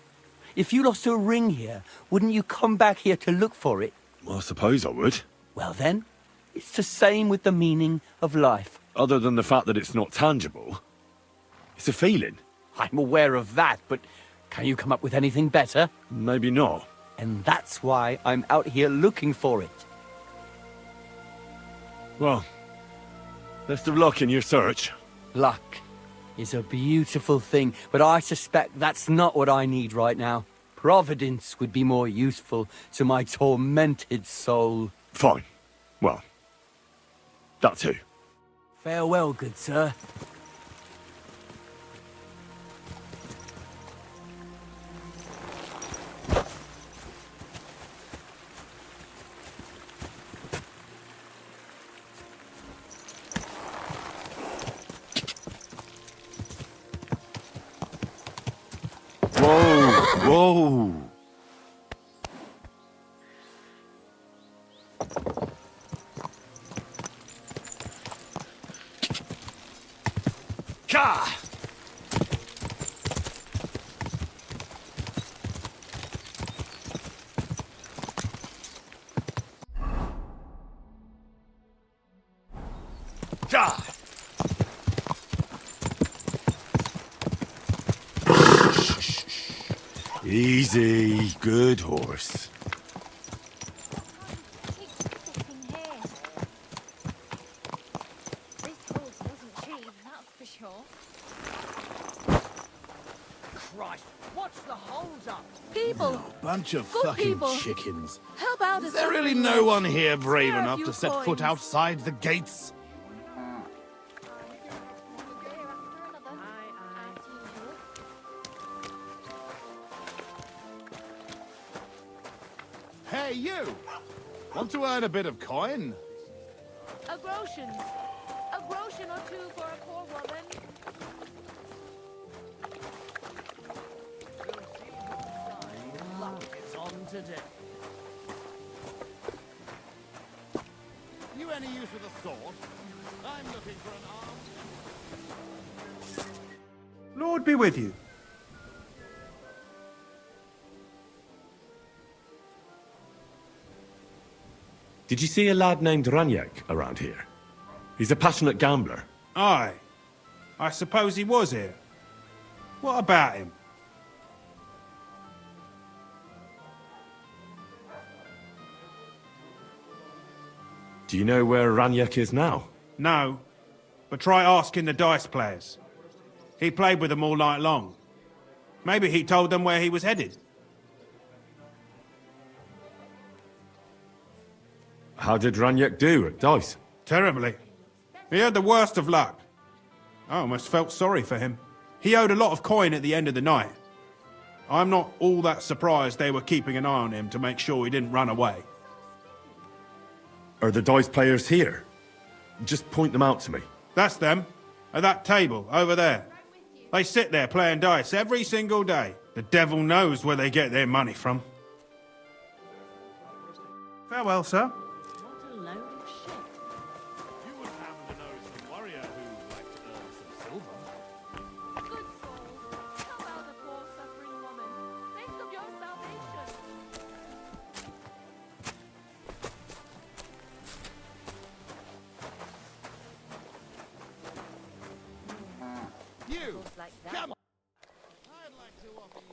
If you lost a ring here, wouldn't you come back here to look for it? I suppose I would. Well then, it's the same with the meaning of life. Other than the fact that it's not tangible. It's a feeling. I'm aware of that, but can you come up with anything better? Maybe not. And that's why I'm out here looking for it. Well, best of luck in your search. Luck is a beautiful thing, but I suspect that's not what I need right now. Providence would be more useful to my tormented soul. Fine. Well, that too. Farewell, good sir. Whoa! Ka! Ka! Easy, good horse. Christ, what's the hold up? People! Bunch of Good fucking people. chickens. Help out Is a there really suffering no man. one here brave Spare a enough few to set foot coins. outside the gates? Hey, you! Want to earn a bit of coin? A groschen. A groschen or two for a poor woman. Luck is on today. You any use with a sword? I'm looking for an arm. Lord be with you. Did you see a lad named Ranyak around here? He's a passionate gambler. Aye. I suppose he was here. What about him? Do you know where Ranyak is now? No. But try asking the dice players. He played with them all night long. Maybe he told them where he was headed. How did Ranyak do at dice? Terribly. He had the worst of luck. I almost felt sorry for him. He owed a lot of coin at the end of the night. I'm not all that surprised they were keeping an eye on him to make sure he didn't run away. Are the dice players here? Just point them out to me. That's them. At that table, over there. They sit there playing dice every single day. The devil knows where they get their money from. Farewell, sir. What a load of shit. You wouldn't happen to know some warrior who'd like to earn some silver. Good soul, help out a poor suffering woman. Think of your salvation. You! Come on!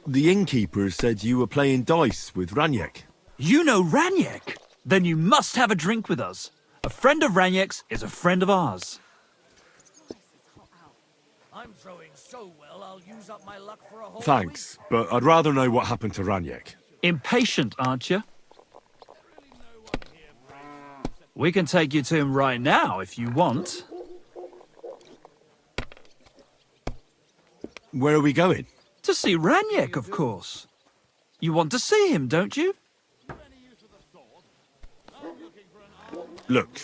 The innkeeper said you were playing dice with Raniek. You know Raniek? Then you must have a drink with us. A friend of Raniek's is a friend of ours. I'm throwing so well, I'll use up my luck for a whole Thanks, but I'd rather know what happened to Raniek. Impatient, aren't you? We can take you to him right now if you want. Where are we going? To see Raniek, of course. You want to see him, don't you? Look,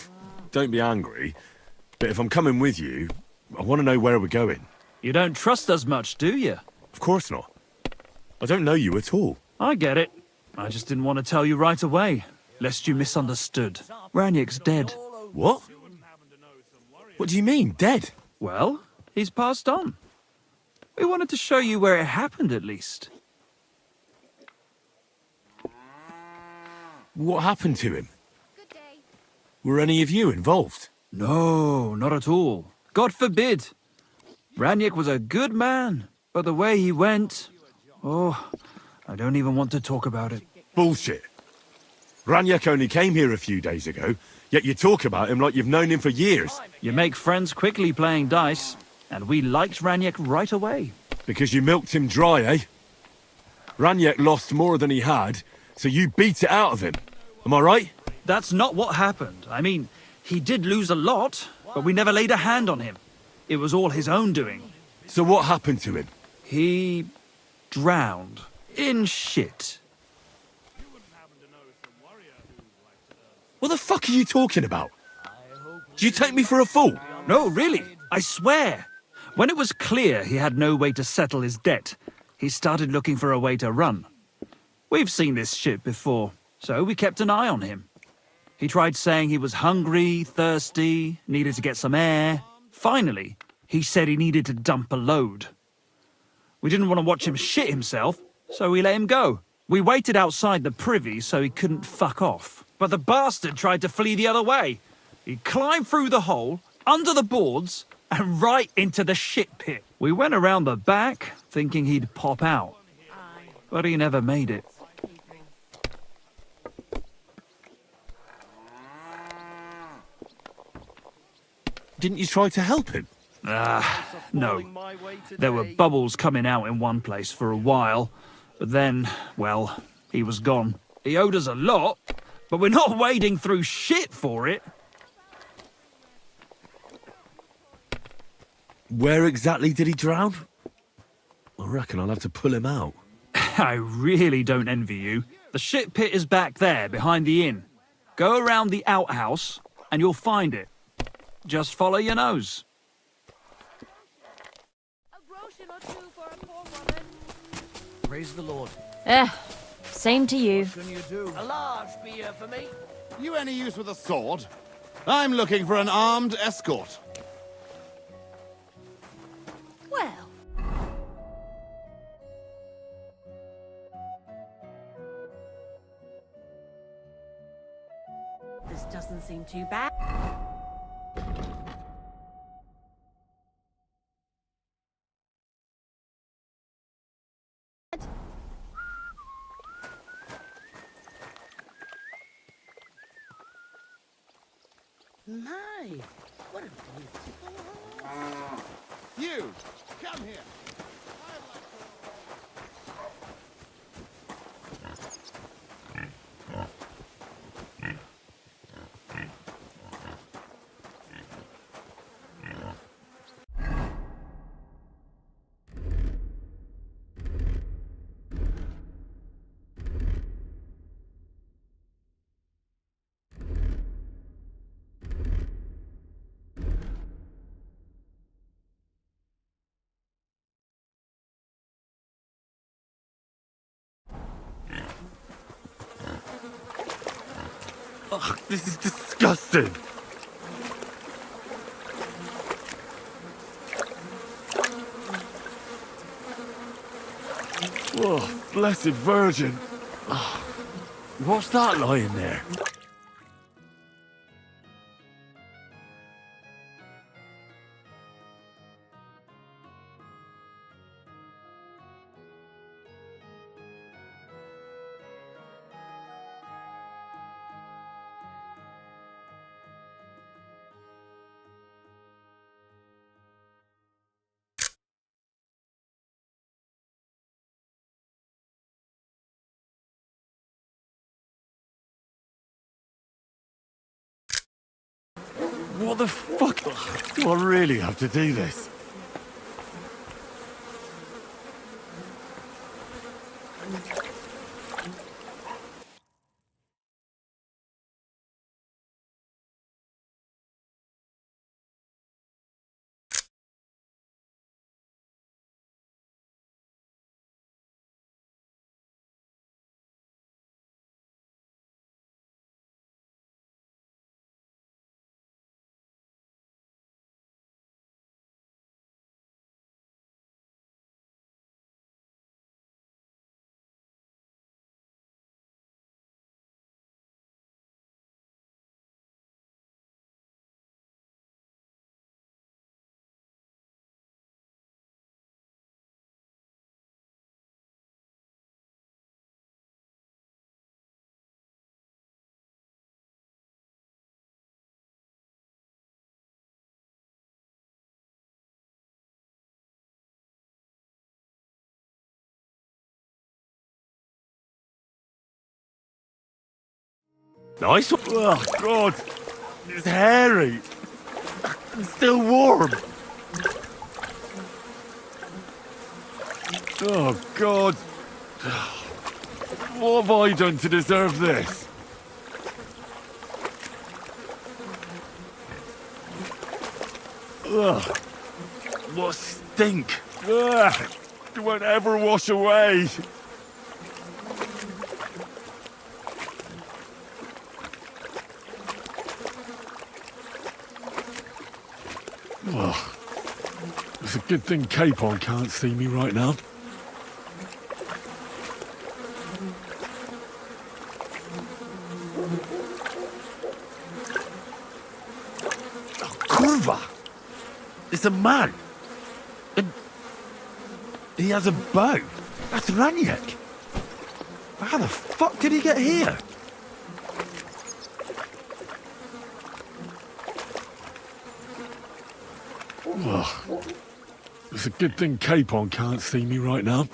don't be angry, but if I'm coming with you, I want to know where we're going. You don't trust us much, do you? Of course not. I don't know you at all. I get it. I just didn't want to tell you right away, lest you misunderstood. Raniek's dead. What? What do you mean, dead? Well, he's passed on. We wanted to show you where it happened, at least. What happened to him? Were any of you involved? No, not at all. God forbid. Raniek was a good man, but the way he went... Oh, I don't even want to talk about it. Bullshit. Raniek only came here a few days ago, yet you talk about him like you've known him for years. You make friends quickly playing dice, and we liked Raniek right away. Because you milked him dry, eh? Raniek lost more than he had, so you beat it out of him. Am I right? That's not what happened. I mean, he did lose a lot, but we never laid a hand on him. It was all his own doing. So what happened to him? He drowned in shit. What the fuck are you talking about? Do you take me for a fool? No, really, I swear. When it was clear he had no way to settle his debt, he started looking for a way to run. We've seen this shit before, so we kept an eye on him. He tried saying he was hungry, thirsty, needed to get some air. Finally, he said he needed to dump a load. We didn't want to watch him shit himself, so we let him go. We waited outside the privy so he couldn't fuck off. But the bastard tried to flee the other way. He climbed through the hole, under the boards, and right into the shit pit. We went around the back, thinking he'd pop out. But he never made it. Didn't you try to help him? No. There were bubbles coming out in one place for a while, but then, well, he was gone. He owed us a lot, but we're not wading through shit for it. Where exactly did he drown? I reckon I'll have to pull him out. I really don't envy you. The shit pit is back there, behind the inn. Go around the outhouse, and you'll find it. Just follow your nose. Praise the Lord. Same to you. What can you do? A large beer for me. You any use with a sword? I'm looking for an armed escort. Well, This doesn't seem too bad. My, what a beautiful house. You, come here. Ugh, this is disgusting. Oh, blessed Virgin. Oh, what's that lying there? What the fuck? Ugh, do I really have to do this? Nice one. Oh, God. It's hairy. It's still warm. Oh, God. What have I done to deserve this? Ugh. What stink. Ugh. It won't ever wash away. Well, it's a good thing Capon can't see me right now. Oh, Curva! It's a man! And he has a bow. That's Raniek. How the fuck did he get here? Well, it's a good thing Capon can't see me right now.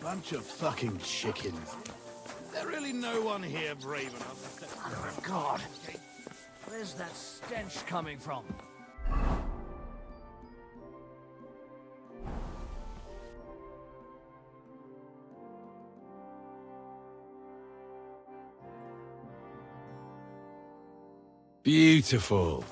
Bunch of fucking chickens. Is there really no one here brave enough to... Oh, God. Where's that stench coming from? Beautiful.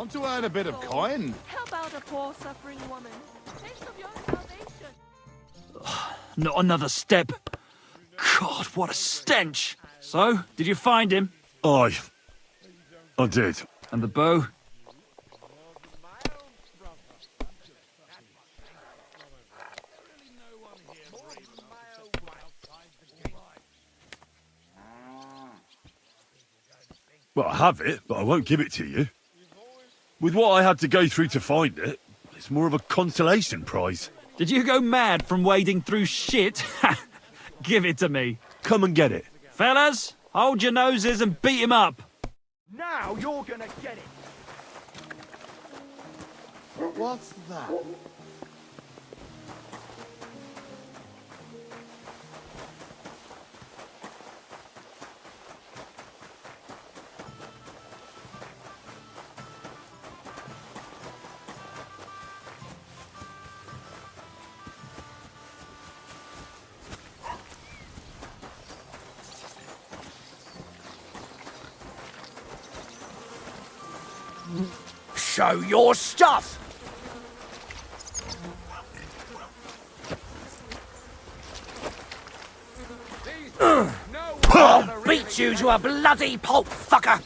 Want to earn a bit of coin? Help out a poor suffering woman. Taste of your salvation. Not another step. God, what a stench. So, did you find him? I did. And the bow? Well, I have it, but I won't give it to you. With what I had to go through to find it, it's more of a consolation prize. Did you go mad from wading through shit? Give it to me. Come and get it. Fellas, hold your noses and beat him up. Now you're gonna get it. What's that? Show your stuff! I'll beat you to a bloody pulp, fucker!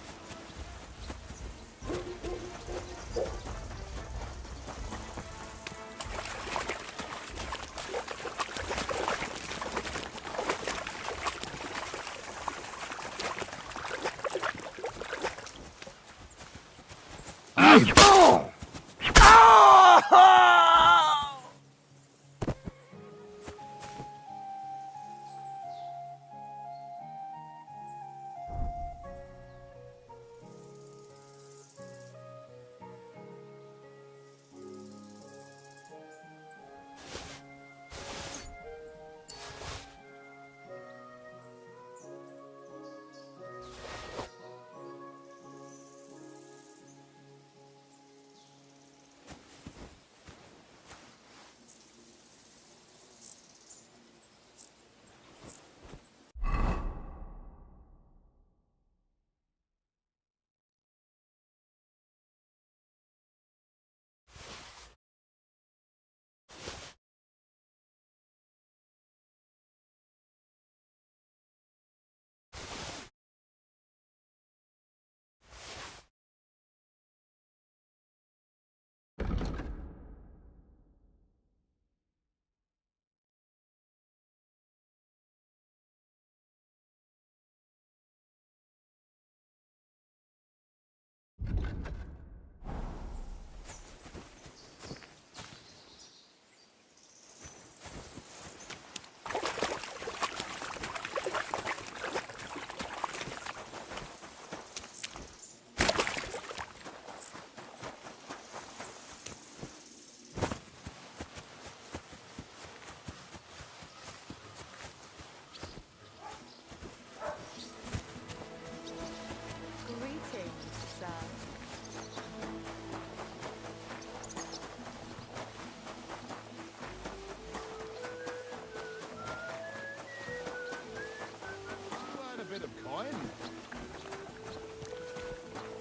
Bit of coin.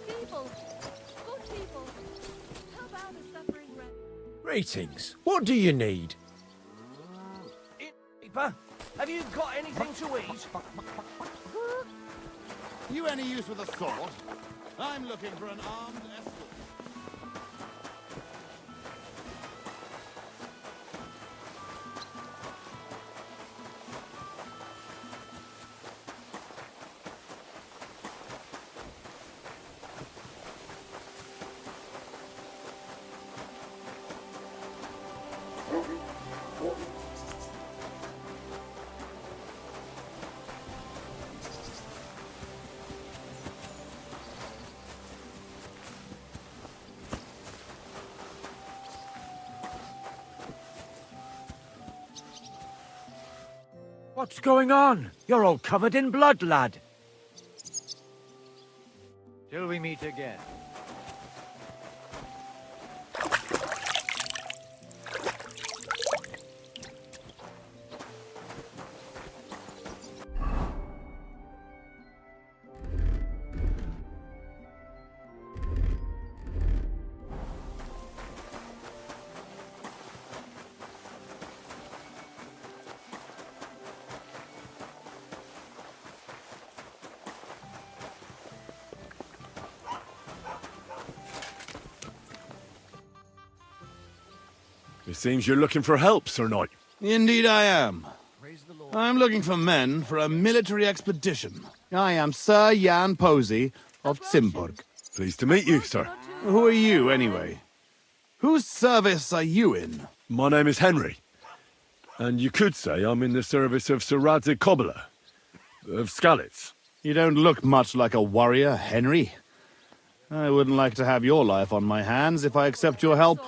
People, good people, help out a suffering wretch. Greetings. What do you need? Innkeeper, have you got anything to eat? You any use with a sword? I'm looking for an armed escort. What's going on? You're all covered in blood, lad. Till we meet again. It seems you're looking for help, Sir Knight. Indeed I am. I'm looking for men for a military expedition. I am Sir Jan Posey of Simburg. Pleased to meet you, sir. Who are you, anyway? Whose service are you in? My name is Henry. And you could say I'm in the service of Sir Radzig Kobyla, of Skalitz. You don't look much like a warrior, Henry. I wouldn't like to have your life on my hands if I accept your help.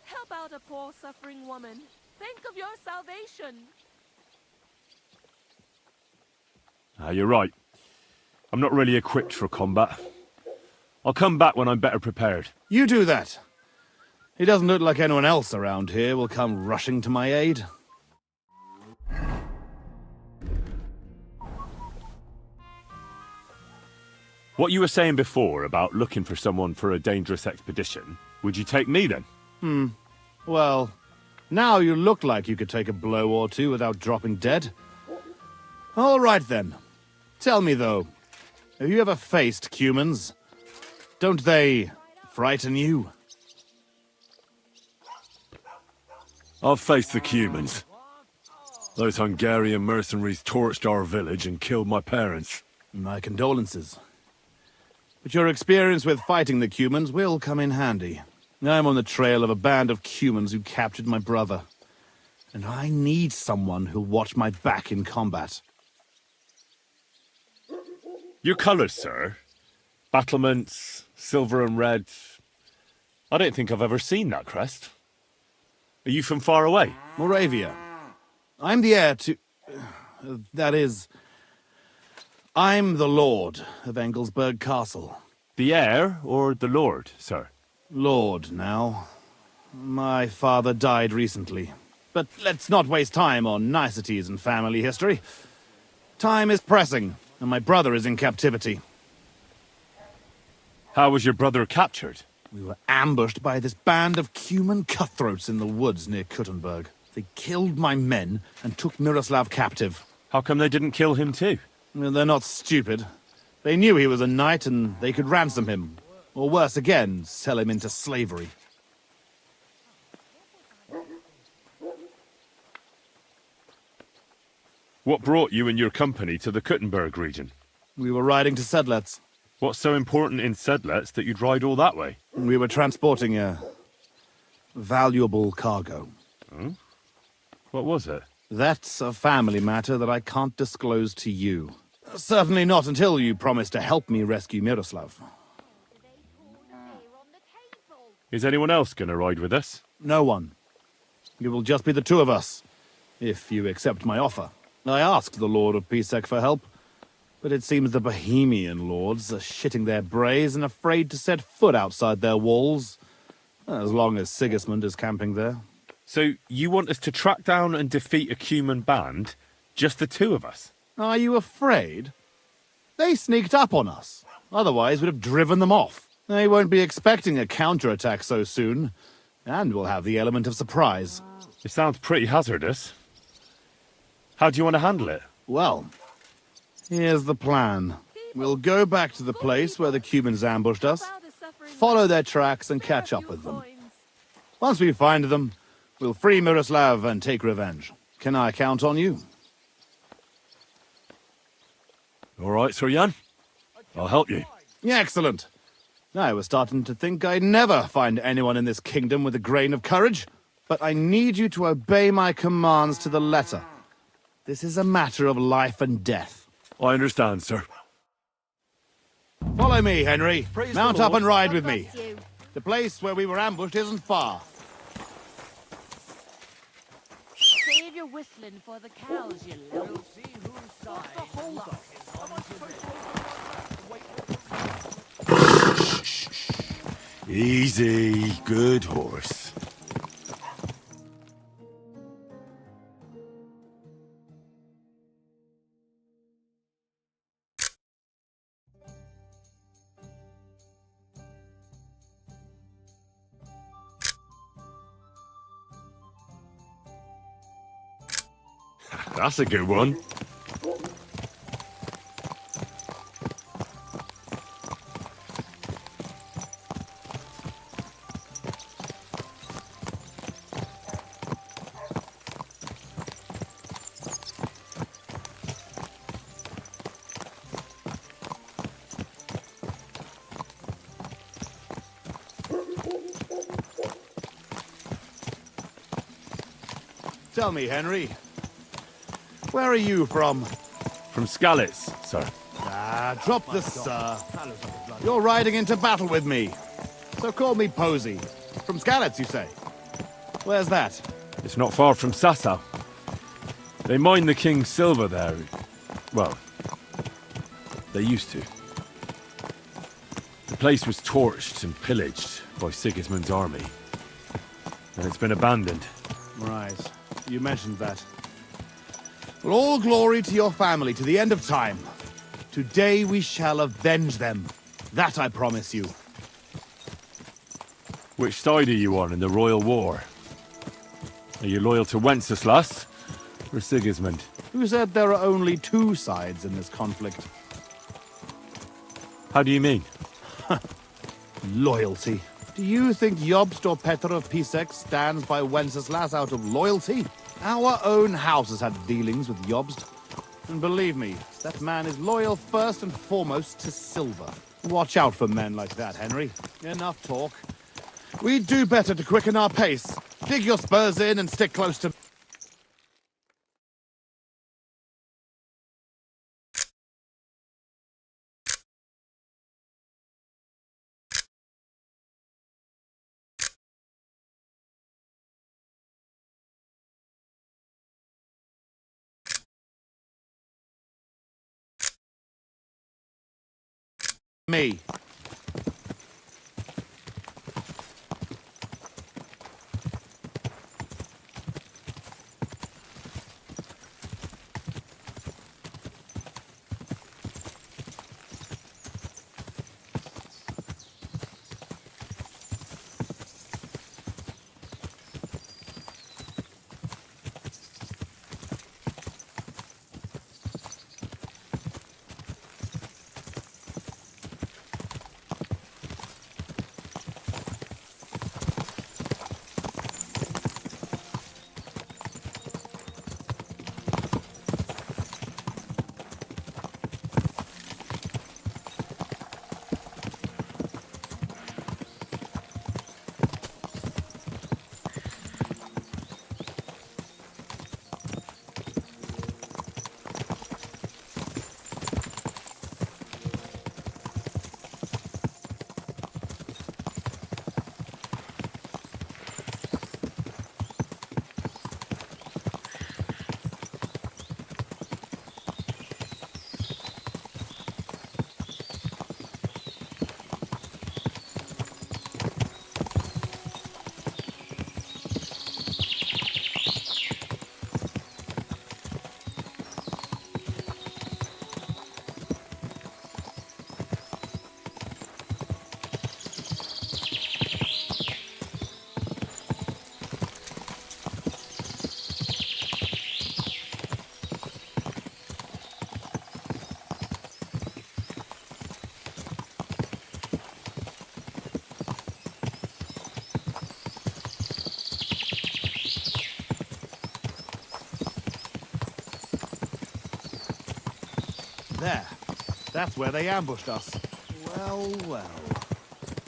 Help out a poor suffering woman. Think of your salvation. You're right. I'm not really equipped for combat. I'll come back when I'm better prepared. You do that. It doesn't look like anyone else around here will come rushing to my aid. What you were saying before about looking for someone for a dangerous expedition, would you take me then? Well, now you look like you could take a blow or two without dropping dead. All right then. Tell me though, have you ever faced humans? Don't they frighten you? I've faced the Cumans. Those Hungarian mercenaries torched our village and killed my parents. My condolences. But your experience with fighting the Cumans will come in handy. I'm on the trail of a band of Cumans who captured my brother. And I need someone who'll watch my back in combat. Your colours, sir. Battlements, silver and red. I don't think I've ever seen that crest. Are you from far away? Moravia. I'm the heir to... that is... I'm the Lord of Engelsberg Castle. The heir or the lord, sir? Lord, now. My father died recently. But let's not waste time on niceties and family history. Time is pressing, and my brother is in captivity. How was your brother captured? We were ambushed by this band of Cuman cutthroats in the woods near Kuttenberg. They killed my men and took Miroslav captive. How come they didn't kill him too? Well, they're not stupid. They knew he was a knight and they could ransom him. Or worse again, sell him into slavery. What brought you and your company to the Kuttenberg region? We were riding to Sedlets. What's so important in Sedlets that you'd ride all that way? We were transporting a valuable cargo. Oh? What was it? That's a family matter that I can't disclose to you. Certainly not until you promise to help me rescue Miroslav. Is anyone else going to ride with us? No one. It will just be the two of us, if you accept my offer. I asked the Lord of Pisek for help, but it seems the Bohemian lords are shitting their brays and afraid to set foot outside their walls, as long as Sigismund is camping there. So you want us to track down and defeat a Cuman band, just the two of us? Are you afraid? They sneaked up on us. Otherwise, we'd have driven them off. They won't be expecting a counterattack so soon, and we'll have the element of surprise. It sounds pretty hazardous. How do you want to handle it? Well, here's the plan. We'll go back to the place where the Cumans ambushed us, follow their tracks and catch up with them. Once we find them, we'll free Miroslav and take revenge. Can I count on you? All right, Sir Jan. I'll help you. Excellent. I was starting to think I'd never find anyone in this kingdom with a grain of courage, but I need you to obey my commands to the letter. This is a matter of life and death. I understand, sir. Follow me, Henry. Praise Mount the up Lord. and ride God with me. bless you. The place where we were ambushed isn't far. Save your whistling for the cows, you little. Easy, good horse. That's a good one. Tell me, Henry, where are you from? From Skalitz, sir. Drop the sir. You're riding into battle with me. So call me Posey. From Skalitz, you say? Where's that? It's not far from Sasau. They mine the king's silver there. Well, they used to. The place was torched and pillaged by Sigismund's army. And it's been abandoned. Right. You mentioned that. Well, all glory to your family to the end of time. Today we shall avenge them. That I promise you. Which side are you on in the royal war? Are you loyal to Wenceslas or Sigismund? Who said there are only two sides in this conflict? How do you mean? Loyalty. Do you think Jobst or Petr of Pisek stands by Wenceslas out of loyalty? Our own house has had dealings with Jobst. And believe me, that man is loyal first and foremost to silver. Watch out for men like that, Henry. Enough talk. We'd do better to quicken our pace. Dig your spurs in and stick close to... me. There. That's where they ambushed us. Well, well.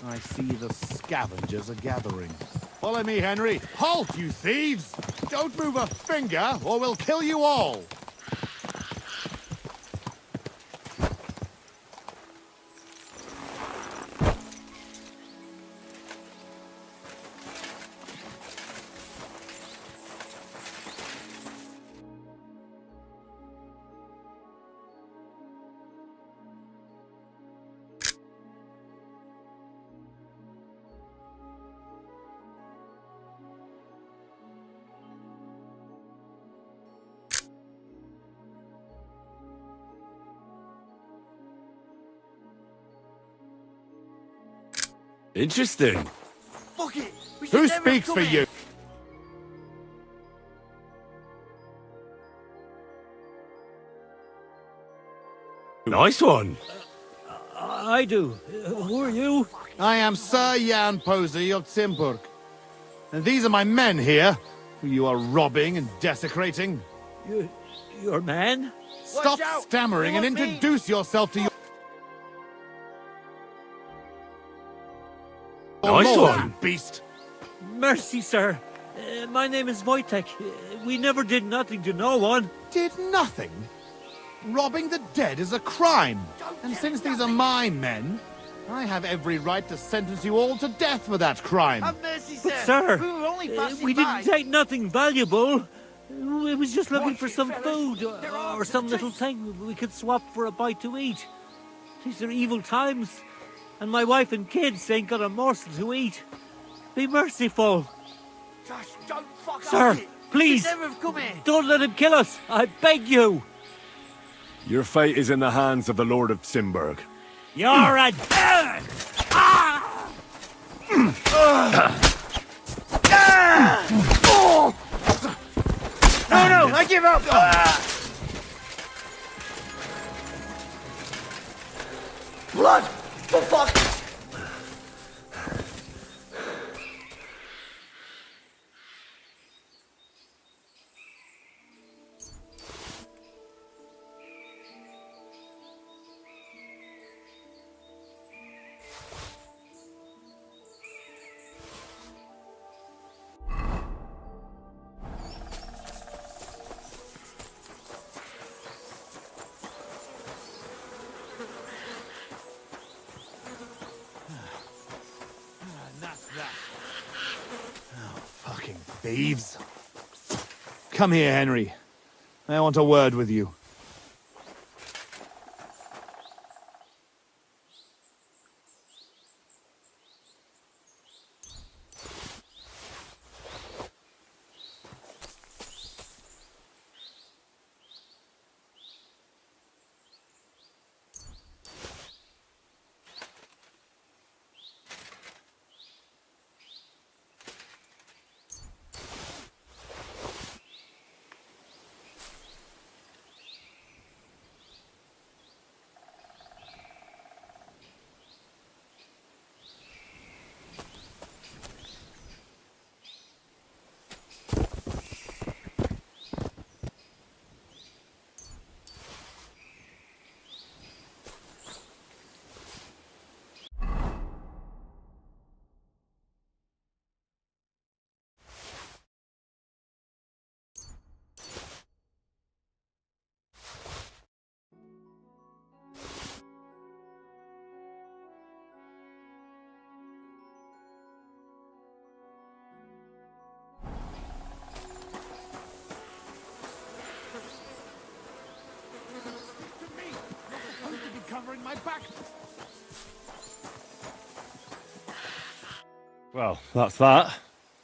I see the scavengers are gathering. Follow me, Henry. Halt, you thieves! Don't move a finger, or we'll kill you all! Interesting. Fuck it! Who speaks for you? Nice one. I do. Who are you? I am Sir Jan Posey of Zimburg. And these are my men here, who you are robbing and desecrating. Your man? Stop stammering and introduce yourself to your... Nice Lord, one. you beast! Mercy, sir. My name is Wojtek. We never did nothing to no one. Did nothing? Robbing the dead is a crime. And since these are my men, I have every right to sentence you all to death for that crime. Have mercy, But sir. sir, We were only passing we by. didn't take nothing valuable. We was just looking for some food or some little thing we could swap for a bite to eat. These are evil times, and my wife and kids ain't got a morsel to eat. Be merciful. Josh, don't fuck Sir, up. please, Never have come here. don't let him kill us. I beg you. Your fate is in the hands of the Lord of Simberg. You're a... No, I give up. Blood! For fuck! Fucking thieves. Come here, Henry. I want a word with you. Covering my back. Well, that's that.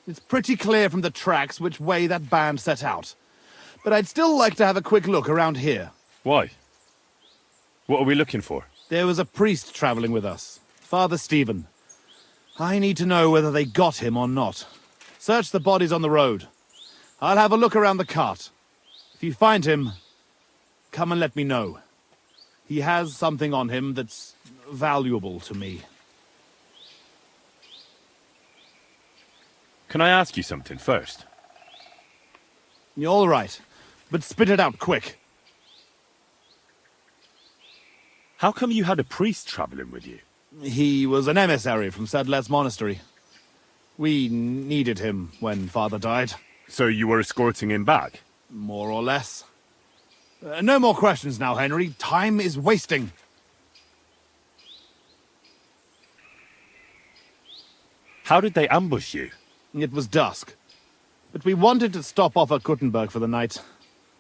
It's pretty clear from the tracks which way that band set out. But I'd still like to have a quick look around here. Why? What are we looking for? There was a priest traveling with us, Father Stephen. I need to know whether they got him or not. Search the bodies on the road. I'll have a look around the cart. If you find him, come and let me know. He has something on him that's valuable to me. Can I ask you something first? You're all right, but spit it out quick. How come you had a priest traveling with you? He was an emissary from Sedlet's monastery. We needed him when Father died. So you were escorting him back? More or less. No more questions now, Henry. Time is wasting. How did they ambush you? It was dusk. But we wanted to stop off at Kuttenberg for the night.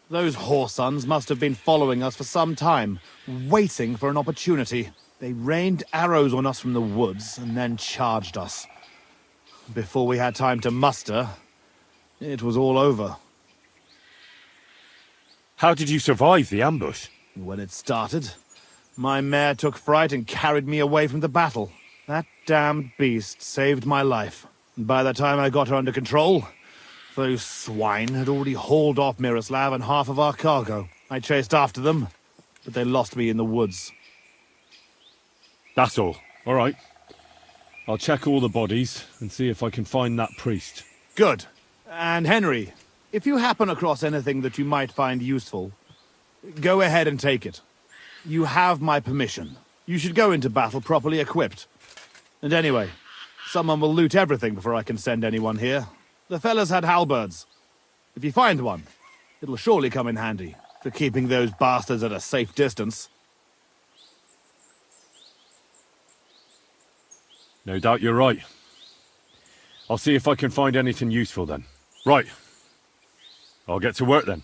Those whoresons must have been following us for some time, waiting for an opportunity. They rained arrows on us from the woods and then charged us. Before we had time to muster, it was all over. How did you survive the ambush? When it started, my mare took fright and carried me away from the battle. That damned beast saved my life. And by the time I got her under control, those swine had already hauled off Miroslav and half of our cargo. I chased after them, but they lost me in the woods. That's all. All right. I'll check all the bodies and see if I can find that priest. Good. And Henry, if you happen across anything that you might find useful, go ahead and take it. You have my permission. You should go into battle properly equipped. And anyway, someone will loot everything before I can send anyone here. The fellas had halberds. If you find one, it'll surely come in handy for keeping those bastards at a safe distance. No doubt you're right. I'll see if I can find anything useful then. Right. I'll get to work then.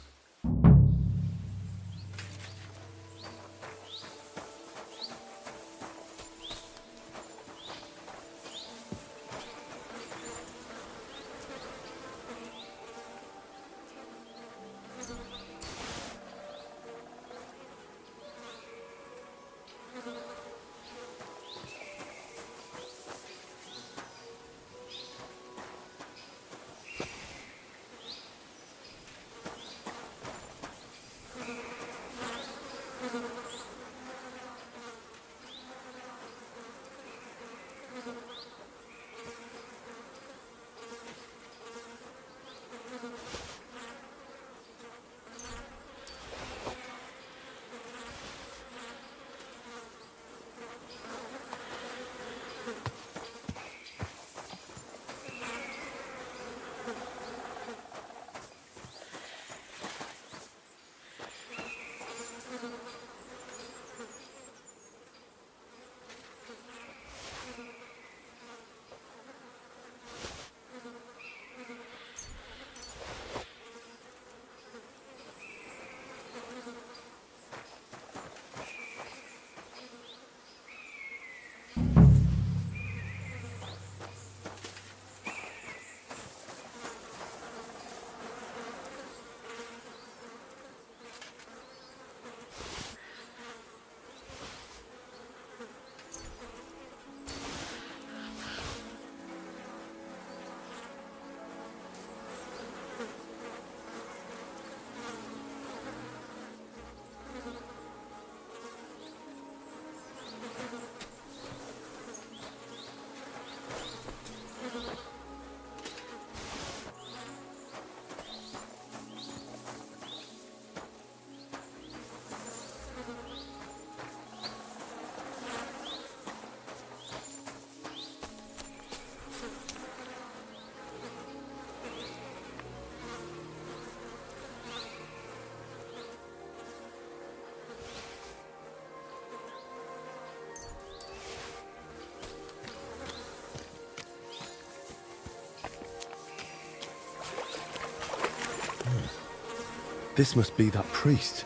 This must be that priest.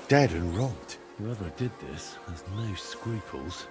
Dead and robbed. Whoever did this has no scruples.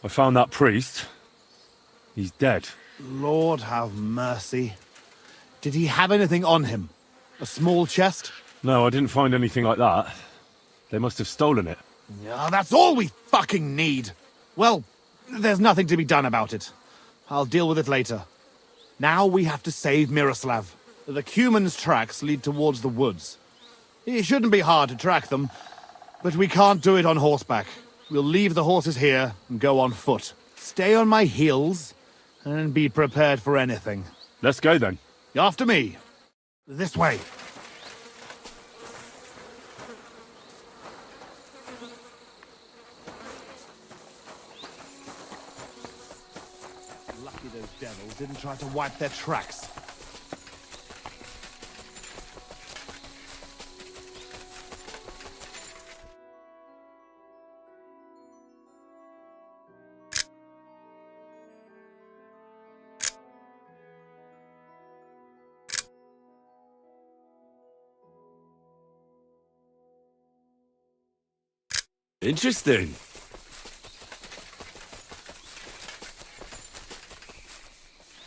I found that priest. He's dead. Lord have mercy. Did he have anything on him? A small chest? No, I didn't find anything like that. They must have stolen it. Yeah, that's all we fucking need. Well, there's nothing to be done about it. I'll deal with it later. Now we have to save Miroslav. The Cuman's tracks lead towards the woods. It shouldn't be hard to track them, but we can't do it on horseback. We'll leave the horses here and go on foot. Stay on my heels and be prepared for anything. Let's go then. After me. This way. Lucky those devils didn't try to wipe their tracks. Interesting.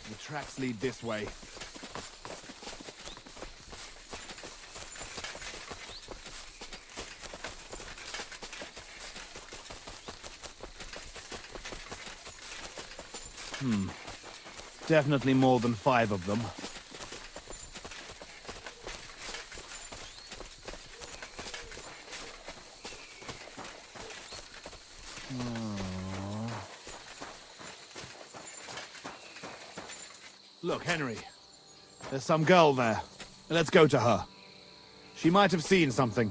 The tracks lead this way. Definitely more than 5 of them. Look, Henry. There's some girl there. Let's go to her. She might have seen something.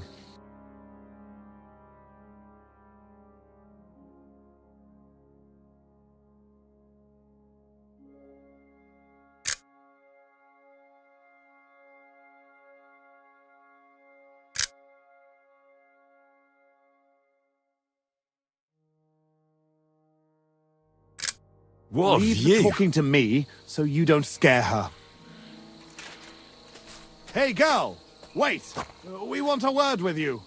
What a Leave view. the talking to me so you don't scare her. Hey, girl! Wait! We want a word with you.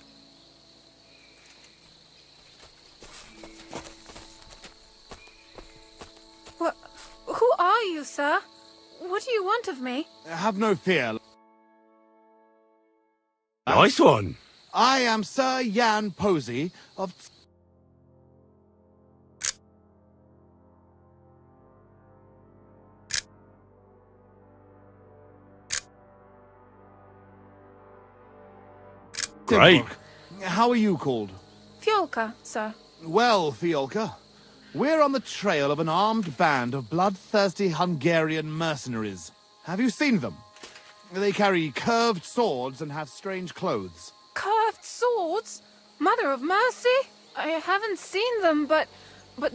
What? Who are you, sir? What do you want of me? Have no fear. Nice one. I am Sir Jan Posey of... Great. How are you called? Fiolka, sir. Well, Fiolka, we're on the trail of an armed band of bloodthirsty Hungarian mercenaries. Have you seen them? They carry curved swords and have strange clothes. Curved swords? Mother of mercy? I haven't seen them, but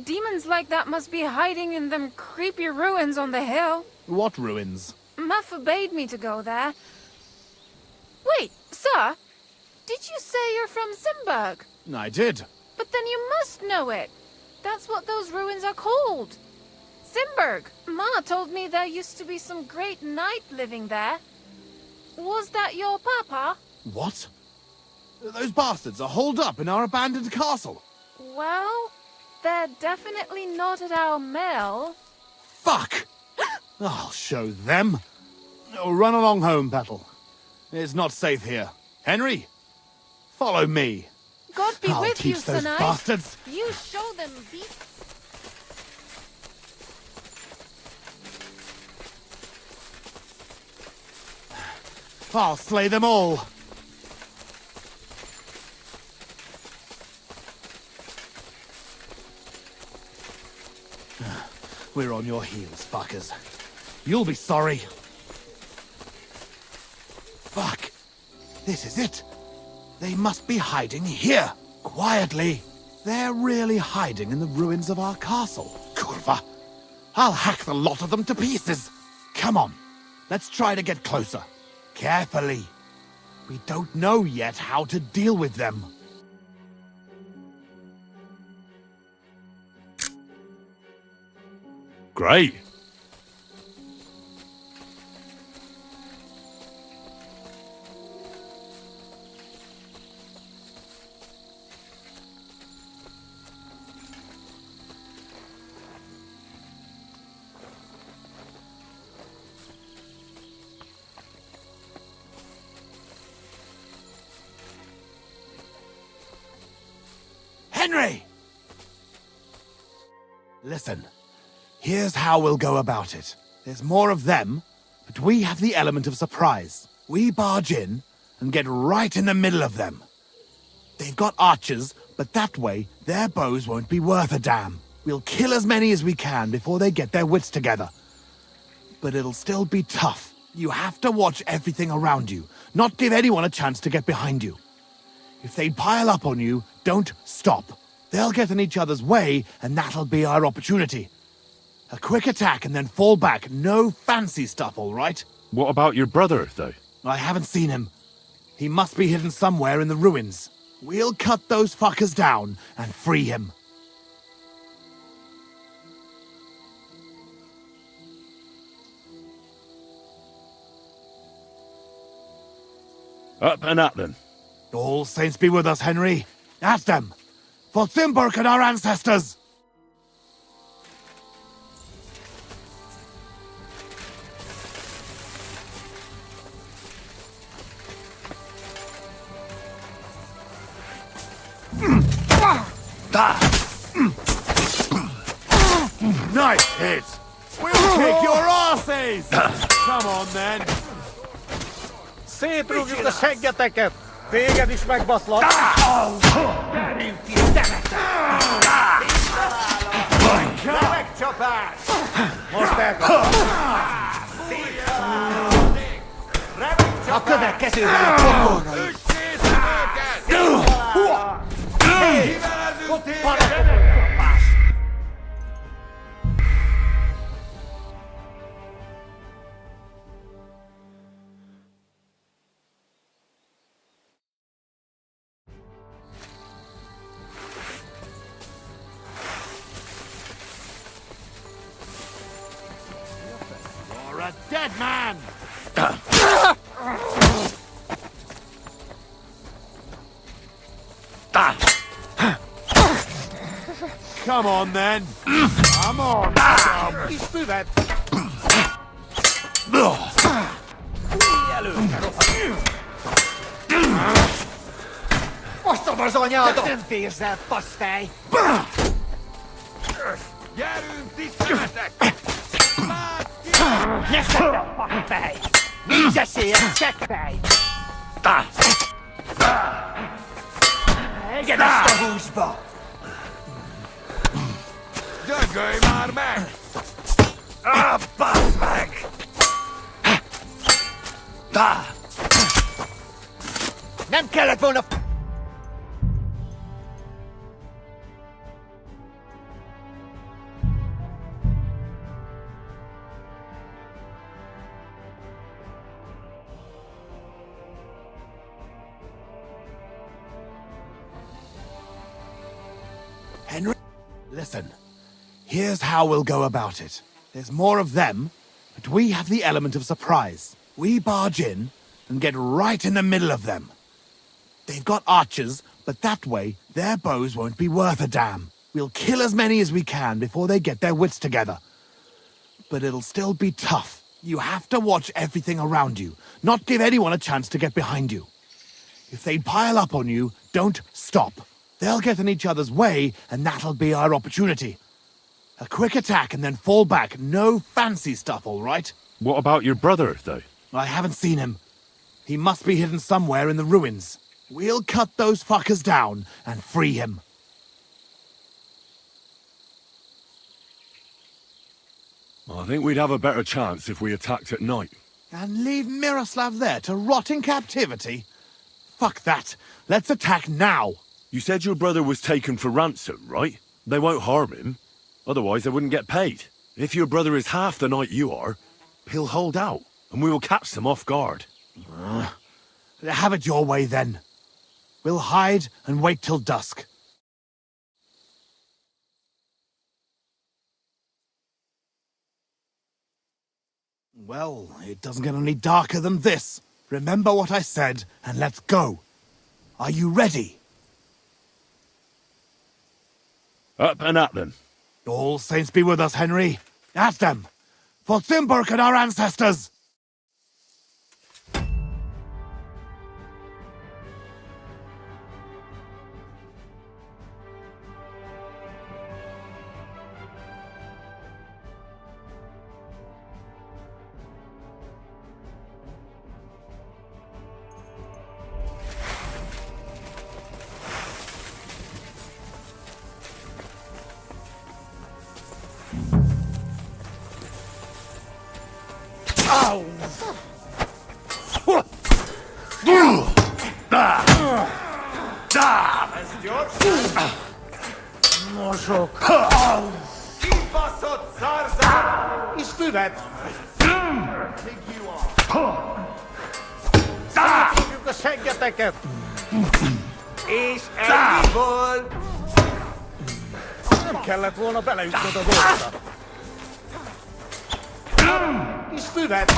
demons like that must be hiding in them creepy ruins on the hill. What ruins? Ma forbade me to go there. Wait, sir? Did you say you're from Simberg? I did. But then you must know it. That's what those ruins are called. Simberg. Ma told me there used to be some great knight living there. Was that your papa? What? Those bastards are holed up in our abandoned castle. Well, they're definitely not at our mill. Fuck! I'll show them. Oh, run along home, Petal. It's not safe here. Henry, follow me. God be I'll with you, teach those Sir Knight. bastards. You show them beast. I'll slay them all. We're on your heels, fuckers. You'll be sorry. Fuck. This is it. They must be hiding here, quietly. They're really hiding in the ruins of our castle. Kurva. I'll hack the lot of them to pieces. Come on. Let's try to get closer. Carefully. We don't know yet how to deal with them. Great. Henry! Listen, here's how we'll go about it. There's more of them, but we have the element of surprise. We barge in and get right in the middle of them. They've got archers, but that way their bows won't be worth a damn. We'll kill as many as we can before they get their wits together. But it'll still be tough. You have to watch everything around you, not give anyone a chance to get behind you. If they pile up on you, don't stop. They'll get in each other's way, and that'll be our opportunity. A quick attack and then fall back. No fancy stuff, all right? What about your brother, though? I haven't seen him. He must be hidden somewhere in the ruins. We'll cut those fuckers down and free him. Up and at them. All saints be with us, Henry. At them! For Zimburg and our ancestors! Nice hit! We'll kick your asses! Come on, then! Szét rúgjuk a seggeteket! Téged is megbaszlak! Gyerünk ki, megcsapás! Most A következőben a pokolra is! You're a dead man! Come on, then! Come on! Kis füvet! Baszom az anyádat! Nem férsz el, faszfej! Gyerünk, tiszteletek! Nyeszed a faszfej! Nincs esélye, csekkfej! Engedd ezt a húsba! Dögölj már meg! Bassz meg! Nem kellett volna... Henry? Listen, here's how we'll go about it. There's more of them, but we have the element of surprise. We barge in and get right in the middle of them. They've got archers, but that way their bows won't be worth a damn. We'll kill as many as we can before they get their wits together. But it'll still be tough. You have to watch everything around you, not give anyone a chance to get behind you. If they pile up on you, don't stop. They'll get in each other's way, and that'll be our opportunity. A quick attack and then fall back. No fancy stuff, all right? What about your brother, though? I haven't seen him. He must be hidden somewhere in the ruins. We'll cut those fuckers down and free him. I think we'd have a better chance if we attacked at night. And leave Miroslav there to rot in captivity? Fuck that. Let's attack now. You said your brother was taken for ransom, right? They won't harm him. Otherwise, they wouldn't get paid. If your brother is half the knight you are, he'll hold out, and we will catch them off guard. Have it your way, then. We'll hide and wait till dusk. Well, it doesn't get any darker than this. Remember what I said, and let's go. Are you ready? Up and at them. All saints be with us, Henry. At them! For Zimburg and our ancestors! Mosok! Kibaszott szarzár! És füvet! Még jó Szétfogjuk a seggeteket! És ennyi volt! Nem kellett volna beleütnöd a dolgokra! És füvet!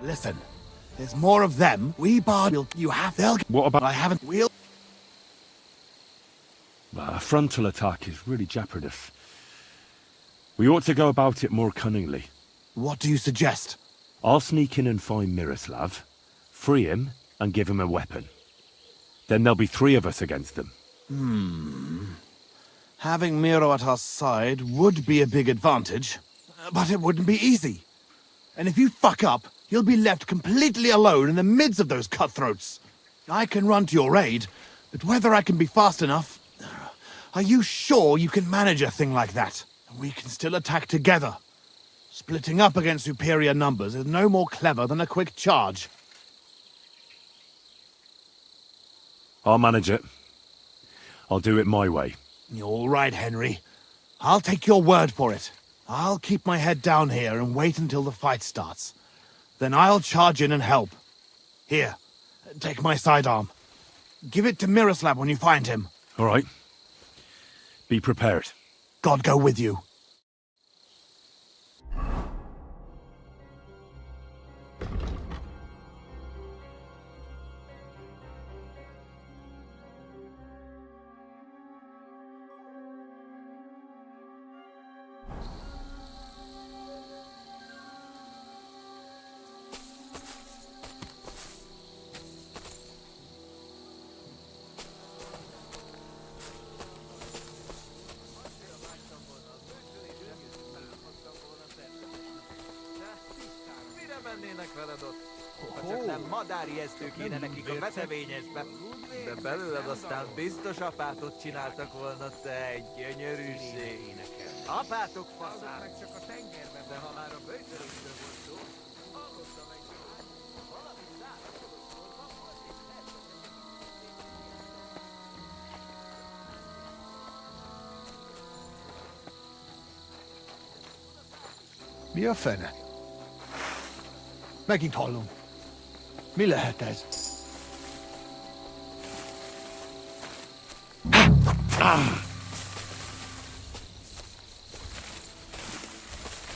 Listen, there's more of them. We barred. You have. They'll. What about... I haven't. We'll. A frontal attack is really jeopardous. We ought to go about it more cunningly. What do you suggest? I'll sneak in and find Miroslav, free him, and give him a weapon. Then there'll be 3 of us against them. Having Miro at our side would be a big advantage, but it wouldn't be easy. And if you fuck up, you'll be left completely alone in the midst of those cutthroats. I can run to your aid, but whether I can be fast enough... Are you sure you can manage a thing like that? We can still attack together. Splitting up against superior numbers is no more clever than a quick charge. I'll manage it. I'll do it my way. You're all right, Henry. I'll take your word for it. I'll keep my head down here and wait until the fight starts. Then I'll charge in and help. Here, take my sidearm. Give it to Miroslav when you find him. All right. Be prepared. God go with you. mennének veled ott? Ha csak nem madárijesztő kéne nekik a veteményesbe. De belőled aztán biztos apátot csináltak volna, te egy gyönyörűség. Apátok faszák meg csak a tengerben, de ha már a böjtölökről volt szó, hallottam egy... Valamit Mi a fene? Megint hallom. Mi lehet ez?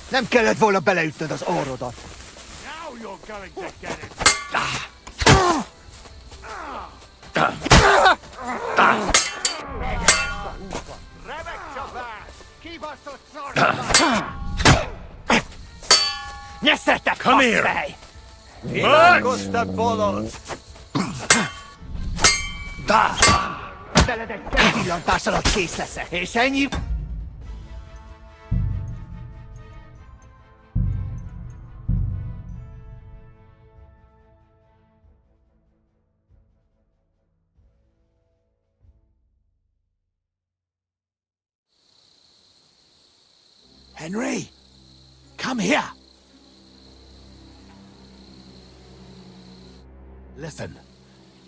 Nem kellett volna beleütnöd az orrodat. Now you're going to get it! Remek csapás! Kibaszott szarvas! Nyeszettek, faszfej! Imádkoztat, boloz! Veled egy pillantás alatt kész leszek. És ennyi? Henry, come here. Listen,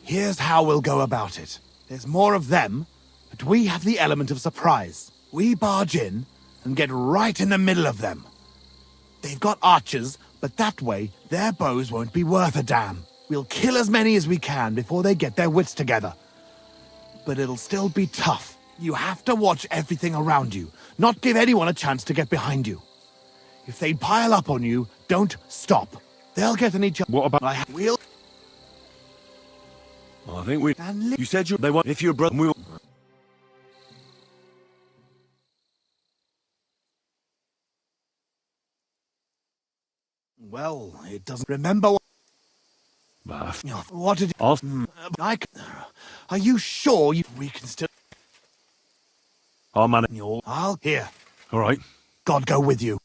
here's how we'll go about it. There's more of them, but we have the element of surprise. We barge in and get right in the middle of them. They've got archers, but that way their bows won't be worth a damn. We'll kill as many as we can before they get their wits together. But it'll still be tough. You have to watch everything around you, not give anyone a chance to get behind you. If they pile up on you, don't stop. They'll get on each other. What about... We'll... I think we... You said they want... If you're brother... We'll... Well, it doesn't... Remember what... What did... I'll... Are you sure you... We can still... I'll manage. I'll here. All right. God go with you.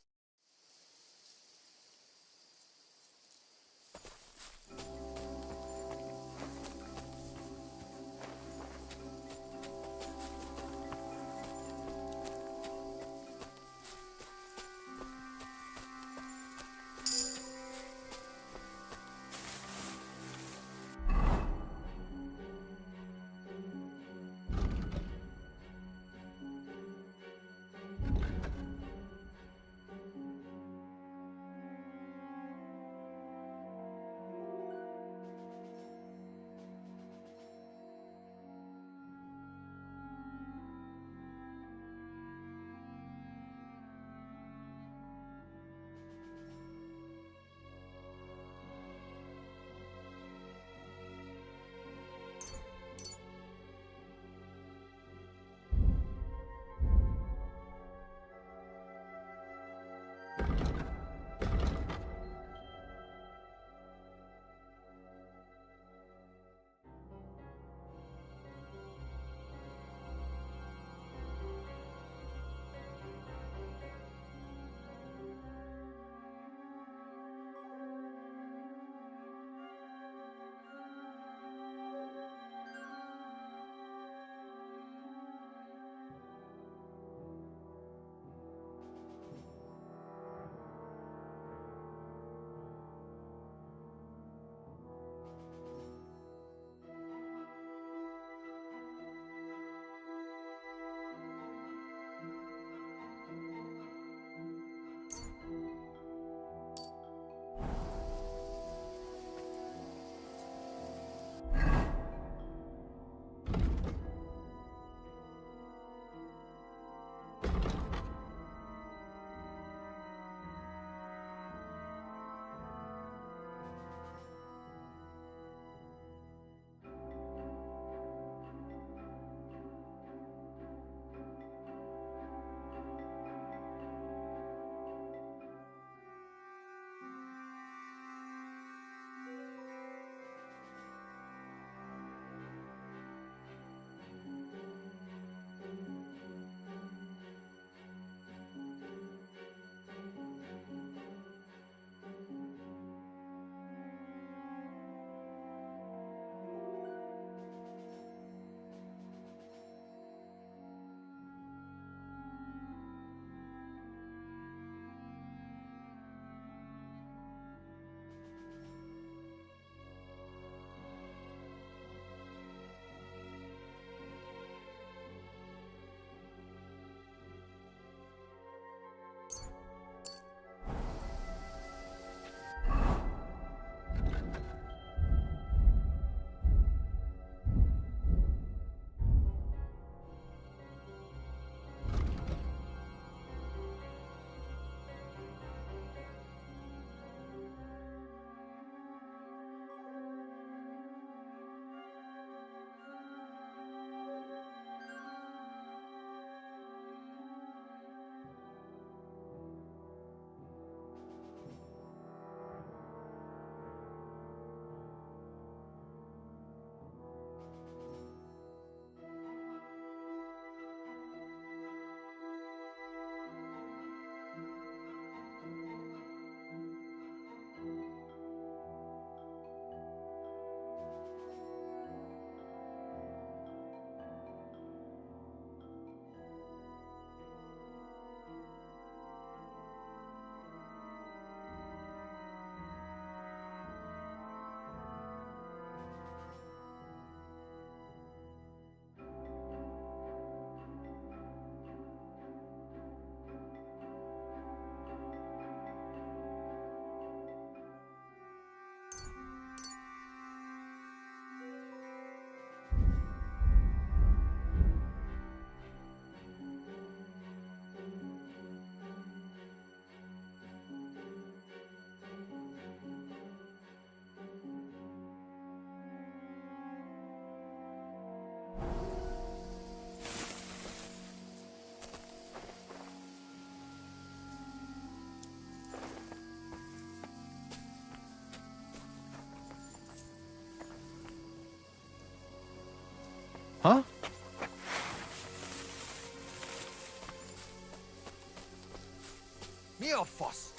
Mi a fasz?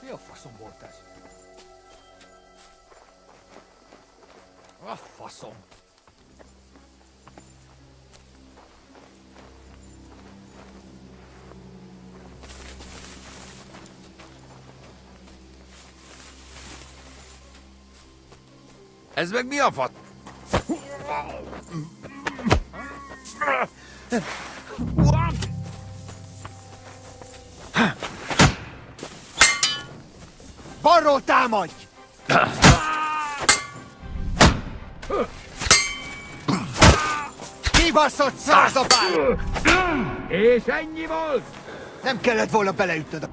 Mi a faszom volt ez? A faszom! Ez meg mi a fasz? Balról támadj! Kibaszott százapál! És ennyi volt? Nem kellett volna beleütnöd a...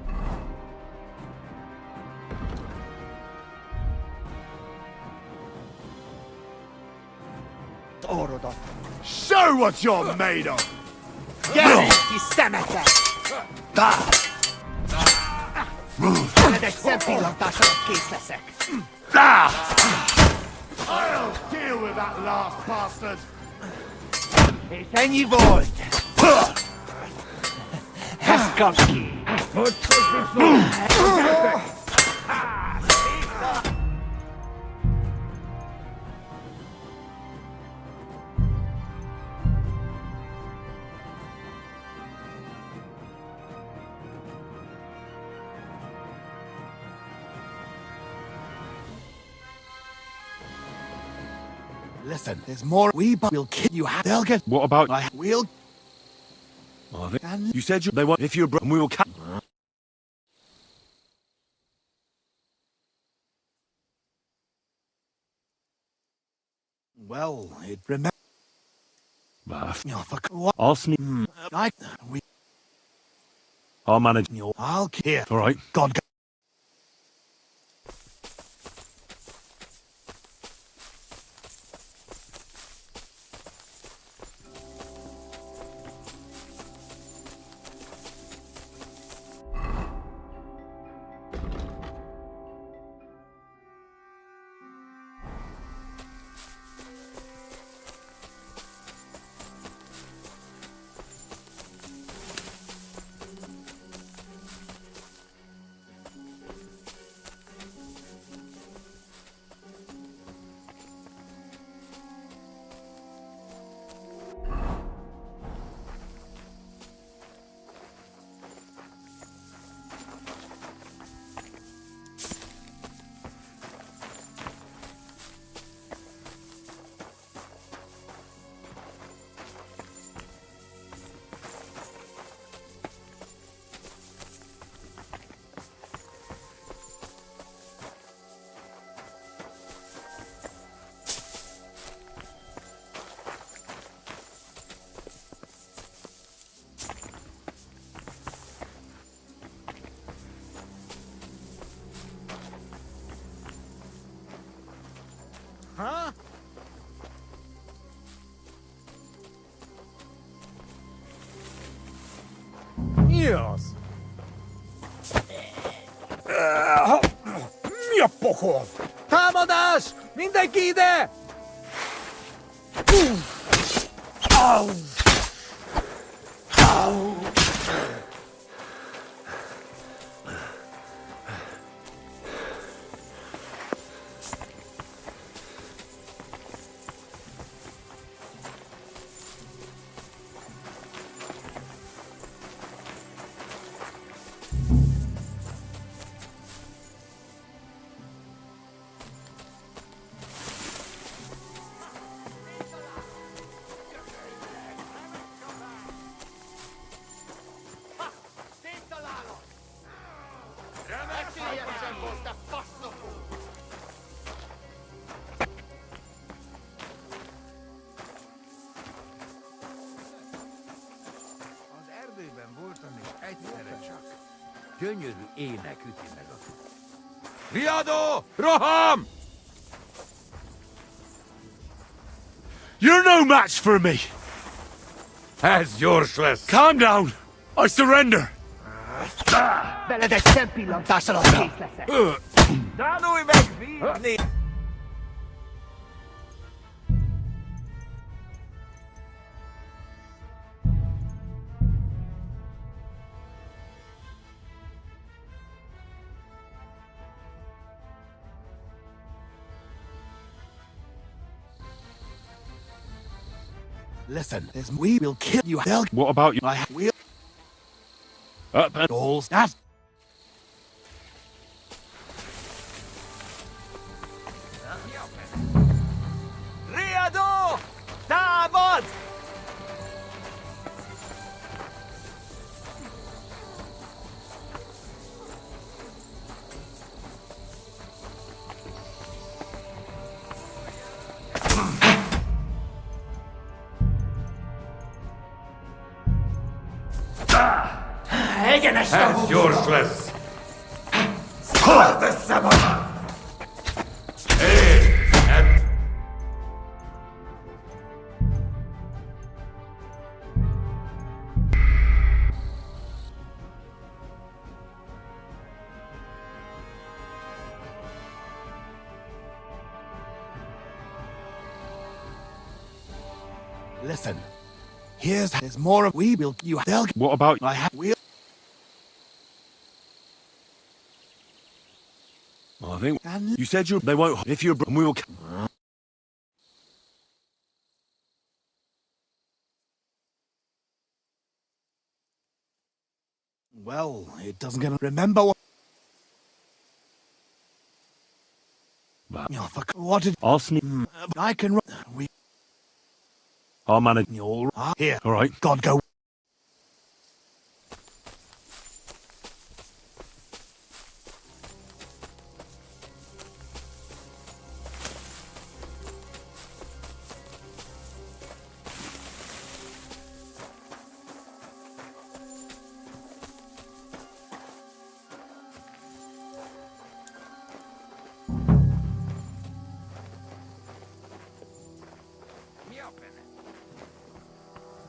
orrodat. Show what you're made of! Gyere, kis szemetek! Veled egy szempillantás alatt kész leszek. I'll deal with that last bastard! És ennyi volt! Ezt kapd ki! Listen, there's more. We'll kill you. They'll get. What about... We'll. Are they? You said they want... If you're... And we will... Well, it remember. I'll sneak... I'll manage... I'll care. All right. God. Huh? Mi az? Mi a pokol? Támadás! Mindenki ide! Au! Au! Az erdőben voltam, és egyszerre csak gyönyörű ének üti meg a fület. Riadó! Roham! You're no match for me! Ez gyors lesz! Calm down! I surrender! Veled egy szempillantás alatt kész leszek. Tanulj meg vívni! Listen, we will kill you. What about you? We'll Up and all that. Riadó! Támad! Egyenes Ez gyors lesz! Szaladt össze magad! Listen, here's more of we will you. They'll. What about we'll. I think you said they won't. If you're, we will. Well, it doesn't get. Remember what? Oh, fuck. What did? I'll sneak. I can. We. I'll manage. You're here. All right. God, go.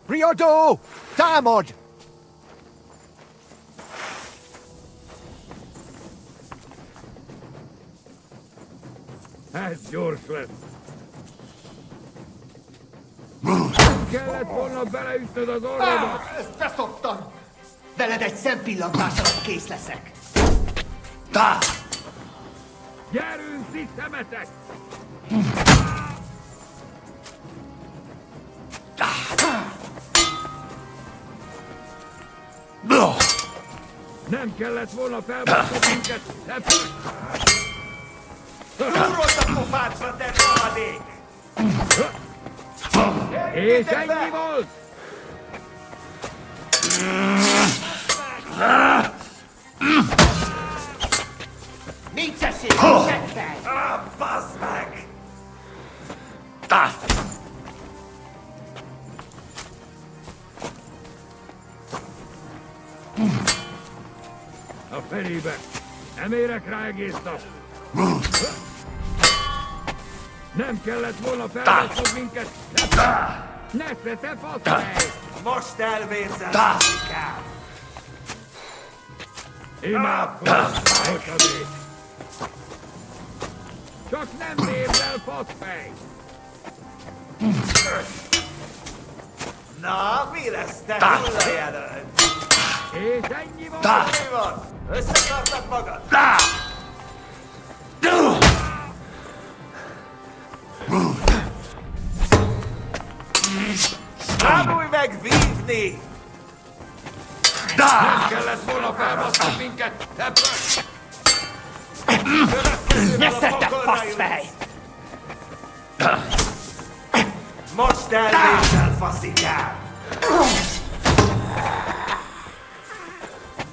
Riordo! Damod! Ez gyors lesz! Kellett volna beleütnöd az orrodat! Ezt beszoptam! Veled egy szempillantás alatt kész leszek! Gyerünk, sziszemetek! Nem kellett volna felbaszott minket, lepőt! Túrold a pofádba, te rohadék! És ennyi volt! Nincs esély, seggfej! Bazd meg! A felébe! Nem érek rá egész nap! Nem kellett volna felbasznod minket! Nesze, te faszfej! Most elvérzel, Afrikám! Imádkozz, bocsadék! Csak nem lépd el, faszfej! Na, mi lesz, te hullajelölt? És ennyi van! Mi van? Összetartad magad? Tanulj meg vívni! Nem kellett volna felbasznod minket, te pöcs! Nesze, te faszfej! Most elvészel, faszikám!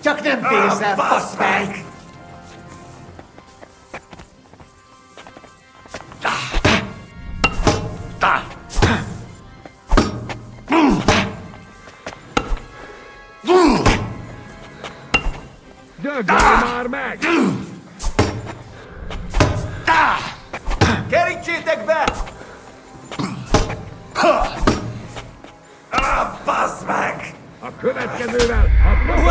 Csak nem vérzel, faszfej! Dögölj már meg! Kerítsétek be! Bazd meg! A következővel a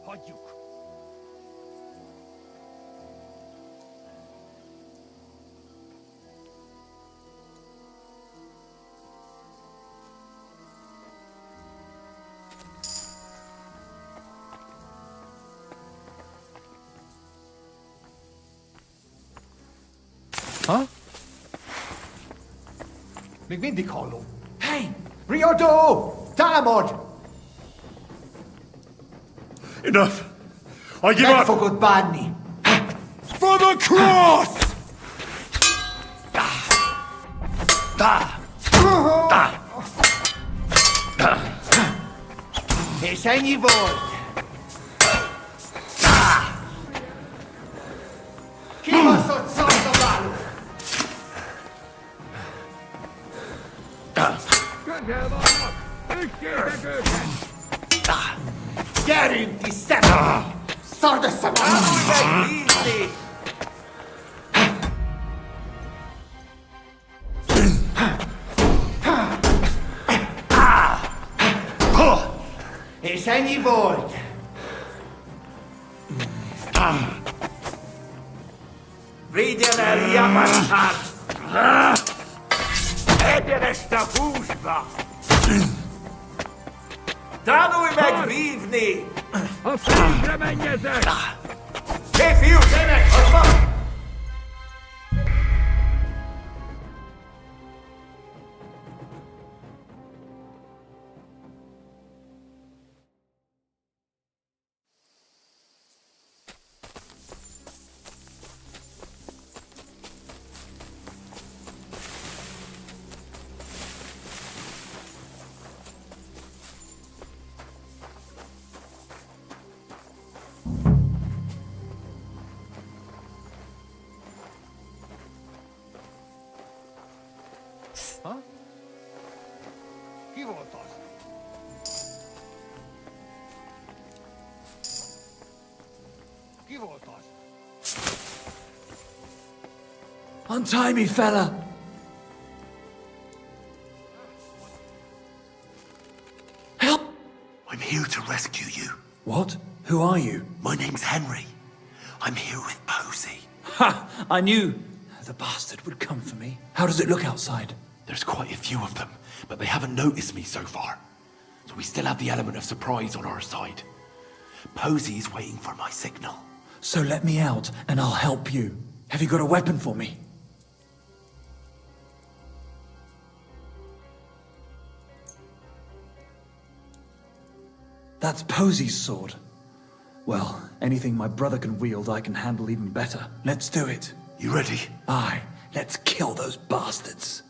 Hagyjuk! Ha? Még mindig hallom. Hey! Riadó! Támad! Enough! I give Meg up! fogod bánni! For the cross! És ennyi volt! Kibaszott szarszabáló! Közel vannak! Üssétek őket! Gyerünk ti szemek! Szard össze magad! És ennyi volt! Vigyen el, Jamasztán! Egyenest a húsba! Tanulj meg vívni! A fészre menjetek! Hé, fiú, gyerek! Ott van! Ha? Ki volt az? Ki volt az? Untie me, fella! Help! I'm here to rescue you. What? Who are you? My name's Henry. I'm here with Posey. Ha! I knew the bastard would come for me. How does it look outside? There's quite a few of them, but they haven't noticed me so far. So we still have the element of surprise on our side. Posey is waiting for my signal. So let me out, and I'll help you. Have you got a weapon for me? That's Posey's sword. Well, anything my brother can wield, I can handle even better. Let's do it. You ready? Aye. Let's kill those bastards.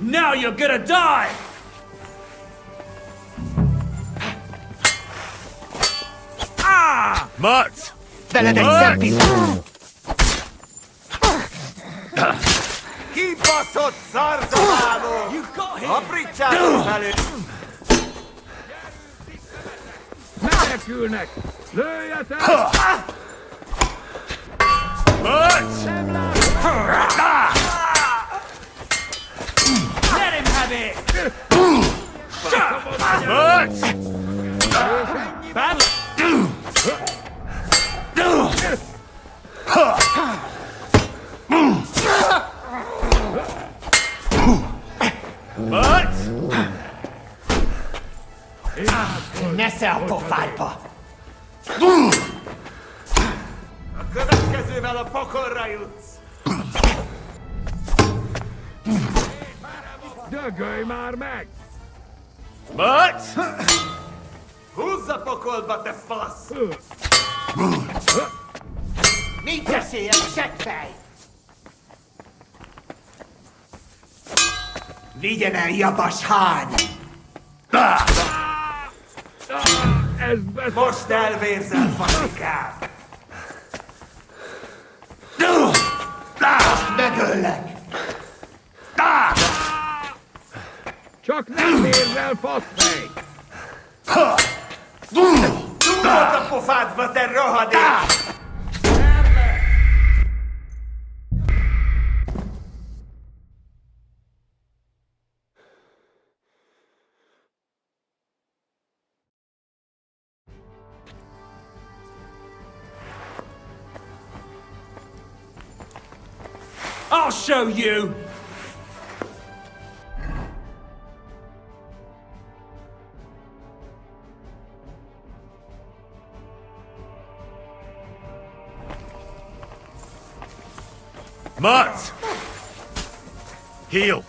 Now you're gonna die! Ah! Mutt! Veled egy szempilló! Kibaszott szarzaváló! Aprítsátok felül! Menekülnek! Lőjetek! Mutt! Let him have it! Mutt! Battle! Mutt! Nesze a pofádba! A következővel a pokolra jutsz! Dögölj már meg! Mutt! Húzz a pokolba, te fasz! Nincs esélye, seggfej! Vigyen el, Jabas hán! Most elvérzel, faszikám! Most megöllek! Csak nem érzel, faszfej! Dugod a pofádba, te rohadék! I'll show you! Mutt! Heal!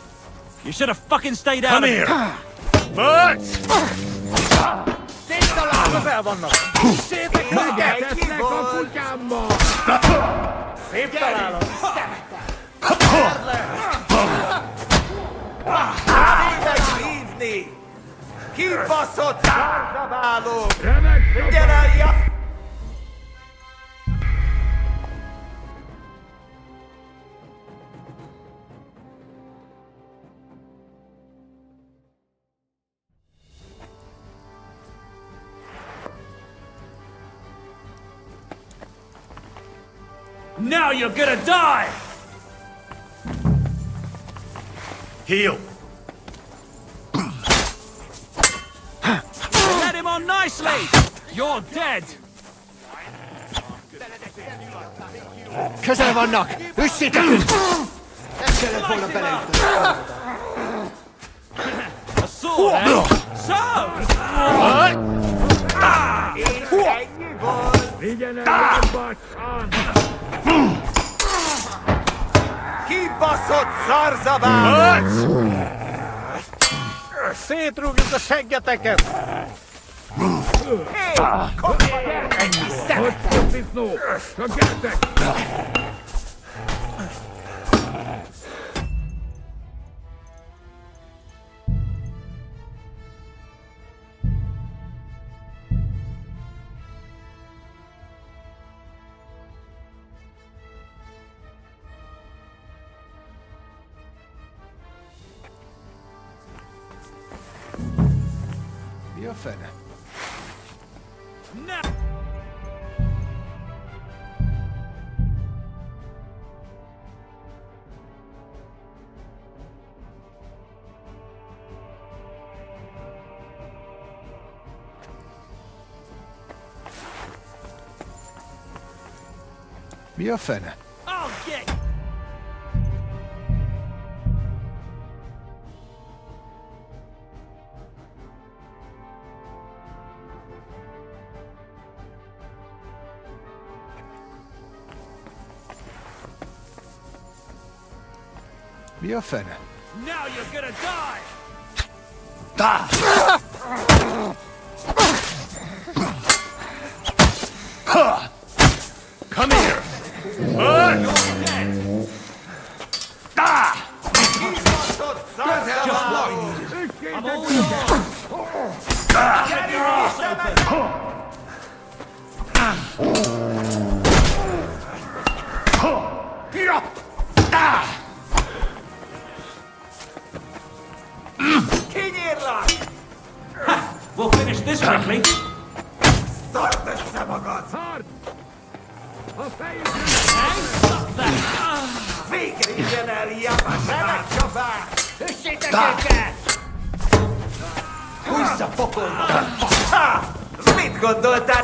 You should have fucking stayed out Come of here! it. Mutt! Közel vannak! Üssétek őket! Tesznek a kutyámba! Szép találom! Meglívni! Kibaszott szárzabálók! Gyere! Now you're gonna die! Heal! You led him on nicely! You're dead! Közel vannak! Üssétek őt! Nem kellett volna beleütni. A sword, eh? So! Kibaszott szarzabálók! Szétrúgjuk a seggeteket! Hé! Mi a fene? Mi a fene? I'll get... Mi a fene? Now you're gonna die! Come here! I'm all yours! Get your ass open! Kinyírlak! We'll finish this quickly. Szart össze magad! Szart! A fejükre! Stop that! Végre igyen el, japás! Remek csapák! Üssétek őket! Húzz a pokolba! Mit gondoltál?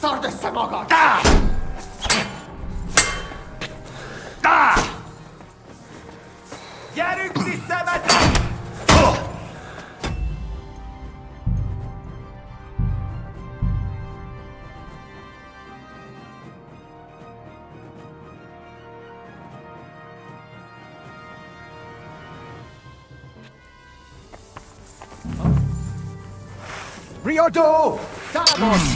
Szart össze magad! Gyerünk vissza, megy! Riordo! Támasz!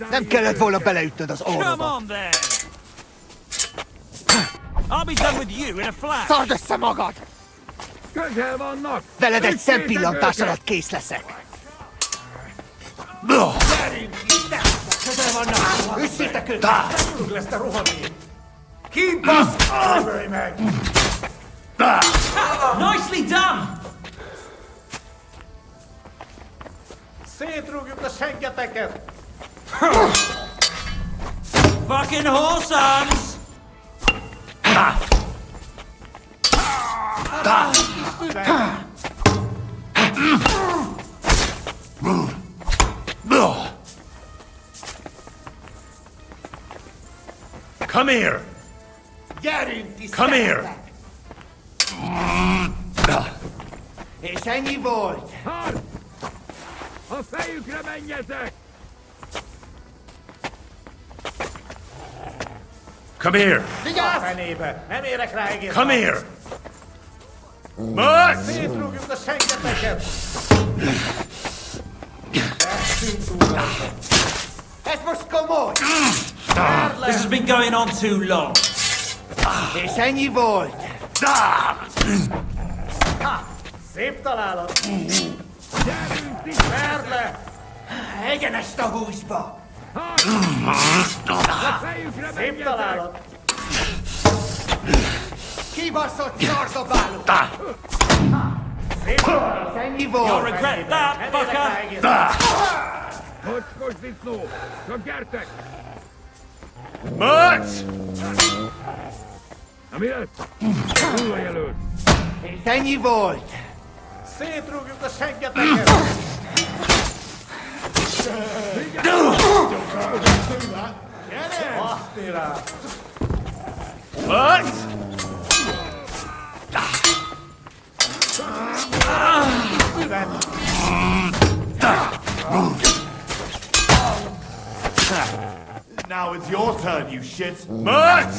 Nem kellett volna beleütnöd az Come orromba. on then! I'll be done with you in a flash! Szard össze magad! Közel vannak! Veled egy szempillantás alatt kész leszek. Közel vannak! Üssétek őt! Rúg lesz a rohadék! Kibasz! Ölj meg! Nicely done! Szétrúgjuk a seggeteket! Fucking whoresomes! Move! Come here! Gyerünk, Come here! És ennyi volt. A fejükre menjetek! Come here! Vigyázz! A fenébe! Nem érek rá egész Come nap. here! Mutt! Szétrúgjuk a sengeteket! Vesztünk túl rajta. Ez most komoly! Várd le! This has been going on too long. És ennyi volt. Ha! Szép találat! Várd le! Egyenest a húsba! Szép találat! Kibaszott szardobáló! Szép találat! Ennyi volt! You'll regret that, Nem érek rá egész nap. Mocskos disznó! Csak gyertek! Mutt! Na mi lett? Hol a jelölt? És ennyi volt! Szétrúgjuk a sengeteket! Gyere! Baszti rá! Mutt! Now it's your turn, you shit. Mutt!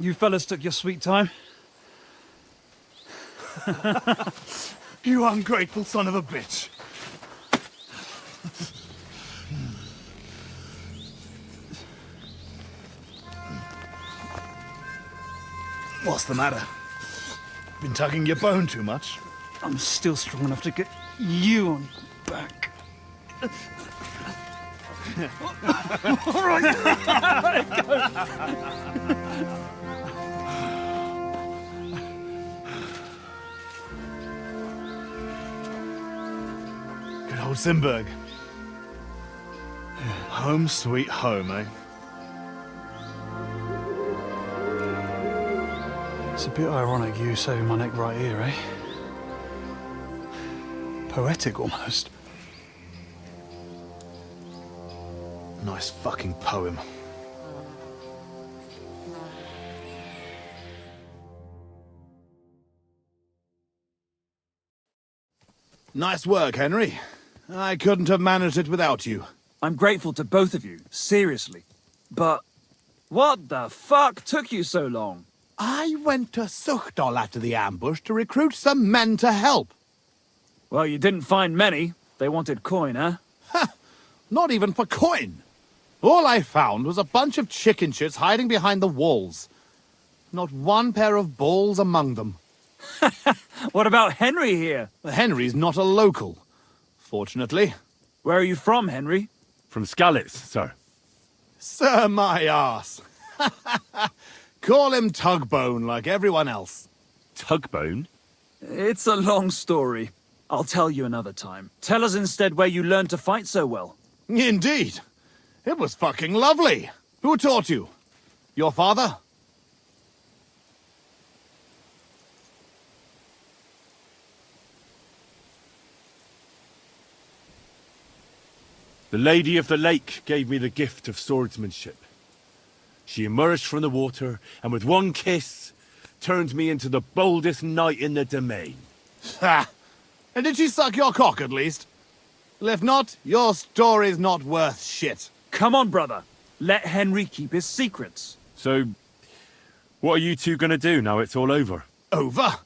You fellas took your sweet time. You ungrateful son of a bitch. What's the matter? Been tugging your bone too much? I'm still strong enough to get you on back. All right. Good old Simberg. Home sweet home, eh? It's a bit ironic you saving my neck right here, eh? Poetic almost. Nice fucking poem. Nice work, Henry. I couldn't have managed it without you. I'm grateful to both of you, seriously. But what the fuck took you so long? I went to Suchdol after the ambush to recruit some men to help. Well, you didn't find many. They wanted coin, huh? Not even for coin. All I found was a bunch of chicken shits hiding behind the walls. Not one pair of balls among them. What about Henry here? Henry's not a local, fortunately. Where are you from, Henry? From Skalitz, sir. Sir, my arse. Call him Tugbone like everyone else. Tugbone? It's a long story. I'll tell you another time. Tell us instead where you learned to fight so well. Indeed. It was fucking lovely. Who taught you? Your father? The Lady of the Lake gave me the gift of swordsmanship. She emerged from the water, and with one kiss, turned me into the boldest knight in the domain. Ha! And did she suck your cock at least? Well, if not, your story's not worth shit. Come on, brother. Let Henry keep his secrets. So, what are you two gonna do now it's all over? Over?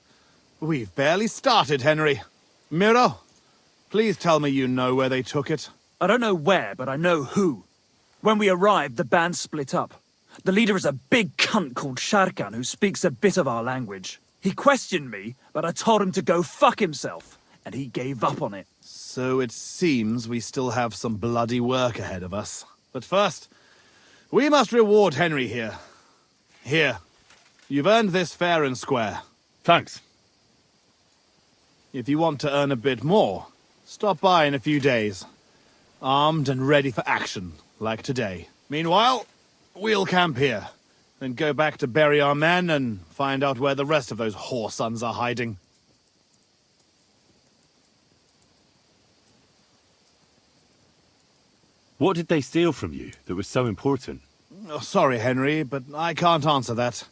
We've barely started, Henry. Miro, please tell me you know where they took it. I don't know where, but I know who. When we arrived, the band split up. The leader is a big cunt called Sharkan who speaks a bit of our language. He questioned me, but I told him to go fuck himself, and he gave up on it. So it seems we still have some bloody work ahead of us. But first, we must reward Henry here. Here. You've earned this fair and square. Thanks. If you want to earn a bit more, stop by in a few days. Armed and ready for action, like today. Meanwhile, we'll camp here. Then go back to bury our men and find out where the rest of those whoresons are hiding. What did they steal from you that was so important? Oh, sorry, Henry, but I can't answer that.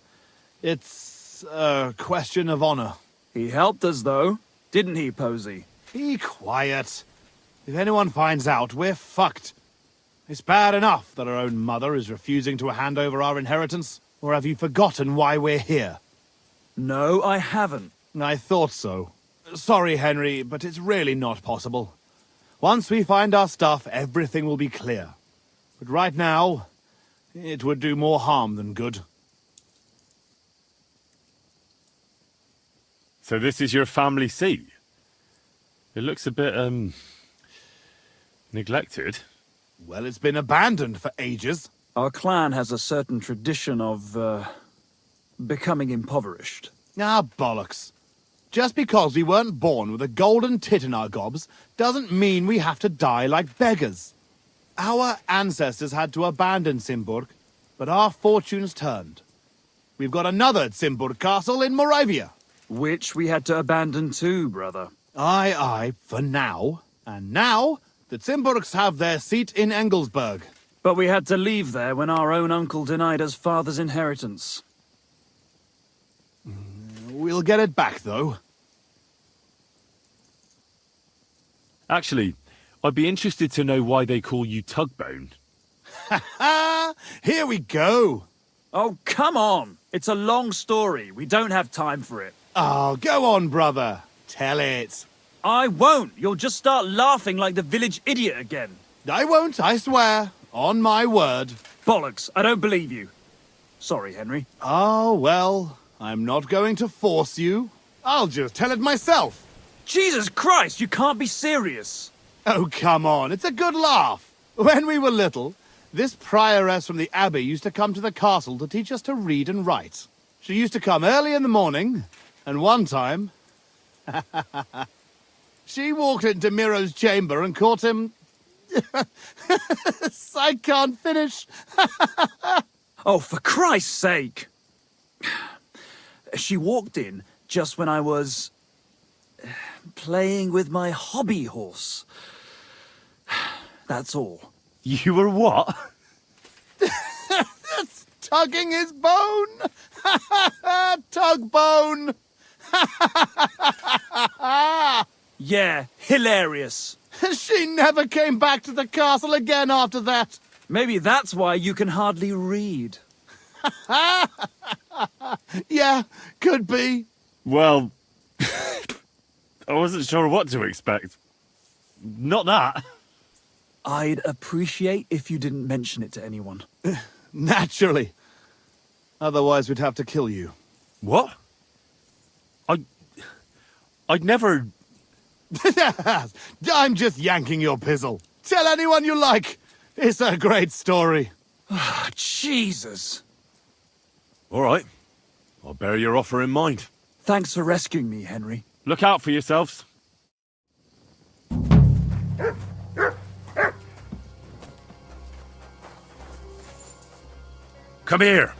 It's a question of honor. He helped us, though, didn't he, Posey? Be quiet. If anyone finds out, we're fucked. It's bad enough that our own mother is refusing to hand over our inheritance. Or have you forgotten why we're here? No, I haven't. I thought so. Sorry, Henry, but it's really not possible. Once we find our stuff, everything will be clear. But right now, it would do more harm than good. So this is your family seat? It looks a bit, neglected. Well, it's been abandoned for ages. Our clan has a certain tradition of, becoming impoverished. Ah, bollocks. Just because we weren't born with a golden tit in our gobs doesn't mean we have to die like beggars. Our ancestors had to abandon Simburg, but our fortunes turned. We've got another Simburg castle in Moravia. Which we had to abandon too, brother. Aye, for now. And now, the Simburgs have their seat in Engelsberg. But we had to leave there when our own uncle denied us father's inheritance. We'll get it back, though. Actually, I'd be interested to know why they call you Tugbone. Ha! Here we go! Oh, come on! It's a long story. We don't have time for it. Oh, go on, brother. Tell it. I won't. You'll just start laughing like the village idiot again. I won't, I swear. On my word. Bollocks. I don't believe you. Sorry, Henry. Oh, well, I'm not going to force you. I'll just tell it myself. Jesus Christ, you can't be serious. Oh, come on. It's a good laugh. When we were little, this prioress from the abbey used to come to the castle to teach us to read and write. She used to come early in the morning, and one time... she walked into Miro's chamber and caught him... I can't finish. Oh, for Christ's sake. She walked in just when I was... playing with my hobby horse. That's all. You were what? That's tugging his bone. Tug bone. Yeah, hilarious. She never came back to the castle again after that. Maybe that's why you can hardly read. Yeah, could be. Well, I wasn't sure what to expect. Not that. I'd appreciate if you didn't mention it to anyone. Naturally. Otherwise, we'd have to kill you. What? I'd never... I'm just yanking your pizzle. Tell anyone you like. It's a great story. Jesus. All right. I'll bear your offer in mind. Thanks for rescuing me, Henry. Look out for yourselves. Come here.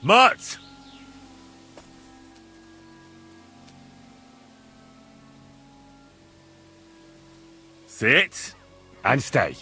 Mutt! Sit and stay.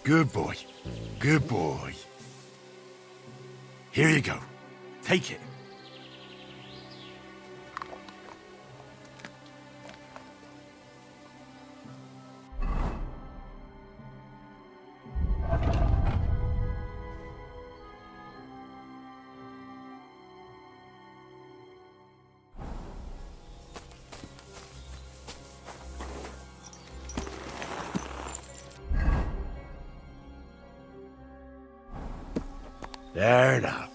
Good boy. Good boy. Here you go. Take it. There now.